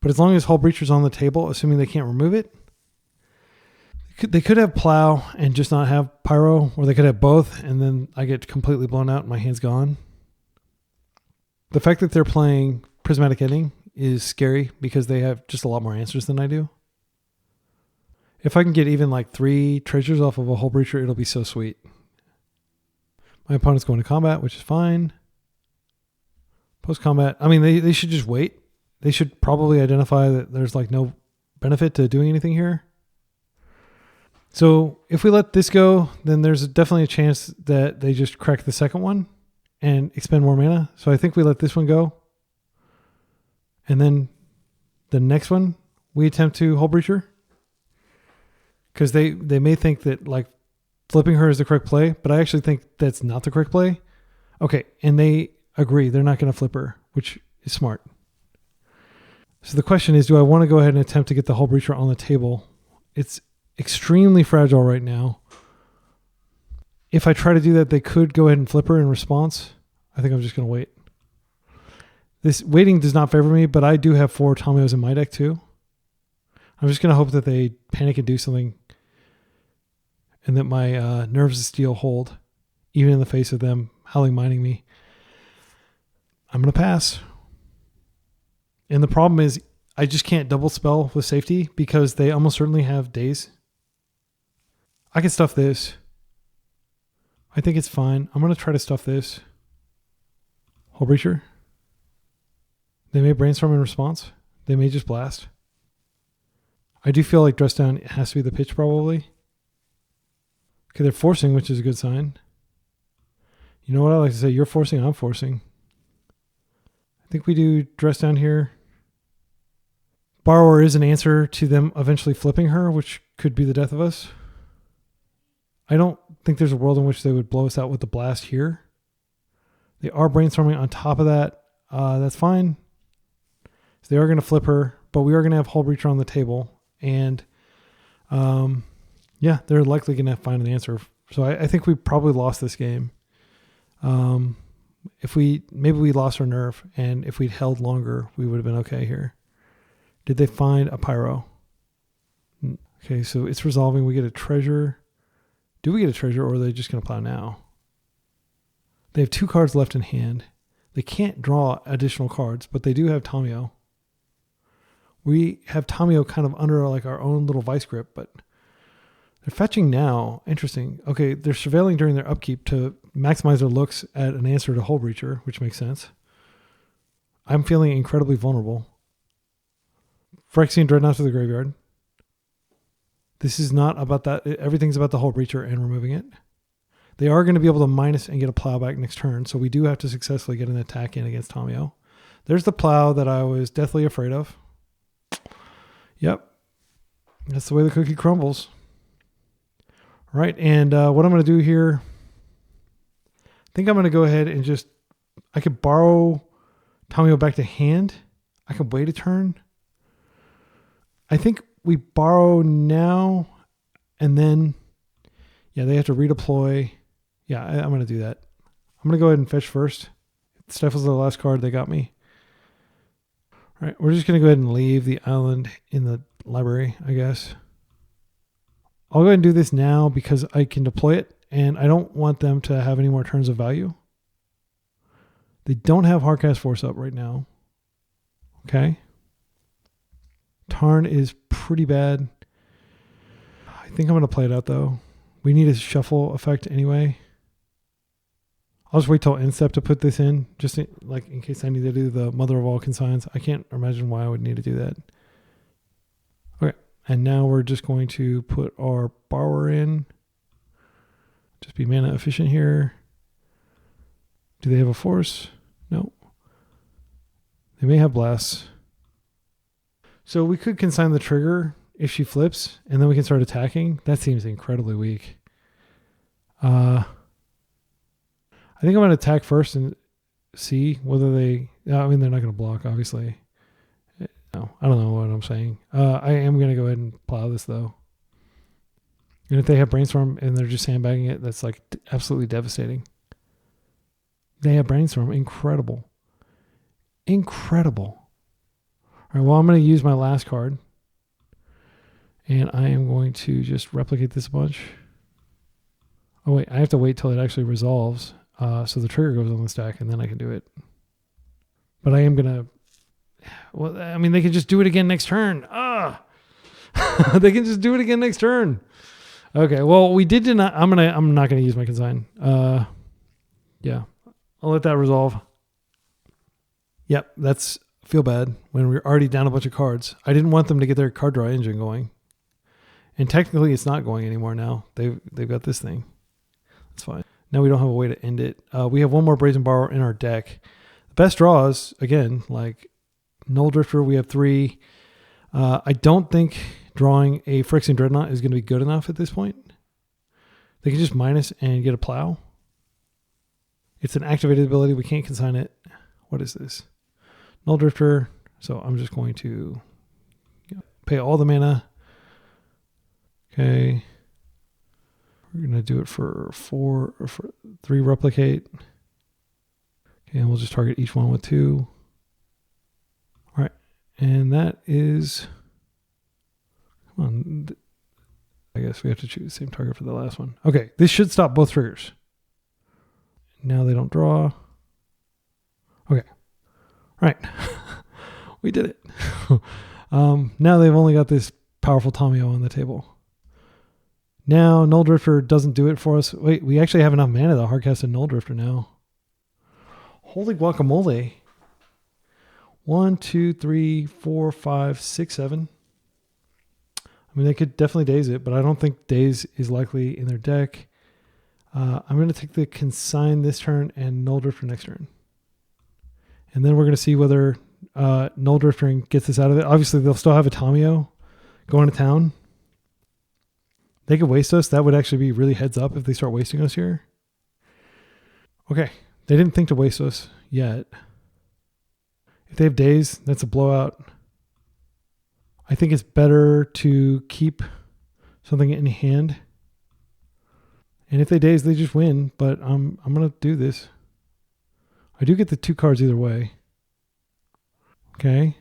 But as long as Hullbreacher's on the table, assuming they can't remove it, they They could have Plow and just not have Pyro, or they could have both, and then I get completely blown out and my hand's gone. The fact that they're playing Prismatic Ending is scary because they have just a lot more answers than I do. If I can get even like 3 treasures off of a Hullbreacher, it'll be so sweet. My opponent's going to combat, which is fine. Post-combat, I mean, they should just wait. They should probably identify that there's like no benefit to doing anything here. So if we let this go, then there's definitely a chance that they just crack the second one and expend more mana. So I think we let this one go. And then the next one, we attempt to Hullbreacher. Because they may think that like flipping her is the correct play, but I actually think that's not the correct play. Okay, and they agree. They're not going to flip her, which is smart. So the question is, do I want to go ahead and attempt to get the Hullbreacher on the table? It's extremely fragile right now. If I try to do that, they could go ahead and flip her in response. I think I'm just going to wait. This waiting does not favor me, but I do have 4 Tamios in my deck too. I'm just going to hope that they panic and do something and that my nerves of steel hold, even in the face of them howling mining me. I'm going to pass. And the problem is I just can't double spell with safety because they almost certainly have days. I can stuff this. I think it's fine. I'm going to try to stuff this. Hullbreacher. They may brainstorm in response. They may just blast. I do feel like dress down has to be the pitch probably. Okay, they're forcing, which is a good sign. You know what I like to say? You're forcing, I'm forcing. I think we do dress down here. Borrower is an answer to them eventually flipping her, which could be the death of us. I don't think there's a world in which they would blow us out with the blast here. They are brainstorming on top of that. That's fine. So they are going to flip her, but we are going to have Hullbreacher on the table. And yeah, they're likely going to find an answer. So I think we probably lost this game. Maybe we lost our nerve, and if we'd held longer, we would have been okay here. Did they find a Pyro? Okay, so it's resolving. We get a treasure. Do we get a treasure, or are they just going to plow now? They have 2 cards left in hand. They can't draw additional cards, but they do have Tamio. We have Tamio kind of under like our own little vice grip, but they're fetching now. Interesting. Okay, they're surveilling during their upkeep to maximize their looks at an answer to Hullbreacher, which makes sense. I'm feeling incredibly vulnerable. Phyrexian Dreadnought to the graveyard. This is not about that. Everything's about the Hullbreacher and removing it. They are going to be able to minus and get a plow back next turn, so we do have to successfully get an attack in against Tamio. There's the plow that I was deathly afraid of. Yep. That's the way the cookie crumbles. All right, and what I'm going to do here, I think I'm going to go ahead and just, I could borrow Tamio back to hand. I could wait a turn. I think we borrow now, and then, yeah, they have to redeploy. Yeah, I'm going to do that. I'm going to go ahead and fetch first. Stifle's the last card. They got me. All right, we're just going to go ahead and leave the island in the library, I guess. I'll go ahead and do this now because I can deploy it, and I don't want them to have any more turns of value. They don't have Hardcast Force up right now. Okay. Tarn is pretty bad. I think I'm going to play it out, though. We need a shuffle effect anyway. I'll just wait till end step to put this in, just in case I need to do the mother of all consigns. I can't imagine why I would need to do that. Okay, and now we're just going to put our borrower in. Just be mana efficient here. Do they have a force? No. They may have blasts. So we could consign the trigger if she flips, and then we can start attacking. That seems incredibly weak. I think I'm going to attack first and see whether they... I mean, they're not going to block, obviously. No, I don't know what I'm saying. I am going to go ahead and plow this, though. And if they have Brainstorm and they're just sandbagging it, that's like absolutely devastating. They have Brainstorm. Incredible. Incredible. All right, well, I'm going to use my last card. And I am going to just replicate this a bunch. Oh wait, I have to wait till it actually resolves. So the trigger goes on the stack and then I can do it. But I am going to, well, I mean, they can just do it again next turn. They can just do it again next turn. Okay, well, we did not, I'm not going to use my consign. Yeah, I'll let that resolve. Yep, that's feel bad when we're already down a bunch of cards. I didn't want them to get their card draw engine going. And technically it's not going anymore now. They've got this thing. That's fine. Now we don't have a way to end it. We have one more Brazen Borrower in our deck. The best draws, again, like Nulldrifter, we have 3. I don't think drawing a Phyrexian Dreadnought is going to be good enough at this point. They can just minus and get a plow. It's an activated ability. We can't consign it. What is this? Nulldrifter. So I'm just going to pay all the mana. Okay. We're going to do it for 4 or for 3 replicate. Okay, and we'll just target each one with 2. All right. And that is, come on. I guess we have to choose the same target for the last one. Okay, this should stop both triggers. Now they don't draw. Okay. All right. We did it. Now they've only got this powerful Tamio on the table. Now Nulldrifter doesn't do it for us. Wait, we actually have enough mana to hardcast a Nulldrifter now. Holy guacamole. 1, 2, 3, 4, 5, 6, 7. I mean, they could definitely daze it, but I don't think daze is likely in their deck. I'm going to take the Consign this turn and Nulldrifter next turn. And then we're going to see whether Nulldrifter gets us out of it. Obviously, they'll still have a Tamio going to town. They could waste us. That would actually be really heads up if they start wasting us here. Okay. They didn't think to waste us yet. If they have daze, that's a blowout. I think it's better to keep something in hand. And if they daze, they just win. But I'm going to do this. I do get the 2 cards either way. Okay.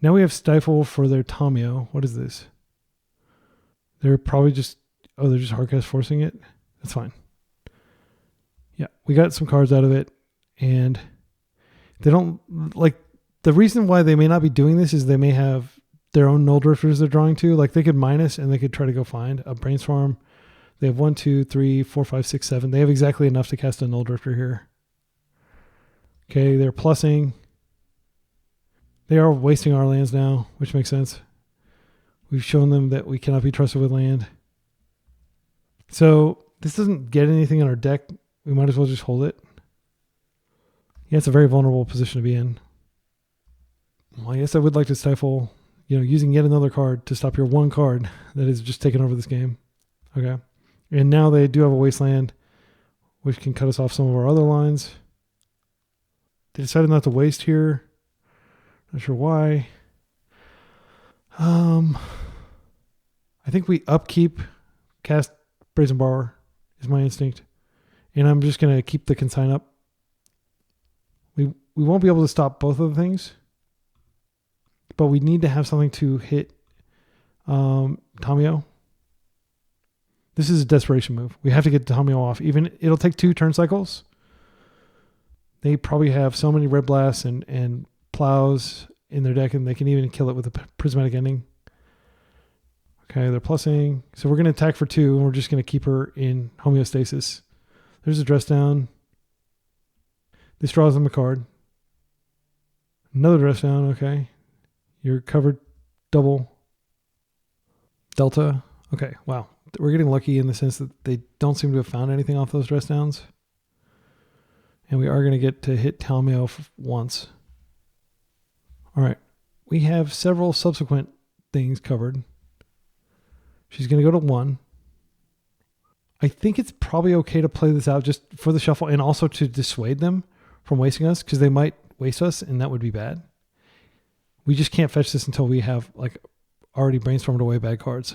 Now we have Stifle for their Tamio. What is this? They're probably just, they're just hardcast forcing it. That's fine. Yeah, we got some cards out of it. And they don't, like, the reason why they may not be doing this is they may have their own Nulldrifters they're drawing to. Like, they could minus and they could try to go find a Brainstorm. They have 1, 2, 3, 4, 5, 6, 7. They have exactly enough to cast a Nulldrifter here. Okay, they're plussing. They are wasting our lands now, which makes sense. We've shown them that we cannot be trusted with land. So this doesn't get anything in our deck. We might as well just hold it. Yeah, it's a very vulnerable position to be in. Well, I guess I would like to stifle, using yet another card to stop your one card that is just taking over this game. Okay. And now they do have a wasteland, which can cut us off some of our other lines. They decided not to waste here. Not sure why. I think we upkeep cast Brazen Borrower is my instinct. And I'm just going to keep the Consign up. We won't be able to stop both of the things. But we need to have something to hit Tamio. This is a desperation move. We have to get Tamio off. It'll take 2 turn cycles. They probably have so many Red Blasts and Plows in their deck, and they can even kill it with a Prismatic Ending. Okay, they're plussing. So we're going to attack for 2, and we're just going to keep her in homeostasis. There's a dress down. This draws them a card. Another dress down, okay. You're covered double. Delta. Okay, wow. We're getting lucky in the sense that they don't seem to have found anything off those dress downs. And we are going to get to hit Tamio once. All right. We have several subsequent things covered. She's going to go to 1. I think it's probably okay to play this out just for the shuffle and also to dissuade them from wasting us because they might waste us and that would be bad. We just can't fetch this until we have already brainstormed away bad cards.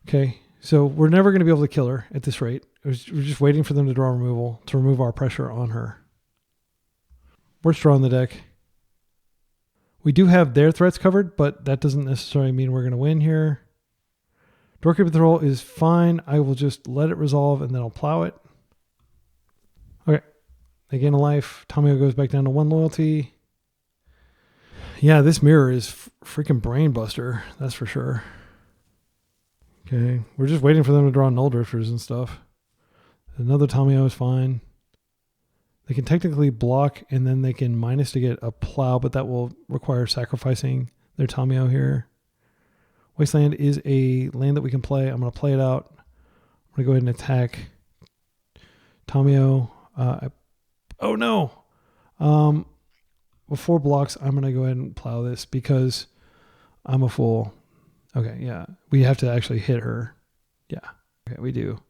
Okay, so we're never going to be able to kill her at this rate. We're just waiting for them to draw removal to remove our pressure on her. Worst draw in the deck. We do have their threats covered, but that doesn't necessarily mean we're going to win here. Doorkeeper Patrol is fine. I will just let it resolve and then I'll plow it. Okay. They gain a life. Tamio goes back down to 1 loyalty. Yeah, this mirror is freaking brain buster. That's for sure. Okay. We're just waiting for them to draw Nulldrifters and stuff. Another Tamio is fine. They can technically block and then they can minus to get a plow, but that will require sacrificing their Tamio here. Wasteland is a land that we can play. I'm going to play it out. I'm going to go ahead and attack Tamio. Oh no! Before blocks, I'm going to go ahead and plow this because I'm a fool. Okay, yeah. We have to actually hit her. Yeah. Okay, we do.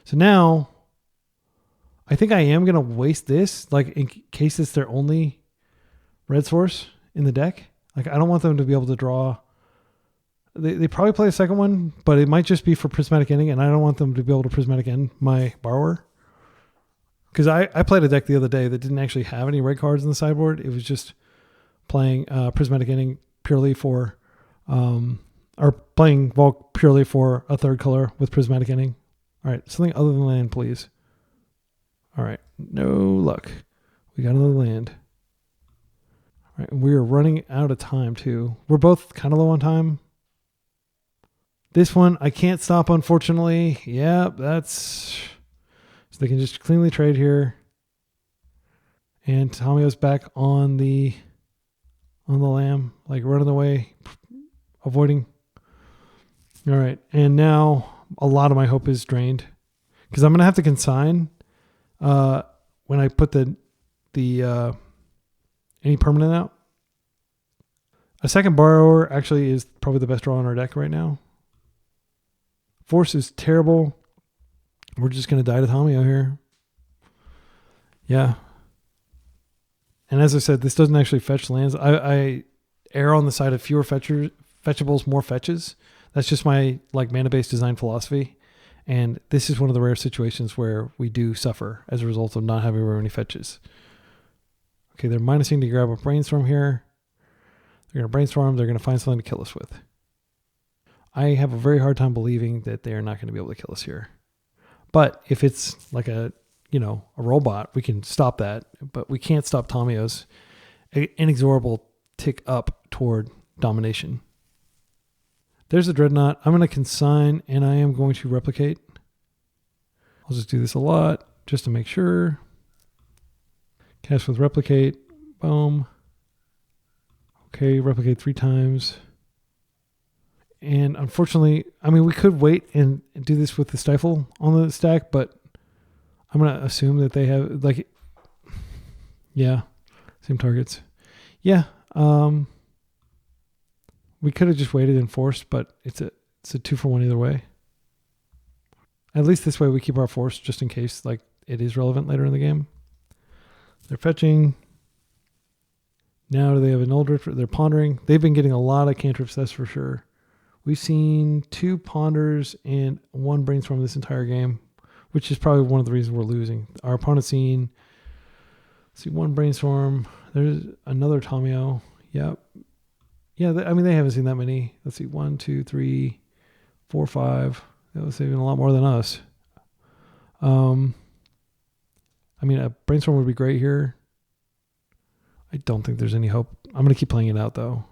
So now, I think I am going to waste this, like in case it's their only red source in the deck. Like I don't want them to be able to draw. They probably play a second one, but it might just be for Prismatic Ending, and I don't want them to be able to Prismatic End my Borrower. Because I played a deck the other day that didn't actually have any red cards in the sideboard. It was just playing Prismatic Ending purely for, or playing Volk purely for a third color with Prismatic Ending. All right, something other than land, please. All right, no luck. We got another land. All right, and we are running out of time too. We're both kind of low on time. This one I can't stop, unfortunately. Yeah, that's... So they can just cleanly trade here. And Tamio's back on the lamb, like running away, avoiding. All right, and now a lot of my hope is drained because I'm gonna have to consign when I put the any permanent out. A second borrower actually is probably the best draw on our deck right now. Force is terrible. We're just going to die to Tamio here. Yeah. And as I said, this doesn't actually fetch lands. I err on the side of fewer fetchables, more fetches. That's just my mana-based design philosophy. And this is one of the rare situations where we do suffer as a result of not having very many fetches. Okay, they're minusing to grab a brainstorm here. They're going to brainstorm. They're going to find something to kill us with. I have a very hard time believing that they are not going to be able to kill us here. But if it's like a robot, we can stop that. But we can't stop Tamio's inexorable tick up toward domination. There's a Dreadnought. I'm going to consign, and I am going to replicate. I'll just do this a lot just to make sure. Cast with replicate. Boom. Okay, replicate 3 times. And unfortunately, we could wait and do this with the Stifle on the stack, but I'm going to assume that they have, same targets. Yeah, we could have just waited and forced, but it's a 2-for-1 either way. At least this way we keep our force just in case it is relevant later in the game. They're fetching. Now do they have a Nulldrifter? They're pondering. They've been getting a lot of cantrips, that's for sure. We've seen 2 ponders and 1 brainstorm this entire game, which is probably one of the reasons we're losing. Our opponent's seen, 1 brainstorm. There's another Tamio. Yep. Yeah, they haven't seen that many. Let's see, 1, 2, 3, 4, 5. That was even a lot more than us. A brainstorm would be great here. I don't think there's any hope. I'm going to keep playing it out, though.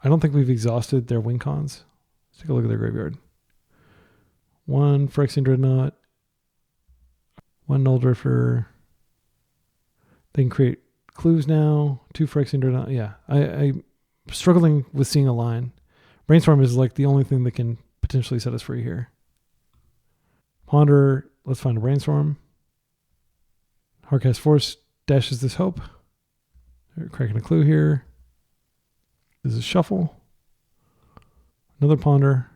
I don't think we've exhausted their win cons. Let's take a look at their graveyard. 1 Phyrexian Dreadnought. 1 Nulldrifter. They can create clues now. 2 Phyrexian Dreadnought. Yeah, I'm struggling with seeing a line. Brainstorm is the only thing that can potentially set us free here. Ponder. Let's find a Brainstorm. Hardcast Force dashes this hope. They're cracking a clue here. This is Shuffle. Another Ponder.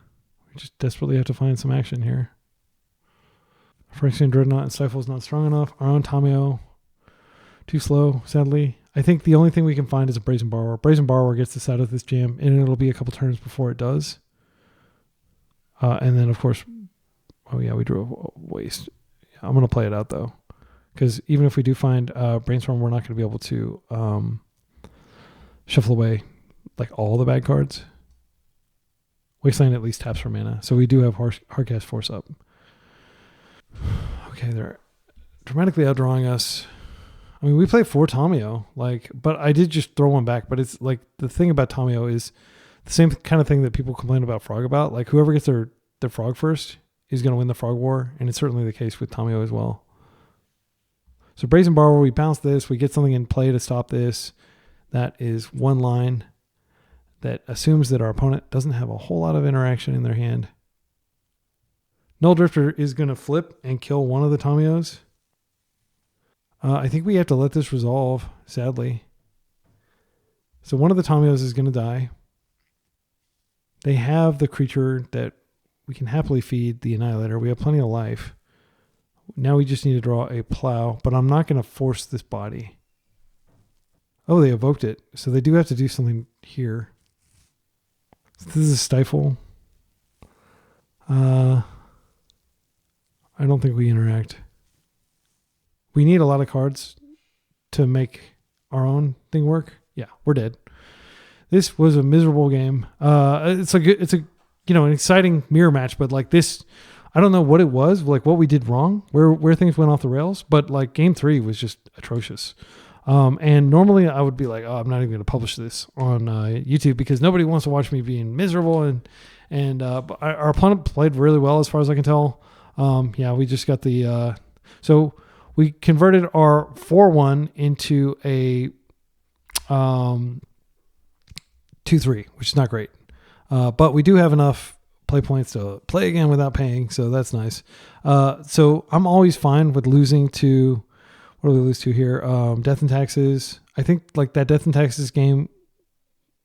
We just desperately have to find some action here. Phyrexian Dreadnought and Stifle is not strong enough. Our own Tamio, too slow, sadly. I think the only thing we can find is a Brazen Borrower. Brazen Borrower gets us out of this jam, and it'll be a couple turns before it does. And then, of course, we drew a waste. I'm going to play it out, though. Because even if we do find Brainstorm, we're not going to be able to shuffle away like all the bad cards. Wasteland at least taps for mana, so we do have Hardcast Force up. Okay, they're dramatically outdrawing us. I mean, we play 4 Tamio, but I did just throw one back. But it's like the thing about Tamio is the same kind of thing that people complain about Frog about. Like whoever gets their Frog first is going to win the Frog War, and it's certainly the case with Tamio as well. So Brazen Borrower, we bounce this, we get something in play to stop this. That is one line that assumes that our opponent doesn't have a whole lot of interaction in their hand. Nulldrifter is going to flip and kill one of the Tamios. I think we have to let this resolve, sadly. So one of the Tamios is going to die. They have the creature that we can happily feed, the Annihilator. We have plenty of life. Now we just need to draw a plow, but I'm not going to force this body. Oh, they evoked it. So they do have to do something here. So this is a stifle. I don't think we interact. We need a lot of cards to make our own thing work. Yeah, we're dead. This was a miserable game. It's an exciting mirror match, but like this, I don't know what it was, like what we did wrong, where things went off the rails, but like game 3 was just atrocious. And normally I would be like, oh, I'm not even going to publish this on YouTube because nobody wants to watch me being miserable. But our opponent played really well as far as I can tell. We just got so we converted our 4-1 into a 2-3, which is not great. But we do have enough play points to play again without paying, so that's nice. So I'm always fine with losing to, what do we lose to here? Death and Taxes. I think like that Death and Taxes game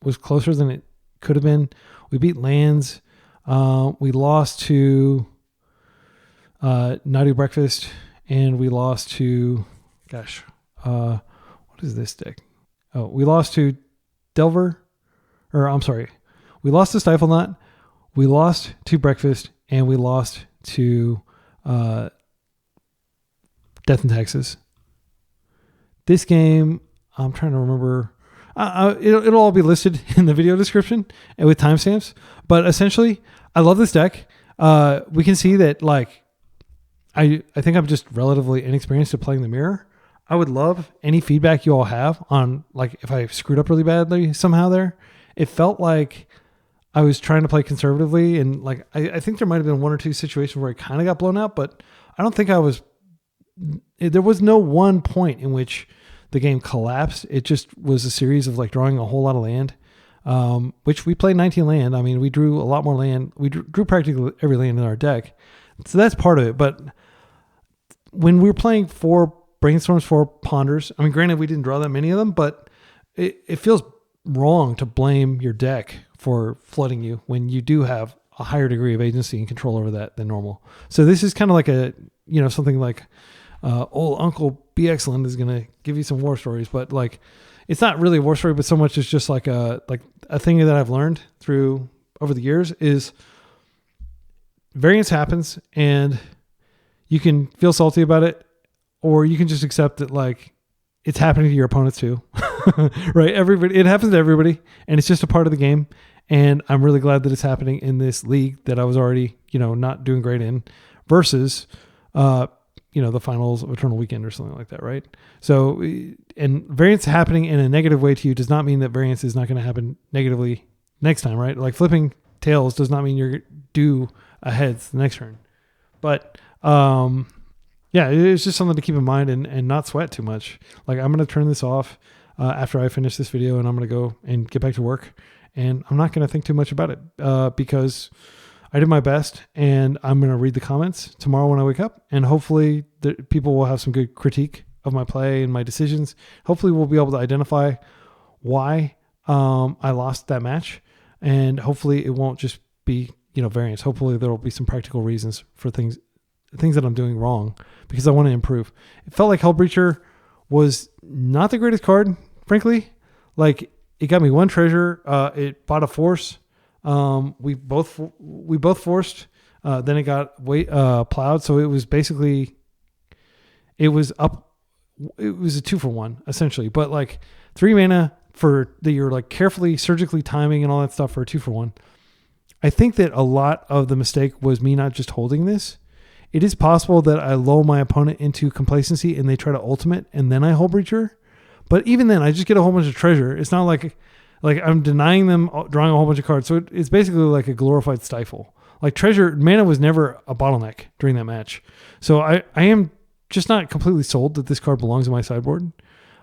was closer than it could have been. We beat lands. We lost to Nadu Breakfast, and we lost to, what is this deck? Oh, we lost to Delver, we lost to Stiflenought, we lost to Breakfast, and we lost to Death and Taxes. This game, I'm trying to remember. It'll all be listed in the video description and with timestamps. But essentially, I love this deck. We can see that, like, I think I'm just relatively inexperienced at playing the mirror. I would love any feedback you all have on, like, if I screwed up really badly somehow there. It felt like I was trying to play conservatively, and like I think there might have been one or two situations where I kind of got blown out, but I don't think there was no one point in which the game collapsed. It just was a series of like drawing a whole lot of land, which we played 19 land. I mean, we drew a lot more land. We drew practically every land in our deck. So that's part of it. But when we were playing 4 brainstorms, 4 ponders, I mean, granted, we didn't draw that many of them, but it feels wrong to blame your deck for flooding you when you do have a higher degree of agency and control over that than normal. So this is kind of like something like old Uncle Be Excellent is going to give you some war stories, but like, it's not really a war story, but so much as just like a thing that I've learned through over the years is variance happens and you can feel salty about it, or you can just accept that like it's happening to your opponents too. Right? It happens to everybody, and it's just a part of the game. And I'm really glad that it's happening in this league that I was already, not doing great in, versus, the finals of Eternal Weekend or something like that, right? So, and variance happening in a negative way to you does not mean that variance is not going to happen negatively next time, right? Like flipping tails does not mean you're due a heads the next turn. But, it's just something to keep in mind and not sweat too much. Like, I'm going to turn this off after I finish this video, and I'm going to go and get back to work. And I'm not going to think too much about it because I did my best, and I'm going to read the comments tomorrow when I wake up, and hopefully people will have some good critique of my play and my decisions. Hopefully we'll be able to identify why I lost that match, and hopefully it won't just be variance. Hopefully there will be some practical reasons for things that I'm doing wrong, because I want to improve. It felt like Hullbreacher was not the greatest card, frankly. Like, it got me 1 treasure. It bought a force. We both forced. Then it got plowed. So it was basically, it was up. It was a 2-for-1 essentially, but like 3 mana, that you're like carefully, surgically timing and all that stuff for a 2-for-1. I think that a lot of the mistake was me not just holding this. It is possible that I lull my opponent into complacency and they try to ultimate and then I Hullbreacher. But even then, I just get a whole bunch of treasure. It's not like I'm denying them drawing a whole bunch of cards. So it's basically like a glorified stifle. Like treasure, mana was never a bottleneck during that match. So I am just not completely sold that this card belongs in my sideboard.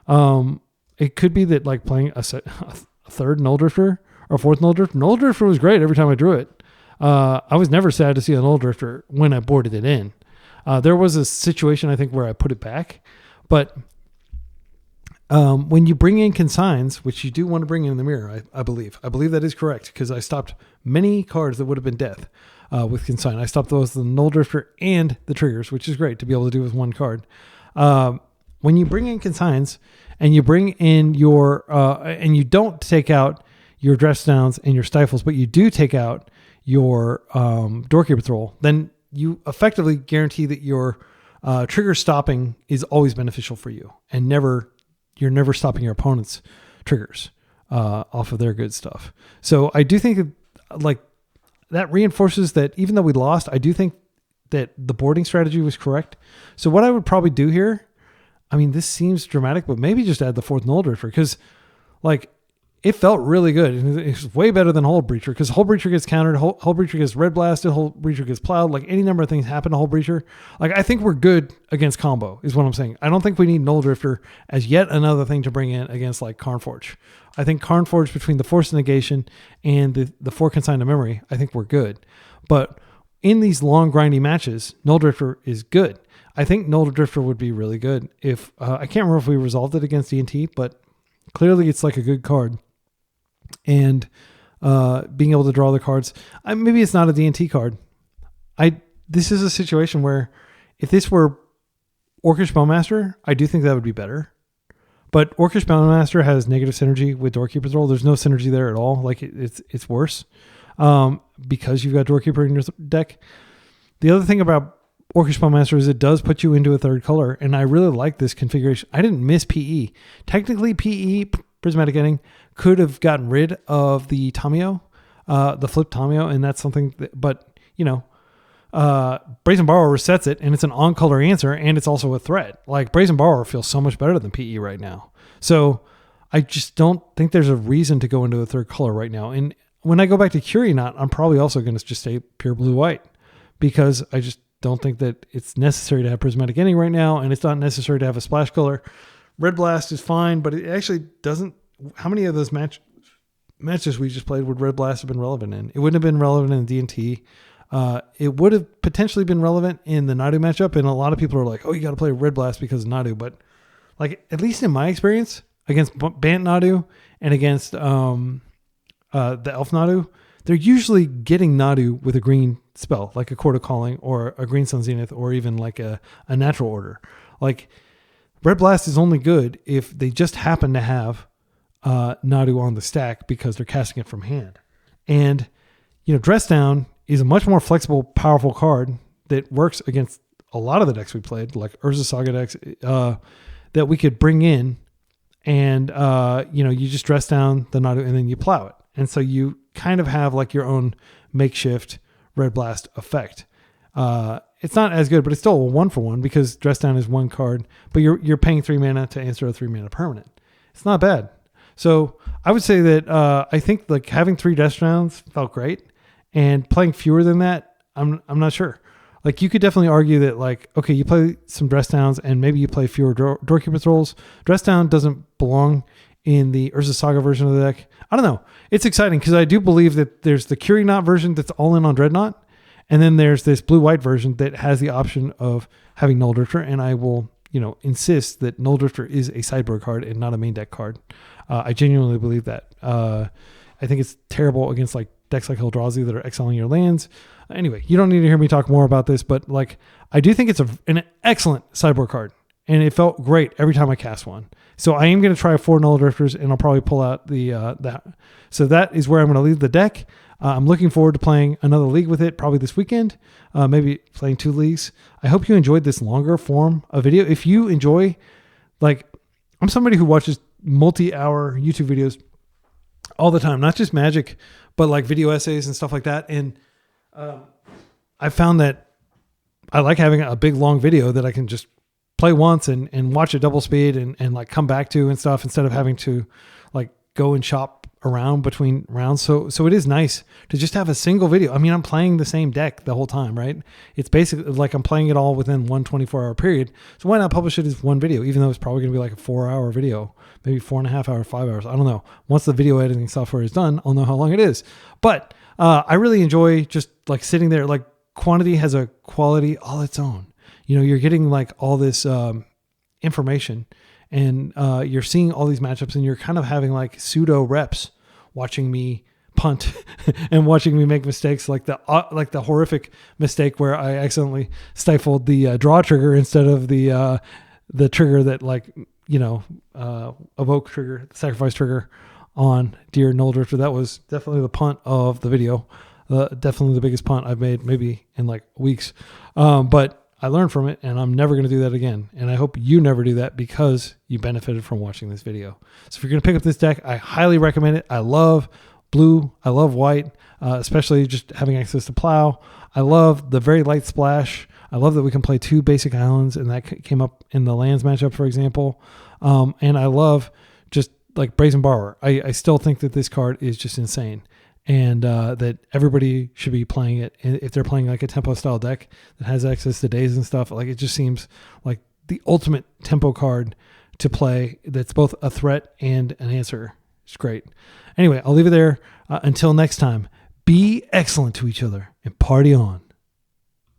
It could be that like playing a third Nulldrifter or a fourth Nulldrifter. Nulldrifter was great every time I drew it. I was never sad to see a Nulldrifter when I boarded it in. There was a situation, I think, where I put it back. But when you bring in consigns, which you do want to bring in the mirror, I believe that is correct because I stopped many cards that would have been death with consign. I stopped those, the Nulldrifter and the triggers, which is great to be able to do with one card. When you bring in consigns and you bring in your, and you don't take out your dress downs and your stifles, but you do take out your Doorkeeper Troll, then you effectively guarantee that your trigger stopping is always beneficial for you and you're never stopping your opponent's triggers off of their good stuff. So I do think that, like, that reinforces that even though we lost, I do think that the boarding strategy was correct. So what I would probably do here, I mean, this seems dramatic, but maybe just add the fourth Nulldrifter because, like, it felt really good. It's way better than Hullbreacher because Hullbreacher gets countered, Hullbreacher gets red blasted, Hullbreacher gets plowed. Like any number of things happen to Hullbreacher. Like I think we're good against combo is what I'm saying. I don't think we need Nulldrifter as yet another thing to bring in against like Karnforge. I think Karnforge between the Force of Negation and the 4 Consign to Memory, I think we're good. But in these long grindy matches, Nulldrifter is good. I think Nulldrifter would be really good if I can't remember if we resolved it against D&T, but clearly it's like a good card. And being able to draw the cards, maybe it's not a D&T card. This is a situation where if this were Orcish Bowmaster, I do think that would be better. But Orcish Bowmaster has negative synergy with Doorkeeper Troll. There's no synergy there at all. Like it's worse because you've got Doorkeeper in your deck. The other thing about Orcish Bowmaster is it does put you into a third color, and I really like this configuration. I didn't miss PE. Technically, PE, Prismatic Ending, could have gotten rid of the Tamio, the flip Tamio, and that's something but, you know, Brazen Borrower resets it, and it's an on-color answer, and it's also a threat. Like, Brazen Borrower feels so much better than PE right now. So I just don't think there's a reason to go into a third color right now. And when I go back to Curionaut, I'm probably also going to just stay pure blue-white because I just don't think that it's necessary to have Prismatic Ending right now, and it's not necessary to have a splash color. Red Blast is fine, but it actually doesn't. How many of those matches we just played would Red Blast have been relevant in? It wouldn't have been relevant in D&T. It would have potentially been relevant in the Nadu matchup, and a lot of people are like, oh, you got to play Red Blast because of Nadu. But like, at least in my experience, against Bant Nadu and against the Elf Nadu, they're usually getting Nadu with a green spell, like a Court of Calling or a Green Sun Zenith or even like a Natural Order. Like, Red Blast is only good if they just happen to have Nadu on the stack because they're casting it from hand. And, you know, Dress Down is a much more flexible, powerful card that works against a lot of the decks we played, like Urza Saga decks, that we could bring in and, you know, you just dress down the Nadu and then you plow it. And so you kind of have like your own makeshift Red Blast effect. It's not as good, but it's still a 1-for-1 because Dress Down is one card, but you're paying 3 mana to answer a 3 mana permanent. It's not bad. So I would say that I think like having 3 Dress Downs felt great, and playing fewer than that, I'm not sure. Like, you could definitely argue that, like, okay, you play some Dress Downs and maybe you play fewer Doorkeeper Trolls. Dress Down doesn't belong in the Urza Saga version of the deck. I don't know. It's exciting because I do believe that there's the Curionaut version that's all in on Dreadnought, and then there's this blue-white version that has the option of having Nulldrifter, and I will, you know, insist that Nulldrifter is a sideboard card and not a main deck card. I genuinely believe that. I think it's terrible against like decks like Eldrazi that are exiling your lands. Anyway, you don't need to hear me talk more about this, but like, I do think it's an excellent sideboard card, and it felt great every time I cast one. So I am going to try 4 Nulldrifters, and I'll probably pull out that. So that is where I'm going to leave the deck. I'm looking forward to playing another league with it, probably this weekend, maybe playing 2 leagues. I hope you enjoyed this longer form of video. If you enjoy, like, I'm somebody who watches multi-hour YouTube videos all the time, not just Magic, but like video essays and stuff like that. And I found that I like having a big long video that I can just play once and watch at double speed and like come back to and stuff, instead of having to like go and shop around between rounds. So it is nice to just have a single video. I mean, I'm playing the same deck the whole time, right? It's basically like I'm playing it all within one 24-hour period. So why not publish it as one video, even though it's probably going to be like a 4-hour video, maybe 4.5 hours, 5 hours. I don't know. Once the video editing software is done, I'll know how long it is. But I really enjoy just like sitting there. Like, Quantity has a quality all its own. You know, you're getting like all this information, and you're seeing all these matchups, and you're kind of having like pseudo reps watching me punt and watching me make mistakes, like the horrific mistake where I accidentally stifled the draw trigger instead of the trigger that, like, you know, evoke trigger, sacrifice trigger on dear Nulldrifter. That was definitely the punt of the video. Definitely the biggest punt I've made maybe in like weeks. But I learned from it, and I'm never going to do that again. And I hope you never do that, because you benefited from watching this video. So if you're going to pick up this deck, I highly recommend it. I love blue. I love white, especially just having access to Plow. I love the very light splash. I love that we can play 2 basic islands, and that came up in the lands matchup, for example. And I love just like Brazen Borrower. I still think that this card is just insane. And that everybody should be playing it if they're playing like a tempo style deck that has access to days and stuff. Like, it just seems like the ultimate tempo card to play that's both a threat and an answer. It's great. Anyway, I'll leave it there. Until next time, be excellent to each other and party on.